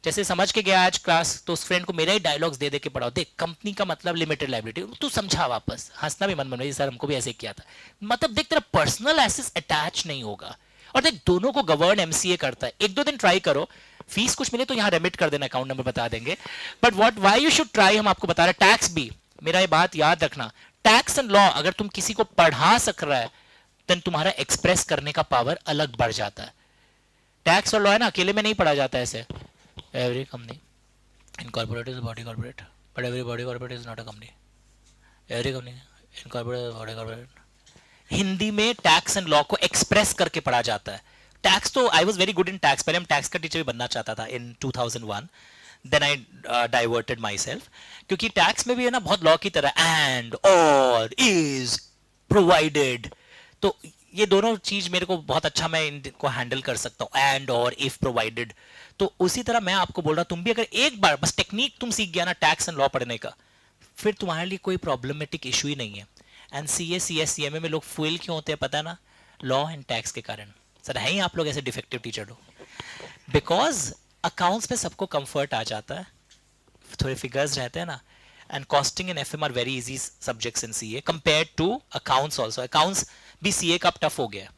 Speaker 1: जैसे समझ के गया आज क्लास, तो उस फ्रेंड को मेरा ही डायलॉग्स दे दे के पढ़ाओ, देख कंपनी का मतलब लिमिटेड लायबिलिटी, तू समझा वापस, हंसना भी मन मन में, सर हमको भी ऐसे किया था, मतलब देख तेरा पर्सनल एसेट्स अटैच नहीं होगा। और देख दोनों को गवर्न एमसीए करता है, 1-2 दिन ट्राई करो, फीस कुछ मिले तो यहाँ रेमिट कर देना, अकाउंट नंबर बता देंगे। But why you should try, हम आपको बता रहे हैं। टैक्स भी, मेरा ये बात याद रखना, टैक्स एंड लॉ अगर तुम किसी को पढ़ा सक रहा है, देन तुम्हारा एक्सप्रेस करने का पावर अलग बढ़ जाता है। टैक्स और लॉ है ना, अकेले में नहीं पढ़ा जाता ऐसे। Every company incorporated is body corporate, but every body corporate is not a company. Every company incorporated body corporate. Hindi में टैक्स एंड लॉ को एक्सप्रेस करके पढ़ा जाता है। टैक्स तो I was very good in tax, पहले हम टैक्स का टीचर भी बनना चाहता था in 2001, then I diverted myself, क्योंकि टैक्स में भी है ना बहुत लॉ की तरह, एंड और इज प्रोवाइडेड, तो ये दोनों चीज मेरे को बहुत अच्छा, मैं इनको हैंडल कर सकता हूँ, एंड और इफ प्रोवाइडेड। तो उसी तरह मैं आपको बोल रहा हूँ, तुम भी अगर एक बार बस टेक्निक तुम सीख गया ना टैक्स एंड लॉ पढ़ने का, फिर तुम्हारे लिए कोई प्रॉब्लमेटिक इशू ही नहीं है। एंड सीए सीएस सीएमए में लोग फेल क्यों होते हैं पता है ना, लॉ एंड टैक्स के कारण। सर है ही आप लोग ऐसे डिफेक्टिव टीचर हो, बिकॉज अकाउंट्स में सबको कंफर्ट आ जाता है, थोड़े फिगर्स रहते हैं ना, and costing and FM are very easy subjects in CA compared to accounts also. Accounts भी सीए का टफ हो गया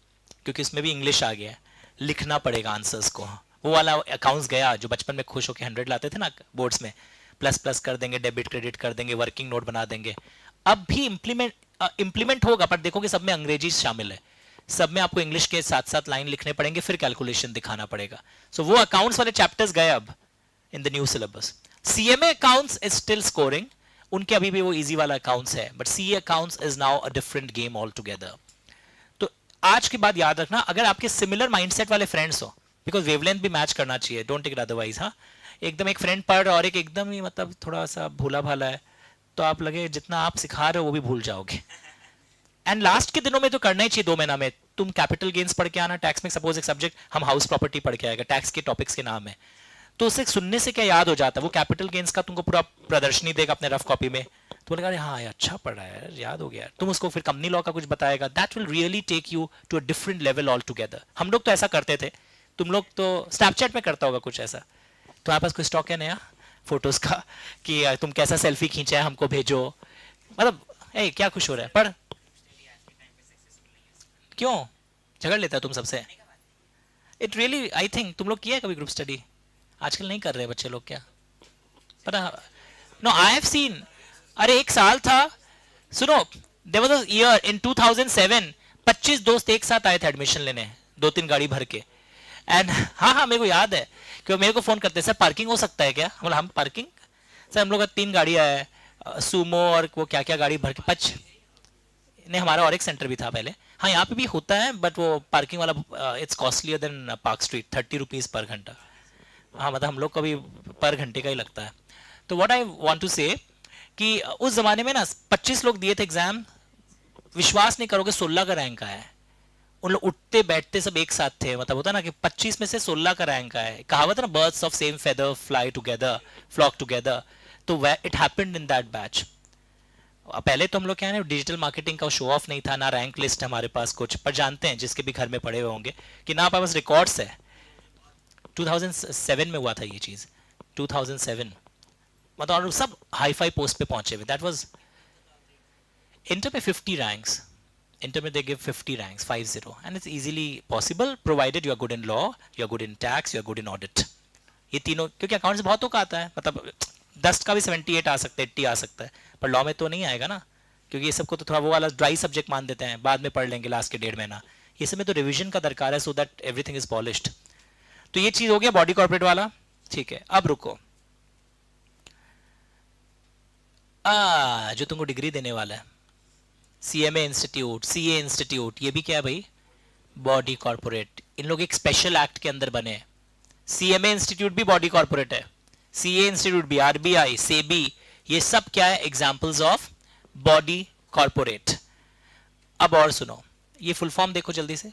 Speaker 1: क्योंकि इसमें भी इंग्लिश आ गया है, लिखना पड़ेगा आंसर्स को। वो वाला अकाउंट्स गया जो बचपन में खुश होकर 100 लाते थे ना बोर्ड्स में, प्लस प्लस कर देंगे, डेबिट क्रेडिट कर देंगे, वर्किंग नोट बना देंगे। अब भी इम्प्लीमेंट होगा, पर देखो कि सब में अंग्रेजी शामिल है, सब में आपको इंग्लिश के साथ साथ लाइन लिखने पड़ेंगे, फिर कैलकुलेशन दिखाना पड़ेगा। सो वो अकाउंट्स वाले चैप्टर्स गए अब इन the new syllabus. CMA accounts is still scoring, उनके अभी भी वो इजी वाला अकाउंट्स है, but CA accounts is now a different game all together. तो आज के बाद याद रखना, अगर आपके सिमिलर माइंडसेट वाले फ्रेंड्स हो, बिकॉज वेवलेंथ भी मैच करना चाहिए, डोंट टेक इट अदरवाइज। हाँ, एकदम एक फ्रेंड पढ़ और एक एकदम ही मतलब थोड़ा सा भूला भाला है, तो आप लगे जितना आप सिखा रहे हो वो भी भूल जाओगे। एंड लास्ट के दिनों में तो करना ही चाहिए 2 महीना में, तुम कैपिटल गेन्स पढ़ के आना, टैक्स में सपोज एक सब्जेक्ट हम हाउस प्रॉपर्टी पढ़ के आएगा, टैक्स के टॉपिक्स के नाम है, तो उसे सुनने से क्या याद हो जाता है, वो कैपिटल गेन्स का तुमको पूरा प्रदर्शनी देगा अपने रफ कॉपी में, तो बोलेगा अरे हाँ अच्छा पढ़ा है, याद हो गया। तुम उसको फिर कंपनी लॉ का कुछ बताएगा, that will really take you to a different level all together. हम लोग तो ऐसा करते थे, तुम लोग तो स्नैपचैट में करता होगा कुछ ऐसा। तुम्हारे पास कोई स्टॉक है नया, फोटोज का कि तुम कैसा सेल्फी खींचा है हमको भेजो, मतलब ए क्या खुश हो रहा है, पढ़। क्यों झगड़ लेता है तुम सबसे? इट रियली आई थिंक तुम लोग किया है कभी ग्रुप स्टडी? आजकल नहीं कर रहे बच्चे लोग क्या पता? नो आई हैव सीन, अरे एक साल था, सुनो, there was a year in 2007 25 दोस्त एक साथ आए थे एडमिशन लेने, 2-3 गाड़ी भर के। एंड हाँ मेरे को याद है कि मेरे को फोन करते, सर पार्किंग हो सकता है क्या? हम पार्किंग सर, हम लोग का 3 गाड़ियाँ है, सूमो और वो क्या क्या गाड़ी भर के नहीं, हमारा और एक सेंटर भी था पहले। हाँ यहाँ पे भी होता है बट वो पार्किंग वाला it's costlier then park street, 30 rupees पर घंटा। हाँ मतलब हम लोग का भी पर घंटे का ही लगता है। तो व्हाट आई वांट टू से कि उस जमाने में ना 25 लोग दिए थे एग्जाम, विश्वास नहीं करोगे 16 का रैंक आया है। उन लोग उठते बैठते सब एक साथ थे, मतलब होता ना कि 25 में से 16 का रैंक आया है। कहावत है ना, birds of same feather fly together, flock together. तो it happened in that batch. पहले तो हम लोग क्या है, डिजिटल मार्केटिंग का शो ऑफ नहीं था, ना रैंक लिस्ट हमारे पास कुछ, पर जानते हैं जिसके भी घर में पड़े हुए होंगे कि ना हमारे पास रिकॉर्ड्स है। 2007 में हुआ था ये चीज, 2007, मतलब सब हाई फाई पोस्ट पे पहुंचे हुए। दैट वाज इंटर में 50 रैंक्स, इंटर में they give 50 ranks, 50, and it's easily possible provided you are good in law, you are good in tax, you are good in audit. ये तीनों, क्योंकि accounts बहुतों का आता है, मतलब 10 का भी 78 आ सकता है, 80 आ सकता है, पर लॉ में तो नहीं आएगा ना, क्योंकि ये सबको तो थोड़ा वो वाला ड्राई सब्जेक्ट मान देते हैं, बाद में पढ़ लेंगे लास्ट के 1.5 महीना। ये सब में तो रिवीजन का दरकार है, so that everything is polished. तो ये चीज हो गया बॉडी कॉर्पोरेट वाला, ठीक है। अब रुको, जो तुमको डिग्री देने वाला है, CMA इंस्टीट्यूट, CA इंस्टीट्यूट, ये भी क्या है भाई? Body corporate. इन लोग एक स्पेशल एक्ट के अंदर बने हैं। CMA इंस्टीट्यूट भी बॉडी कॉर्पोरेट है, CA इंस्टीट्यूट भी, RBI, SEBI, ये सब क्या है? Examples of body corporate. अब और सुनो, ये फुल फॉर्म देखो जल्दी से।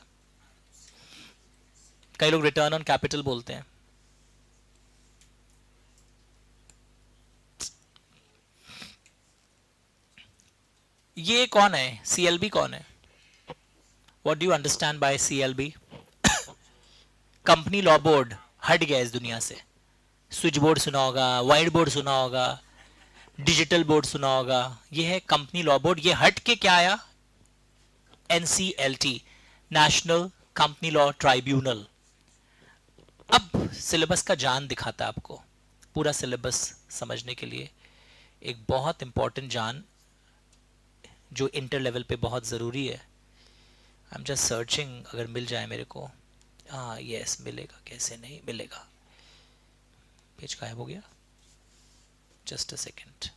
Speaker 1: कई लोग रिटर्न ऑन कैपिटल बोलते हैं, ये कौन है? CLB कौन है? What do you understand by CLB? Company law board हट गया इस दुनिया से। स्विच बोर्ड सुना होगा, वाइट बोर्ड सुना होगा, डिजिटल बोर्ड सुना होगा, ये है कंपनी लॉ बोर्ड। ये हट के क्या आया? NCLT, national company law tribunal. अब सिलेबस का जान दिखाता है आपको, पूरा सिलेबस समझने के लिए एक बहुत इंपॉर्टेंट जान जो इंटर लेवल पे बहुत ज़रूरी है। आई एम जस्ट सर्चिंग, अगर मिल जाए मेरे को। हाँ यस मिलेगा, कैसे नहीं मिलेगा? पेज गायब हो गया, जस्ट अ सेकेंड।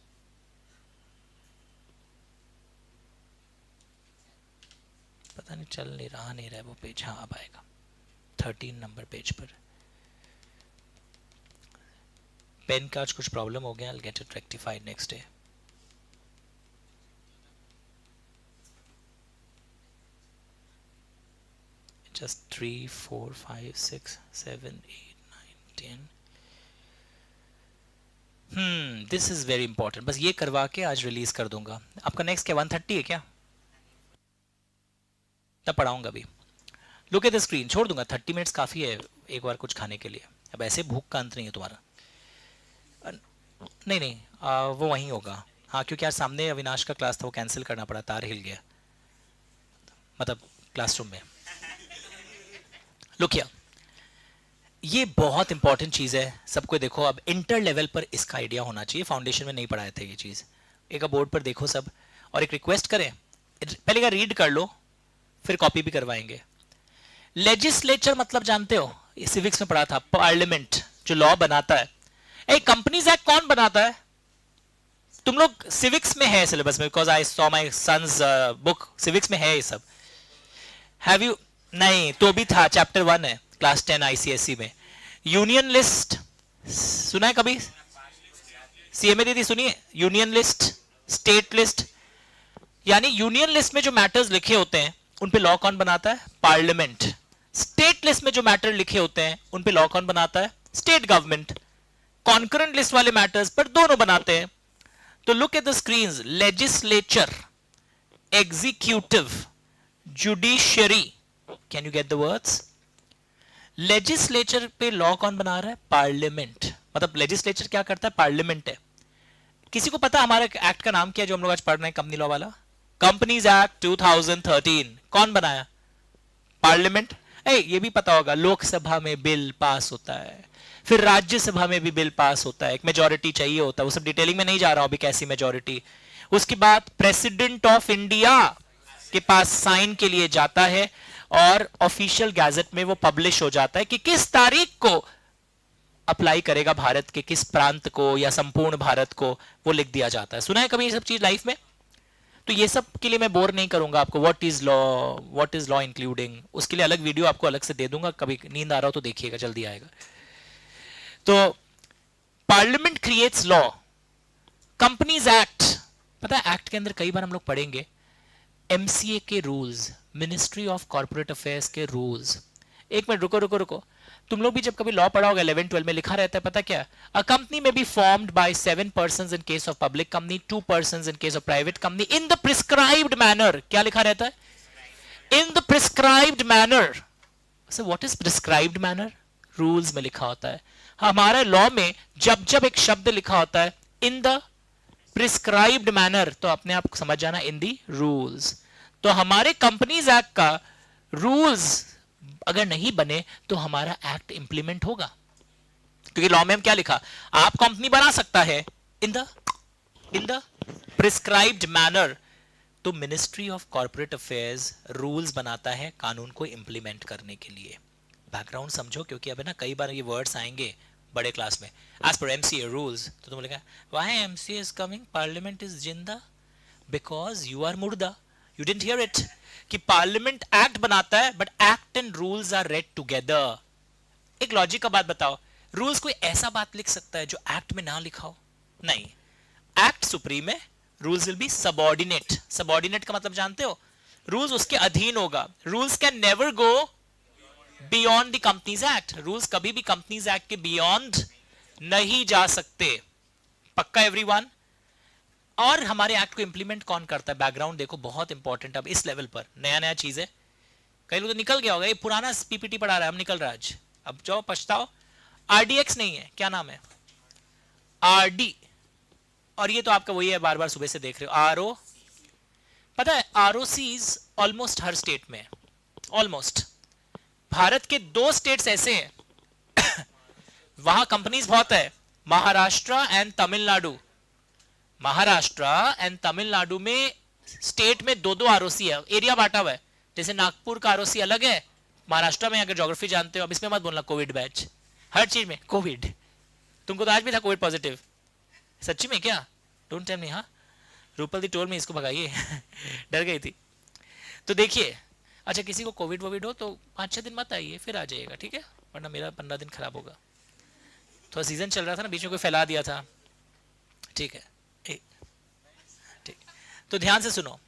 Speaker 1: पता नहीं चल नहीं रहा है वो पेज। हाँ अब आएगा, 13 नंबर पेज पर। पेन का आज कुछ प्रॉब्लम हो गया, I'll get it rectified next day. Just 3, 4, 5, 6, 7, 8, 9, 10. This is very important. बस ये करवा के आज रिलीज कर दूंगा। आपका नेक्स्ट क्या 130 है क्या? तब पढ़ाऊंगा अभी। लुक एट द स्क्रीन, छोड़ दूंगा, 30 मिनट्स काफी है एक बार कुछ खाने के लिए। अब ऐसे भूख का अंत नहीं है तुम्हारा। नहीं वो वहीं होगा। हाँ क्योंकि आज सामने अविनाश का क्लास था, वो कैंसिल करना पड़ा, तार हिल गया, मतलब क्लासरूम में। लुक हियर, ये बहुत इंपॉर्टेंट चीज़ है सबको। देखो अब इंटर लेवल पर इसका आइडिया होना चाहिए, फाउंडेशन में नहीं पढ़ाए थे ये चीज़। एक बोर्ड पर देखो सब, और एक रिक्वेस्ट करें, पहले का रीड कर लो, फिर कॉपी भी करवाएंगे। लेजिस्लेचर मतलब जानते हो, ये सिविक्स में पढ़ा था, पार्लियामेंट जो लॉ बनाता है। कंपनीज एक्ट कौन बनाता है? तुम लोग सिविक्स में है सिलेबस में, because I saw my son's book, civics में है ये सब। Have you? नहीं तो भी था, चैप्टर 1 है, क्लास 10 ICSE में। यूनियन लिस्ट सुना है कभी? CMA दीदी सुनिए, यूनियन लिस्ट, स्टेट लिस्ट। यानी यूनियन लिस्ट में जो मैटर्स लिखे होते हैं उन पे लॉ कौन बनाता है? पार्लियामेंट। स्टेट लिस्ट में जो मैटर लिखे होते हैं उन पे लॉ कौन बनाता है? State government. कॉन्करेंट लिस्ट वाले मैटर्स पर दोनों बनाते हैं। तो look at the screens, legislature, executive, judiciary. Can you get the words? Legislature पे लॉ कौन बना रहा है? पार्लियामेंट। मतलब लेजिस्लेचर क्या करता है, पार्लियामेंट है। किसी को पता हमारे एक्ट का नाम क्या है जो हम लोग आज पढ़ रहे हैं, कंपनी लॉ वाला? कंपनीज एक्ट 2013 कौन बनाया? पार्लियामेंट। ये भी पता होगा, लोकसभा में बिल पास होता है, फिर राज्यसभा में भी बिल पास होता है, एक मेजॉरिटी चाहिए होता है, वो सब डिटेलिंग में नहीं जा रहा हूं अभी कैसी मेजॉरिटी। उसके बाद प्रेसिडेंट ऑफ इंडिया के पास साइन के लिए जाता है और ऑफिशियल गैजेट में वो पब्लिश हो जाता है कि किस तारीख को अप्लाई करेगा भारत के किस प्रांत को या संपूर्ण भारत को, वो लिख दिया जाता है। सुना है कभी ये सब चीज लाइफ में? तो ये सब के लिए मैं बोर नहीं करूंगा आपको। व्हाट इज लॉ इंक्लूडिंग, उसके लिए अलग वीडियो आपको अलग से दे दूंगा, कभी नींद आ रहा हो तो देखिएगा, जल्दी आएगा। तो parliament creates law. Companies act, पता है एक्ट के अंदर कई बार हम लोग पढ़ेंगे एमसीए के rules, ministry of corporate affairs के रूल्स। एक मिनट रुको, तुम लोग भी जब कभी लॉ पढ़ा होगा 11-12 में लिखा रहता है, पता क्या? अ कंपनी में be formed by 7 persons in case of public company, 2 persons in case of private company in the prescribed manner। क्या लिखा रहता है? In the prescribed manner। So what is prescribed manner? Rules में लिखा होता है। हमारे लॉ में जब जब एक शब्द लिखा होता है इन द प्रिस्क्राइब्ड मैनर, तो अपने आप समझ जाना इन दी रूल्स। तो हमारे कंपनीज एक्ट का रूल्स अगर नहीं बने तो हमारा एक्ट इंप्लीमेंट होगा, क्योंकि लॉ में हम क्या लिखा, आप कंपनी बना सकता है इन द प्रिस्क्राइब्ड मैनर। तो ministry of corporate affairs rules बनाता है कानून को इंप्लीमेंट करने के लिए। बैकग्राउंड समझो, क्योंकि अब ना कई बार ये वर्ड्स आएंगे बड़े क्लास में, एज पर एमसीए रूल्स, तो तुम लिखा why MCA is coming, parliament is जिंदा, बिकॉज यू आर मुर्दा। यू डिडंट हियर इट कि पार्लियामेंट एक्ट बनाता है but act and rules are read together. एक लॉजिक का बात बताओ, रूल्स कोई ऐसा बात लिख सकता है जो एक्ट में ना लिखा हो? नहीं, एक्ट सुप्रीम है, rules will be subordinate. Subordinate का मतलब जानते हो? रूल्स उसके अधीन होगा। Rules can never go beyond the companies act. Rules कभी भी कंपनीज एक्ट के बियॉन्ड नहीं जा सकते। पक्का एवरीवन? और हमारे एक्ट को इंप्लीमेंट कौन करता है? बैकग्राउंड देखो, बहुत इंपॉर्टेंट। अब इस लेवल पर नया चीज है, कई लोग तो निकल गया होगा, ये पुराना पीपीटी पढ़ा रहा है, हम निकल रहा है आज। अब जाओ पछताओ। आरडीएक्स नहीं है, क्या नाम है? आरडी। और ये तो आपका वही है, बार बार सुबह से देख रहे हो, आरओ। पता है आरओसीज ऑलमोस्ट हर स्टेट में, ऑलमोस्ट। भारत के 2 स्टेट्स ऐसे हैं वहां कंपनीज बहुत है, महाराष्ट्र एंड तमिलनाडु। महाराष्ट्र एंड तमिलनाडु में स्टेट में 2-2 आरओसी है, एरिया बांटा हुआ है। जैसे नागपुर का आरओसी अलग है, महाराष्ट्र में अगर ज्योग्राफी जानते हो, अब इसमें मत बोलना कोविड बैच, हर चीज में कोविड। तुमको तो आज भी था कोविड पॉजिटिव, सच्ची में क्या? Don't tell me. हाँ, रूपल दी टोल में इसको भगाइए डर गई थी। तो देखिए, अच्छा किसी को कोविड वोविड हो तो 5-6 दिन मत आइए, फिर आ जाइएगा, ठीक है? वरना मेरा 15 दिन खराब होगा। थोड़ा सीजन चल रहा था ना, बीच में कोई फैला दिया था, ठीक है? ठीक, तो ध्यान से सुनो।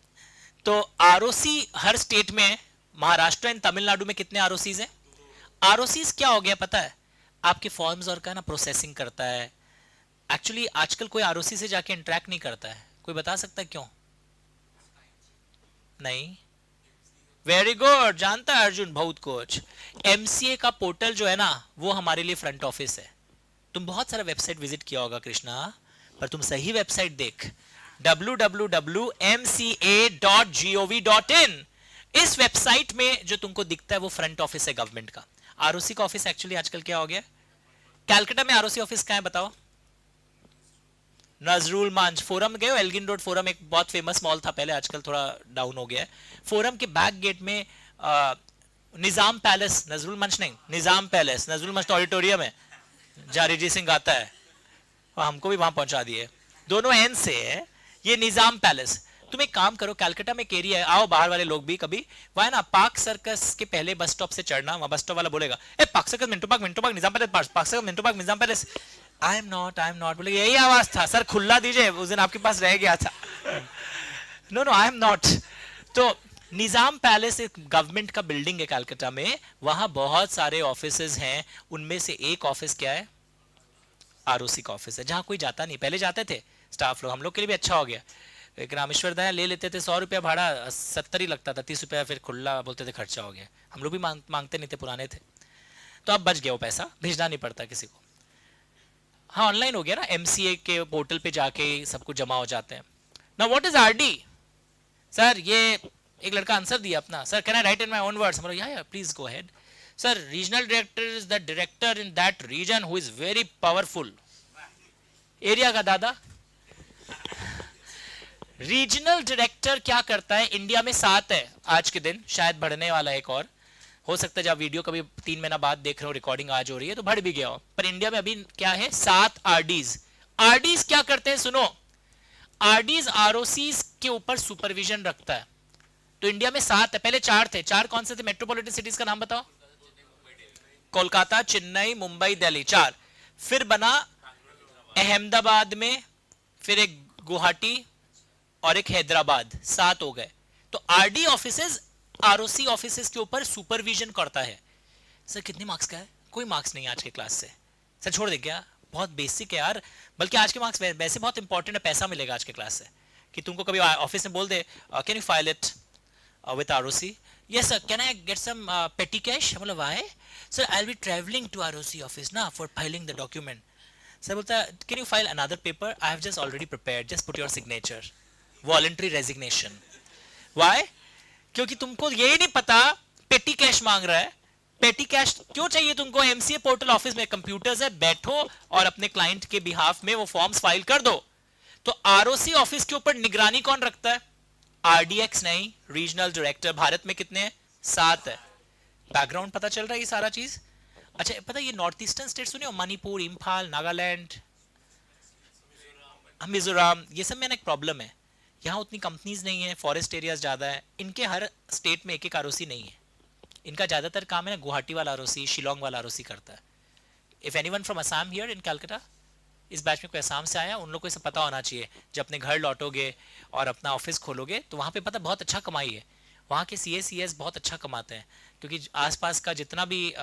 Speaker 1: तो आरओसी हर स्टेट में, महाराष्ट्र एंड तमिलनाडु में कितने आरओसीज हैं? आरओसीज क्या हो गया पता है? आपके फॉर्म्स और का ना प्रोसेसिंग करता है। एक्चुअली आजकल कोई आरओसी से जाके इंटरेक्ट नहीं करता है। कोई बता सकता है क्यों? नहीं? वेरी गुड, जानता है अर्जुन बहुत कुछ। एमसीए का पोर्टल जो है ना, वो हमारे लिए फ्रंट ऑफिस है। तुम बहुत सारा वेबसाइट विजिट किया होगा कृष्णा, पर तुम सही वेबसाइट देख, www.mca.gov.in। इस वेबसाइट में जो तुमको दिखता है वो फ्रंट ऑफिस है गवर्नमेंट का। आरओसी का ऑफिस एक्चुअली आजकल क्या हो गया? कैलकाटा में आरओसी ऑफिस कहाँ है बताओ? नजरुल मंच। फोरम गए हो? एल्गिन रोड फोरम एक बहुत फेमस मॉल था पहले, आजकल थोड़ा डाउन हो गया है। फोरम के बैक गेट में निजाम पैलेस, नजरुल मंच नहीं, निजाम पैलेस। नजरुल मंच तो ऑडिटोरियम है, जारीजी सिंह गाता है, और हमको भी वहां पहुंचा दिए, दोनों एन से है। ये निजाम पैलेस। तुम एक काम करो, कैलकाटा में एक एरिया है, आओ बाहर वाले लोग भी कभी, वहां ना पार्क सर्कस के पहले बस स्टॉप से चढ़ना, वहां बस स्टॉप वाला बोलेगा ए park circus Minto park Nizam palace, park circus Minto park Nizam palace. I am not बोले, यही आवाज था सर, खुला दीजिए, उस दिन आपके पास रह गया था। No I am not. तो निजाम पैलेस एक गवर्नमेंट का बिल्डिंग है कैलकाटा में, वहां बहुत सारे ऑफिसेज हैं। उनमें से एक ऑफिस क्या है? आरओसी का ऑफिस है, जहां कोई जाता नहीं। पहले जाते थे स्टाफ लोग, हम लोग के लिए भी अच्छा हो गया। एक रामेश्वर दया ले लेते थे 100 रुपया भाड़ा, 70 ही लगता था, 30 रुपया फिर खुला बोलते थे खर्चा हो गया। हम लोग भी मांगते नहीं थे, पुराने थे। तो अब बच गया वो पैसा, भेजना नहीं पड़ता किसी को। हाँ ऑनलाइन हो गया ना, एमसीए के पोर्टल पे जाके सब कुछ जमा हो जाते हैं. Now what is RD? Sir ये एक लड़का आंसर दिया अपना, sir can I write in my own words? मतलब या please go ahead. Sir regional director is the director in that region who is very powerful. Area का दादा. Regional director क्या करता है? इंडिया में 7 है आज के दिन, शायद बढ़ने वाला है एक और. हो सकता है जब वीडियो कभी 3 महीना बाद देख रहे हो, रिकॉर्डिंग आज हो रही है तो बढ़ भी गया हो, पर इंडिया में अभी क्या है? 7 आरडीज. आरडीज क्या करते हैं? सुनो, आरडीज आरओसीज के ऊपर सुपरविजन रखता है. तो इंडिया में 7 है, पहले 4 थे. 4 कौन से थे? मेट्रोपॉलिटन सिटीज का नाम बताओ. कोलकाता, चेन्नई, मुंबई, दिल्ली. 4. फिर बना अहमदाबाद में, फिर एक गुवाहाटी और एक हैदराबाद. 7 हो गए. तो आरडी ऑफिसेज आरओसी ऑफिसेज के ऊपर सुपरविजन करता है. सर कितने मार्क्स का है? कोई मार्क्स नहीं आज के क्लास से. सर छोड़ दे क्या? बहुत बेसिक है यार. बल्कि आज के मार्क्स वैसे बहुत इंपॉर्टेंट है, पैसा मिलेगा आज के क्लास से. कि तुमको कभी ऑफिस में बोल दे can you file it with ROC? Yes sir. Can I get some petty cash? मतलब why? Sir I will be travelling to ROC office ना for filing the document. Sir बोलता है can you file another paper? I have just already prepared, just put your signature. Voluntary resignation. Why? क्योंकि तुमको ये नहीं पता पेटी cash मांग रहा है. पेटी कैश क्यों चाहिए तुमको? एमसीए पोर्टल ऑफिस में कंप्यूटर्स है, बैठो और अपने क्लाइंट के बिहाफ में वो फॉर्म्स फाइल कर दो. तो आरओसी ऑफिस के ऊपर निगरानी कौन रखता है? आरडीएक्स नहीं, रीजनल डायरेक्टर. भारत में कितने हैं? 7 है. बैकग्राउंड पता चल रहा है ये सारा चीज. अच्छा पता है ये नॉर्थ ईस्टर्न स्टेट सुने हो? मणिपुर, इम्फाल, नागालैंड, मिजोरम, ये सब में ना एक प्रॉब्लम है. यहाँ उतनी कंपनीज नहीं है, फॉरेस्ट एरियाज ज़्यादा है. इनके हर स्टेट में एक एक आरओसी नहीं है. इनका ज़्यादातर काम है ना गुवाहाटी वाला आरओसी, शिलोंग वाला आरओसी करता है. If anyone from Assam here in Calcutta, इस बैच में कोई असम से आया, उन लोग को इसे पता होना चाहिए. जब अपने घर लौटोगे और अपना ऑफिस खोलोगे तो वहाँ पे पता बहुत अच्छा कमाई है. वहाँ के सीएस बहुत अच्छा कमाते हैं, क्योंकि आसपास का जितना भी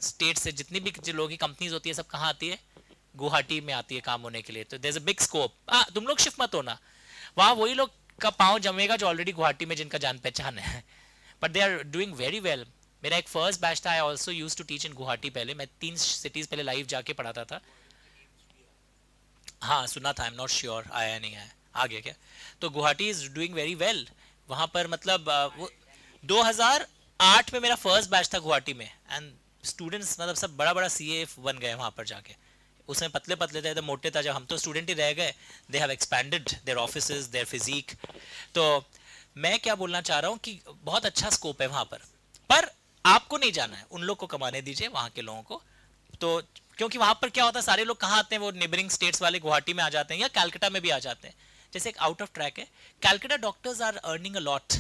Speaker 1: स्टेट से जितनी भी लोगों की कंपनीज होती है सब कहाँ आती है? गुवाहाटी में आती है काम होने के लिए. तो there is a big scope. तुम लोग शिफ्ट मत होना, वहाँ वही लोग का पाँव जमेगा जो ऑलरेडी गुवाहाटी में जिनका जान पहचान है. But they are doing very well. मेरा एक फर्स्ट बैच था, I also use to teach in Guwahati. पहले मैं 3 सिटीज पहले लाइव जाके पढ़ाता था. हाँ सुना था, आई एम नॉट श्योर आया नहीं आया. आ गया क्या? तो Guwahati is doing very well. वहाँ पर मतलब वो 2008 में मेरा फर्स्ट बैच था गुवाहाटी में. एंड स्टूडेंट्स मतलब सब बड़ा बड़ा सीए बन गए वहाँ पर जाके. उसमें पतले पतले थे तो मोटे था. जब हम तो स्टूडेंट ही रह गए, they have expanded their offices, their physique. तो मैं क्या बोलना चाह रहा हूँ कि बहुत अच्छा स्कोप है वहाँ पर आपको नहीं जाना है, उन लोग को कमाने दीजिए वहाँ के लोगों को. तो क्योंकि वहाँ पर क्या होता है, सारे लोग कहाँ आते हैं? वो नेबरिंग स्टेट्स वाले गुवाहाटी में आ जाते हैं या कैलकाटा में भी आ जाते हैं. जैसे एक आउट ऑफ ट्रैक है, Calcutta doctors are earning a lot,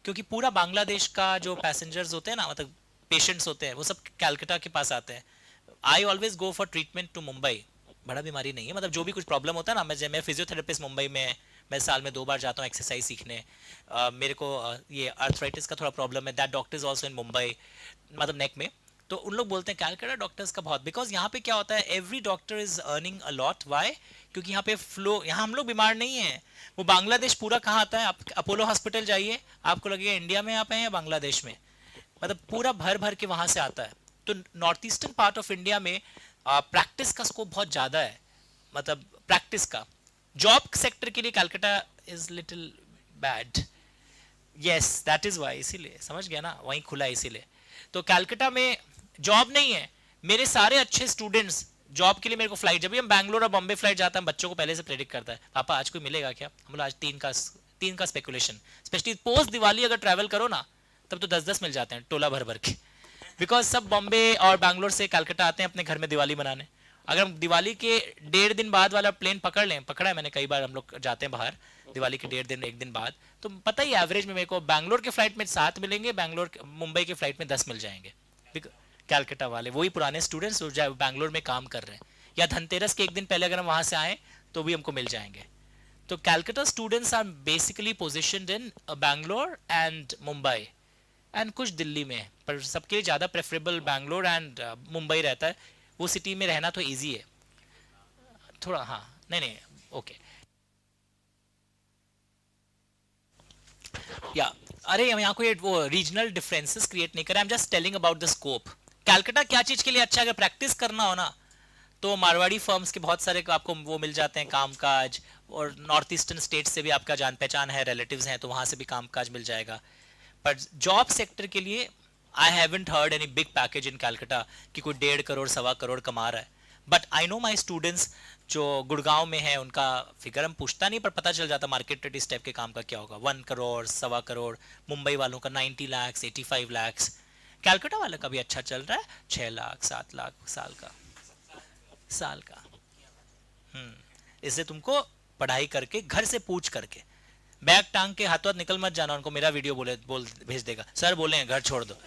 Speaker 1: क्योंकि पूरा बांग्लादेश का जो पैसेंजर्स होते हैं ना, मतलब पेशेंट्स होते हैं, वो सब कैलकाटा के पास आते हैं. I always go for treatment to Mumbai. बड़ा बीमारी नहीं है, मतलब जो भी कुछ प्रॉब्लम होता है ना, मैं फिजियोथेरेपिस्ट मुंबई में, मैं साल में 2 बार जाता हूँ एक्सरसाइज सीखने. मेरे को ये आर्थराइटिस का थोड़ा प्रॉब्लम है, that doctor is also in Mumbai, मतलब नेक में. तो उन लोग बोलते हैं कैलकाटा डॉक्टर्स का बहुत, बिकॉज यहाँ पे क्या होता है, every doctor is earning a lot. Why? क्योंकि यहाँ पे फ्लो, यहाँ हम लोग बीमार नहीं है. वो बांग्लादेश पूरा कहाँ आता है? आप अपोलो हॉस्पिटल जाइए, आपको लगेगा इंडिया में आप हैं या बांग्लादेश में. मतलब पूरा भर भर के वहाँ से आता है. तो north eastern part of India में प्रैक्टिस का स्कोप बहुत ज़्यादा है. मतलब प्रैक्टिस का, जॉब सेक्टर के लिए Calcutta is little bad. Yes that is why, इसीलिए समझ गया ना, वहीं खुला है इसीलिए. तो कैलकाटा में जॉब नहीं है. मेरे सारे अच्छे स्टूडेंट्स जॉब के लिए मेरे को फ्लाइट, जब भी हम बैंगलोर और बॉम्बे फ्लाइट जाता है, बच्चों को पहले से प्रेडिक्ट करता है, पापा आज कोई मिलेगा क्या? हम लोग आज 3 का स्पेकुलेशन. स्पेशली पोस्ट दिवाली अगर ट्रैवल करो ना, तब तो 10-10 मिल जाते हैं टोला भर भर के. बिकॉज सब बॉम्बे और बैंगलोर से कलकत्ता आते हैं अपने घर में दिवाली मनाने. अगर हम दिवाली के 1.5 दिन बाद वाला प्लेन पकड़ लें, पकड़ा है मैंने कई बार, हम लोग जाते हैं बाहर दिवाली के 1.5 दिन 1 दिन बाद, तो पता ही एवरेज में मेरे को बैंगलोर के फ्लाइट में 7 मिलेंगे, मुंबई के फ्लाइट में 10 मिल जाएंगे. कैलकाटा वाले वही पुराने स्टूडेंट्स जो बैंगलोर में काम कर रहे हैं, या धनतेरस के 1 दिन पहले अगर हम वहाँ से आए तो भी हमको मिल जाएंगे. तो Calcutta students are basically positioned in Bangalore and Mumbai and कुछ दिल्ली में, पर सबके लिए ज़्यादा प्रेफरेबल बैंगलोर एंड मुंबई रहता है. वो सिटी में रहना तो इजी है थोड़ा. हाँ नहीं ओके. या अरे हम यहाँ कोई वो रीजनल डिफरेंसेस क्रिएट नहीं कर रहे. I am just telling about the scope. Calcutta क्या चीज़ के लिए अच्छा है? अगर प्रैक्टिस करना हो ना तो मारवाड़ी फर्म्स के बहुत सारे आपको वो मिल जाते हैं कामकाज, और नॉर्थ ईस्टर्न स्टेट से भी आपका जान पहचान है, रिलेटिव्स हैं, तो वहां से भी कामकाज मिल जाएगा. पर जॉब सेक्टर के लिए I haven't heard any big package इन कैलकाटा कि कोई 1.5 करोड़ 1.25 करोड़ कमा रहा है. But I know my students जो गुड़गांव में है, उनका फिगर हम पूछता नहीं, पर पता चल जाता मार्केट रेट इस टाइप के काम का क्या होगा. 1 करोड़ 1.25 करोड़. मुंबई वालों का 90 लाख 85 लाख. कैलकाटा वाला का भी अच्छा चल रहा है, 6 लाख 7 लाख साल का. इससे तुमको पढ़ाई करके, घर से पूछ करके, बैग टांग के हाथों हाथ निकल मत जाना. उनको मेरा वीडियो बोल भेज देगा, सर बोले हैं घर छोड़ दो.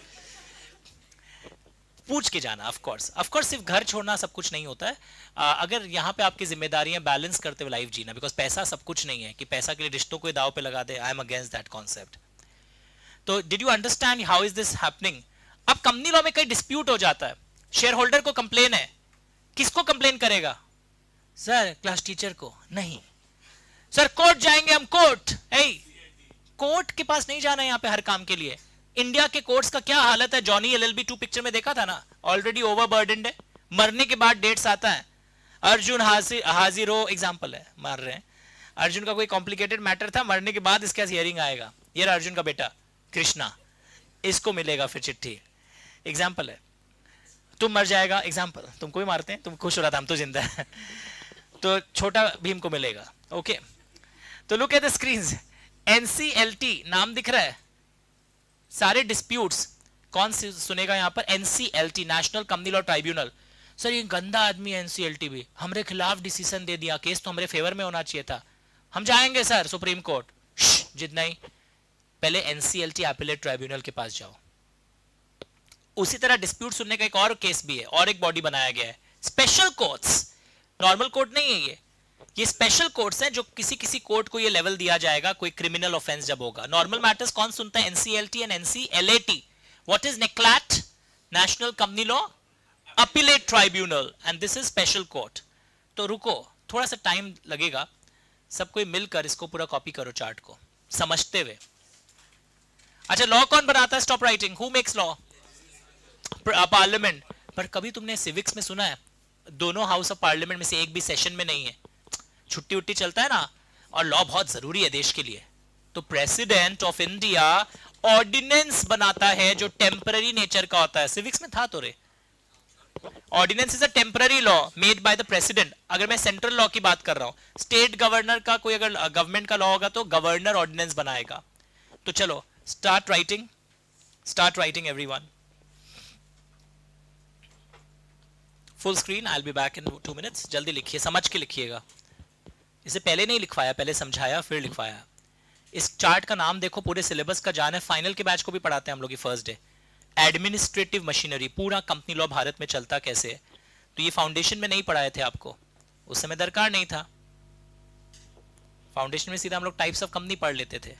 Speaker 1: पूछ के जाना. ऑफ कोर्स सिर्फ घर छोड़ना सब कुछ नहीं होता है. अगर यहाँ पे आपकी जिम्मेदारियां बैलेंस करते हुए लाइफ जीना, बिकॉज पैसा सब कुछ नहीं है कि पैसा के लिए रिश्तों को दाव पे लगा दे. I am against that concept. तो did you understand how is this happening? अब कंपनी लॉ में कई डिस्प्यूट हो जाता है. शेयर होल्डर को कंप्लेन है, किसको कंप्लेन करेगा? सर क्लास टीचर को नहीं. सर कोर्ट जाएंगे हम, कोर्ट के पास नहीं जाना है यहाँ पे हर काम के लिए. इंडिया के कोर्ट्स का क्या हालत है, जॉनी LLB 2 पिक्चर में देखा था ना. ऑलरेडी ओवरबर्डन्ड है. मरने के बाद डेट्स आता है. अर्जुन हाजिरो एग्जांपल है, मार रहे हैं. अर्जुन का कोई कॉम्प्लिकेटेड मैटर था, मरने के बाद इसके हियरिंग आएगा. ये अर्जुन का बेटा कृष्णा, इसको मिलेगा फिर चिट्ठी. एग्जाम्पल है. तुम मर जाएगा, एग्जाम्पल, तुमको भी मारते हैं, तुम खुश हो रहा था, हम तो जिंदा है. तो छोटा भीम को मिलेगा. ओके, तो look at the screens. NCLT नाम दिख रहा है. सारे डिस्प्यूट्स कौन सुनेगा यहाँ पर? NCLT, national company law tribunal. Sir ये गंदा आदमी है NCLT भी, हमारे खिलाफ डिसीजन दे दिया, केस तो हमारे फेवर में होना चाहिए था, हम जाएंगे सर सुप्रीम कोर्ट. जितना ही पहले NCLT एपिलेट ट्राइब्यूनल के पास जाओ. उसी तरह डिस्प्यूट सुनने का एक और केस भी है, और एक बॉडी बनाया गया है, स्पेशल कोर्ट्स. नॉर्मल कोर्ट नहीं है ये स्पेशल कोर्ट्स हैं, जो किसी कोर्ट को ये लेवल दिया जाएगा कोई क्रिमिनल ऑफेंस जब होगा. नॉर्मल मैटर्स कौन सुनता है? NCLT एंड NCLAT. What is NCLAT? National company law appellate tribunal, and this is special court. तो रुको, थोड़ा सा टाइम लगेगा, सब कोई मिलकर इसको पूरा कॉपी करो चार्ट को समझते हुए. अच्छा, लॉ कौन बनाता है? Stop writing. Who makes law? Parliament. पर कभी तुमने सिविक्स में सुना है दोनों हाउस ऑफ पार्लियामेंट में से एक भी सेशन में नहीं है? छुट्टी उट्टी चलता है ना, और लॉ बहुत जरूरी है देश के लिए. तो प्रेसिडेंट ऑफ इंडिया ऑर्डिनेंस बनाता है जो टेम्पररी नेचर का होता है. सिविक्स में था तो रे. Ordinance is a temporary law made by the president. अगर मैं सेंट्रल लॉ की बात कर रहा हूं, स्टेट गवर्नर का कोई अगर गवर्नमेंट का लॉ होगा तो गवर्नर ऑर्डिनेंस बनाएगा. तो चलो start writing everyone. Full screen. I will be back in 2 minutes. जल्दी लिखिए, समझ के लिखिएगा. इसे पहले नहीं लिखवाया, पहले समझाया फिर लिखवाया. इस चार्ट का नाम देखो, पूरे सिलेबस का जान है. फाइनल के बैच को भी पढ़ाते हैं हम लोग फर्स्ट डे. एडमिनिस्ट्रेटिव मशीनरी, पूरा कंपनी लॉ भारत में चलता कैसे है. तो ये फाउंडेशन में नहीं पढ़ाए थे आपको, उस समय दरकार नहीं था. फाउंडेशन में सीधा हम लोग टाइप्स ऑफ कंपनी पढ़ लेते थे.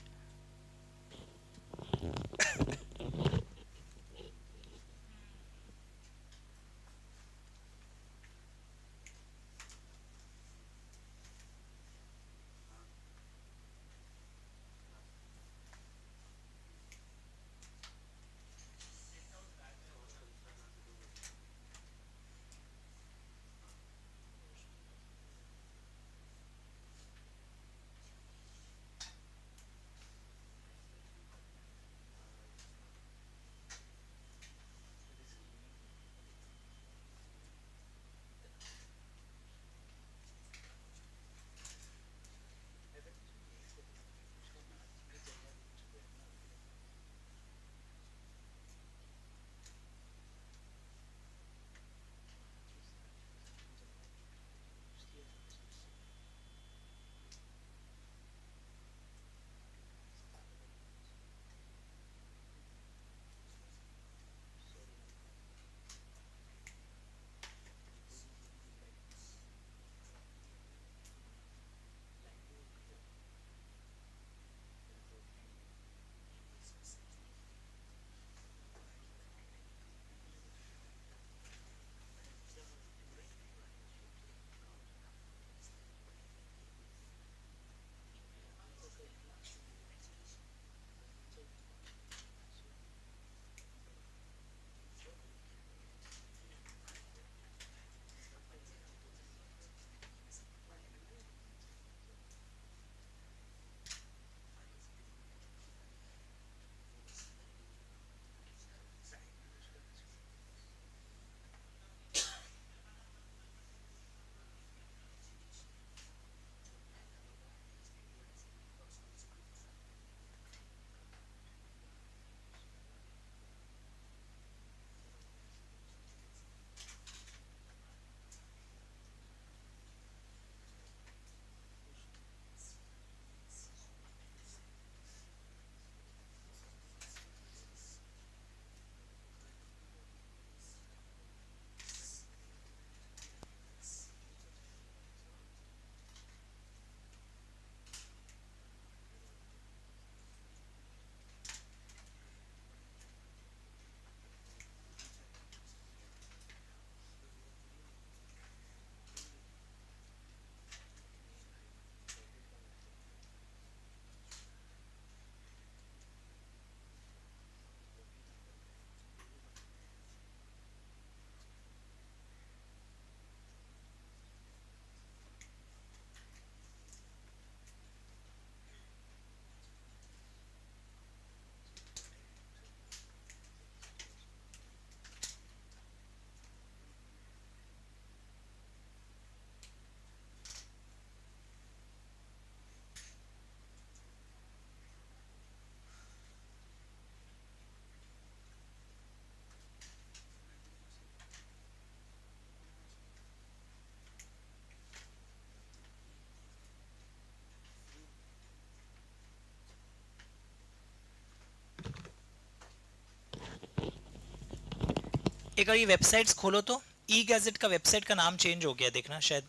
Speaker 1: एक बार ये वेबसाइट्स खोलो तो ई गैजेट का वेबसाइट का नाम चेंज हो गया, देखना शायद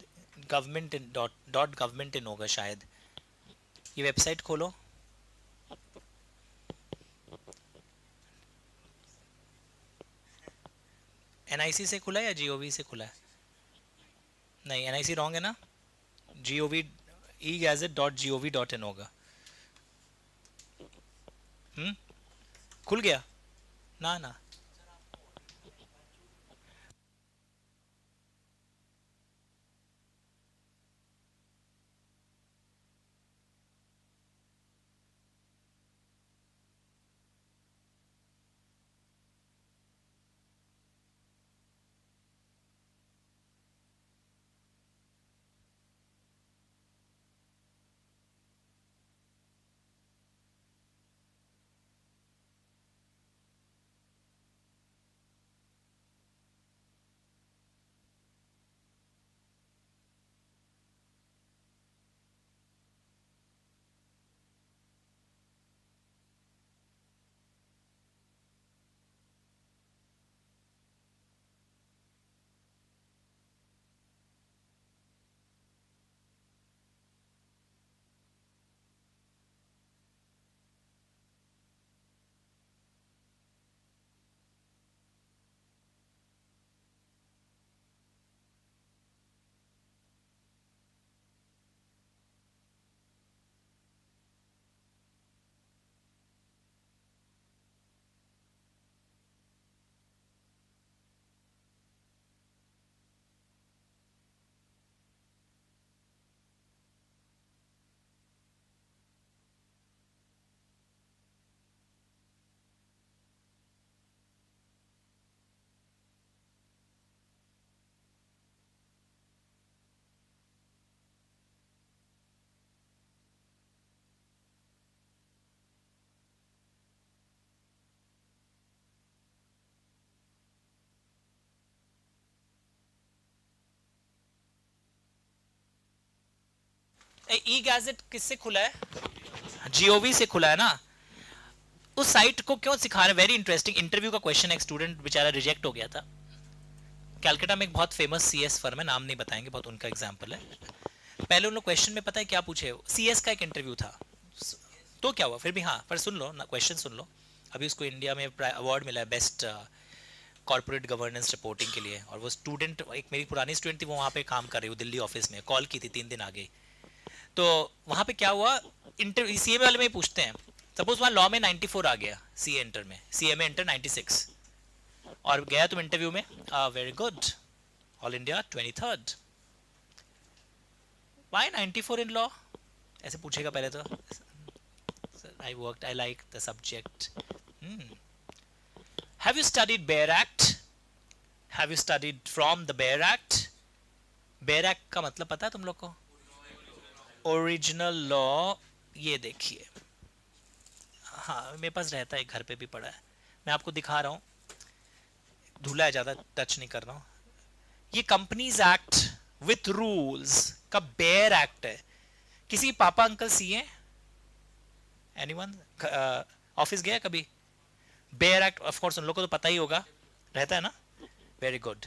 Speaker 1: government in dot government in होगा शायद। ये वेबसाइट खोलो, एनआईसी से खुला है या जीओवी से खुला है? नहीं, एनआईसी रॉन्ग है ना, जीओवी egazette.gov.in होगा। खुल गया ना ना। ई गैजेट किससे खुला है? जीओवी से खुला है ना। उस साइट को क्यों सिखा रहे? Very interesting. इंटरव्यू का क्वेश्चन, एक स्टूडेंट बेचारा रिजेक्ट हो गया था। कैलकाटा में एक बहुत फेमस सीएस फर्म है, नाम नहीं बताएंगे, बहुत उनका एग्जांपल है। पहले उन लोग क्वेश्चन में पता है क्या पूछे? सीएस का एक इंटरव्यू था, तो क्या हुआ फिर भी, हाँ पर सुन लो ना, क्वेश्चन सुन लो। अभी उसको इंडिया में अवार्ड मिला है बेस्ट कॉर्पोरेट गवर्नेंस रिपोर्टिंग के लिए। और वो स्टूडेंट, एक मेरी पुरानी स्टूडेंट थी, वो वहाँ पे काम कर रही, वो दिल्ली ऑफिस में कॉल की थी, 3 दिन आ गई। तो वहाँ पे क्या हुआ, इंटर सीएमए वाले में ही पूछते हैं, सपोज वहाँ लॉ में 94 आ गया, सीए इंटर में, सीएमए इंटर 96, और गया तुम इंटरव्यू में, very good, all India 23rd, why 94 in law, ऐसे पूछेगा पहले तो। I worked, I like the subject. Have you studied bare act? Have you studied from the bare act? Bear act का मतलब पता है तुम लोग को? Original law. ये देखिए, हाँ मेरे पास रहता है, घर पे भी पड़ा है, मैं आपको दिखा रहा हूँ, धुला है, ज़्यादा टच नहीं कर रहा हूँ। ये कंपनीज एक्ट विथ रूल्स का बेयर एक्ट है। किसी पापा अंकल सीए? एनीवन ऑफिस गया कभी? बेयर एक्ट ऑफ कोर्स उन लोगों को तो पता ही होगा, रहता है ना, वेरी गुड।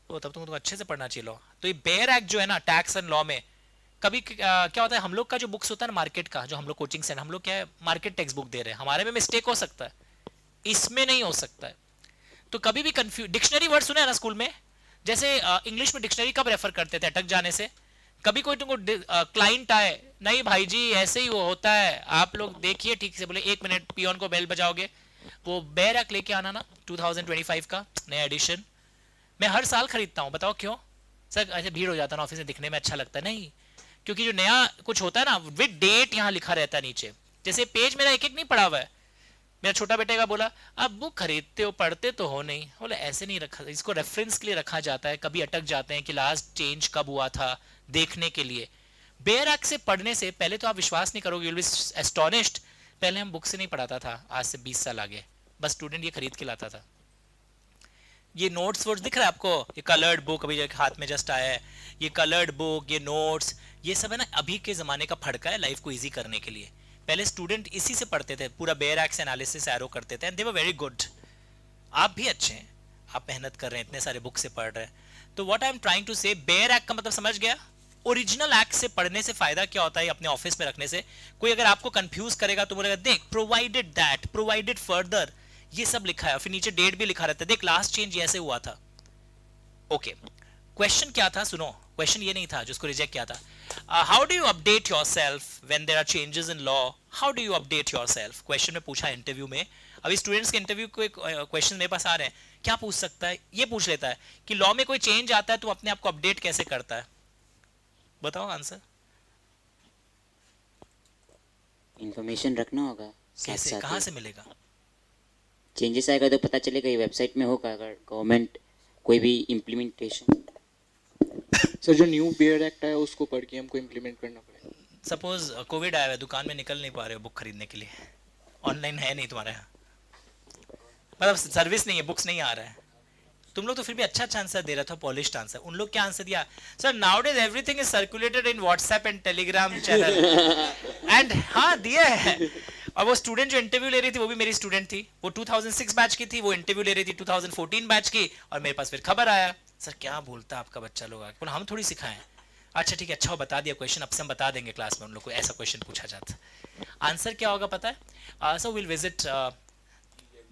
Speaker 1: तो तब तुमको अच्छे से पढ़ना चाहिए लॉ। तो ये बेयर एक्ट जो है ना, टैक्स एंड लॉ में कभी क्या होता है, हम लोग का जो बुक्स होता है ना मार्केट का, जो हम लोग कोचिंग से, हम लोग क्या है मार्केट टेक्स्ट बुक दे रहे हैं, हमारे में मिस्टेक हो सकता है, इसमें नहीं हो सकता है। तो कभी भी कंफ्यूज, डिक्शनरी वर्ड सुने ना स्कूल में, जैसे इंग्लिश में डिक्शनरी कब रेफर करते थे? अटक जाने से। कभी कोई तुमको क्लाइंट आए, नहीं भाई जी ऐसे ही वो होता है, आप लोग देखिए ठीक से, बोले 1 मिनट पियोन को बेल बजाओगे, वो बेयर एक्ट लेके आना ना 2025 का नया एडिशन। मैं हर साल खरीदता हूँ, बताओ क्यों? सर ऐसे भीड़ हो जाता है ना ऑफिस में, दिखने में अच्छा लगता है, नहीं क्योंकि जो नया कुछ होता है ना, विद डेट यहाँ लिखा रहता है नीचे। जैसे पेज मेरा एक एक नहीं पढ़ा हुआ है, मेरा छोटा बेटे का बोला, अब बुक खरीदते हो पढ़ते तो हो नहीं, बोले ऐसे नहीं रखा, इसको रेफरेंस के लिए रखा जाता है, कभी अटक जाते हैं कि लास्ट चेंज कब हुआ था देखने के लिए। बेयर एक्ट से पढ़ने से पहले तो आप विश्वास नहीं करोगे, यू विल बी एस्टोनिश्ड, पहले हम बुक से नहीं पढ़ाता था, आज से 20 साल आगे बस स्टूडेंट ये खरीद के लाता था। ये नोट्स वोट्स दिख रहा है आपको, ये कलर्ड बुक अभी हाथ में जस्ट आया है, ये कलर्ड बुक, ये नोट्स, ये सब है ना अभी के ज़माने का फड़का है लाइफ को ईजी करने के लिए। पहले स्टूडेंट इसी से पढ़ते थे, पूरा बेयर एक्ट एनालिसिस एरो करते थे, and they were very good. आप भी अच्छे हैं, आप मेहनत कर रहे हैं, इतने सारे बुक से पढ़ रहे हैं, तो what I am trying to say, bare act का मतलब समझ गया? ओरिजिनल एक्ट से पढ़ने से फायदा क्या होता है अपने ऑफिस में रखने से? कोई अगर आपको कंफ्यूज करेगा तो बोलेगा देख प्रोवाइडेड दैट, प्रोवाइडेड फर्दर, ये सब लिखा है, फिर नीचे डेट भी लिखा रहता है, देख लास्ट चेंज ऐसे हुआ था। ओके, क्वेश्चन क्या था सुनो, क्वेश्चन ये नहीं था जिसको रिजेक्ट किया था। How do you update yourself when there are changes in law, how do you update yourself? Question में पूछा इंटरव्यू में। अभी स्टूडेंट्स के इंटरव्यू को क्वेश्चन मेरे पास आ रहे हैं, क्या पूछ सकता है? ये पूछ लेता है कि लॉ में कोई चेंज आता है तो अपने आप को अपडेट कैसे करता है? बताओ आंसर।
Speaker 2: इंफॉर्मेशन रखना होगा साथ
Speaker 1: कैसे,
Speaker 2: साथ
Speaker 1: कहाँ
Speaker 2: ही।
Speaker 1: से मिलेगा?
Speaker 2: चेंजेस आएगा तो पता चलेगा, ये वेबसाइट में होगा अगर गवर्नमेंट कोई भी इम्प्लीमेंटेशन।
Speaker 5: सर जो न्यू बेयर एक्ट है उसको पढ़ के हमको इम्प्लीमेंट करना पड़ेगा।
Speaker 1: सपोज कोविड आया है, दुकान में निकल नहीं पा रहे हो बुक खरीदने के लिए, ऑनलाइन है नहीं तुम्हारे यहाँ, मतलब सर्विस नहीं है, बुक्स नहीं आ रहा है, तुम लोग तो फिर भी अच्छा आंसर दे रहा था, पॉलिश्ड आंसर। उन लोग क्या आंसर दिया? Sir nowadays everything is circulated in WhatsApp and Telegram channel and हाँ दिया है। और वो स्टूडेंट जो इंटरव्यू ले रही थी वो भी मेरी स्टूडेंट थी, वो 2006 बैच की थी, वो इंटरव्यू ले रही थी 2014 बैच की, और मेरे पास फिर खबर आया सर क्या बोलता है आपका बच्चा लोग आके, बोला हम थोड़ी सिखाएं। अच्छा ठीक है, अच्छा बता दिया क्वेश्चन, अब से हम बता देंगे क्लास में उन लोग को ऐसा क्वेश्चन पूछा जाता। आंसर क्या होगा पता है? So will visit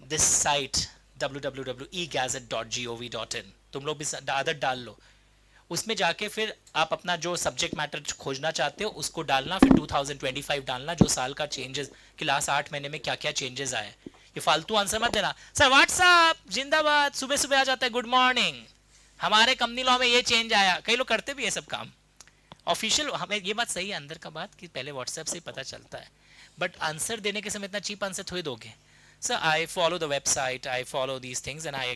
Speaker 1: this site www.egazette.gov.in, तुम लोग भी आदत डाल लो, उसमें जाके फिर आप अपना जो सब्जेक्ट मैटर खोजना चाहते हो उसको डालना, फिर 2025 डालना, जो साल का चेंजेस कि लास्ट 8 महीने में क्या क्या चेंजेस आए। ये फालतू आंसर मत देना, सर व्हाट्सअप जिंदाबाद, सुबह सुबह आ जाता है गुड मॉर्निंग, हमारे कंपनी लॉ में ये चेंज आया। कई लोग करते भी ये सब काम ऑफिशियल, हमें ये बात सही है अंदर का बात कि पहले व्हाट्सएप से ही पता चलता है, बट आंसर देने के समय इतना चीप आंसर थोड़ी दोगे। Sir I follow the website, I follow these things and I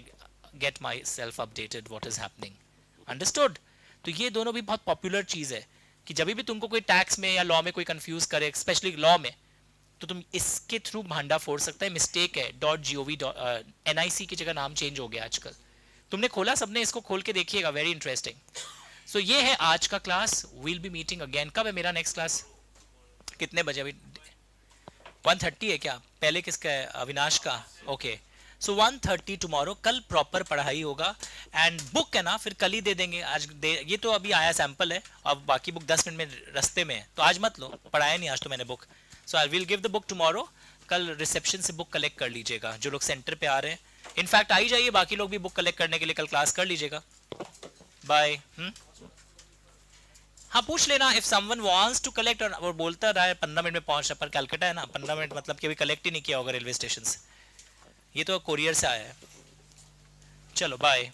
Speaker 1: get my self updated what is happening, understood? तो ये दोनों भी बहुत पॉपुलर चीज है कि जब भी तुमको कोई टैक्स में या लॉ में कोई कंफ्यूज करे, स्पेशली लॉ में, तो तुम इसके थ्रू भांडा फोड़ सकता है। मिस्टेक है .gov NIC की जगह नाम चेंज हो गया आजकल, तुमने खोला, सबने इसको खोल के देखिएगा, वेरी इंटरेस्टिंग। सो ये है आज का class, will be meeting again. कब है मेरा नेक्स्ट क्लास? कितने बजे? अभी 1:30 है क्या? पहले किसका है? अविनाश का। ओके, सो 1:30 टुमारो, कल प्रॉपर पढ़ाई होगा एंड बुक है ना फिर कल ही दे देंगे, आज ये तो अभी आया सैंपल है, अब बाकी बुक 10 मिनट में रास्ते में है, तो आज मत लो, पढ़ाया नहीं आज तो मैंने book. So I will give the book tomorrow, कल रिसेप्शन से बुक कलेक्ट कर लीजिएगा जो लोग सेंटर पे आ रहे हैं, इनफैक्ट आ ही जाइए, बाकी लोग भी बुक कलेक्ट करने के लिए कल क्लास कर लीजिएगा। बाय। हाँ पूछ लेना if someone wants to collect, और वो बोलता रहा है 15 मिनट में पहुंच रहा, पर कैलकाटा है ना, 15 मिनट मतलब कि अभी कलेक्ट ही नहीं किया होगा रेलवे स्टेशन से, ये तो कोरियर से आया है। चलो बाय।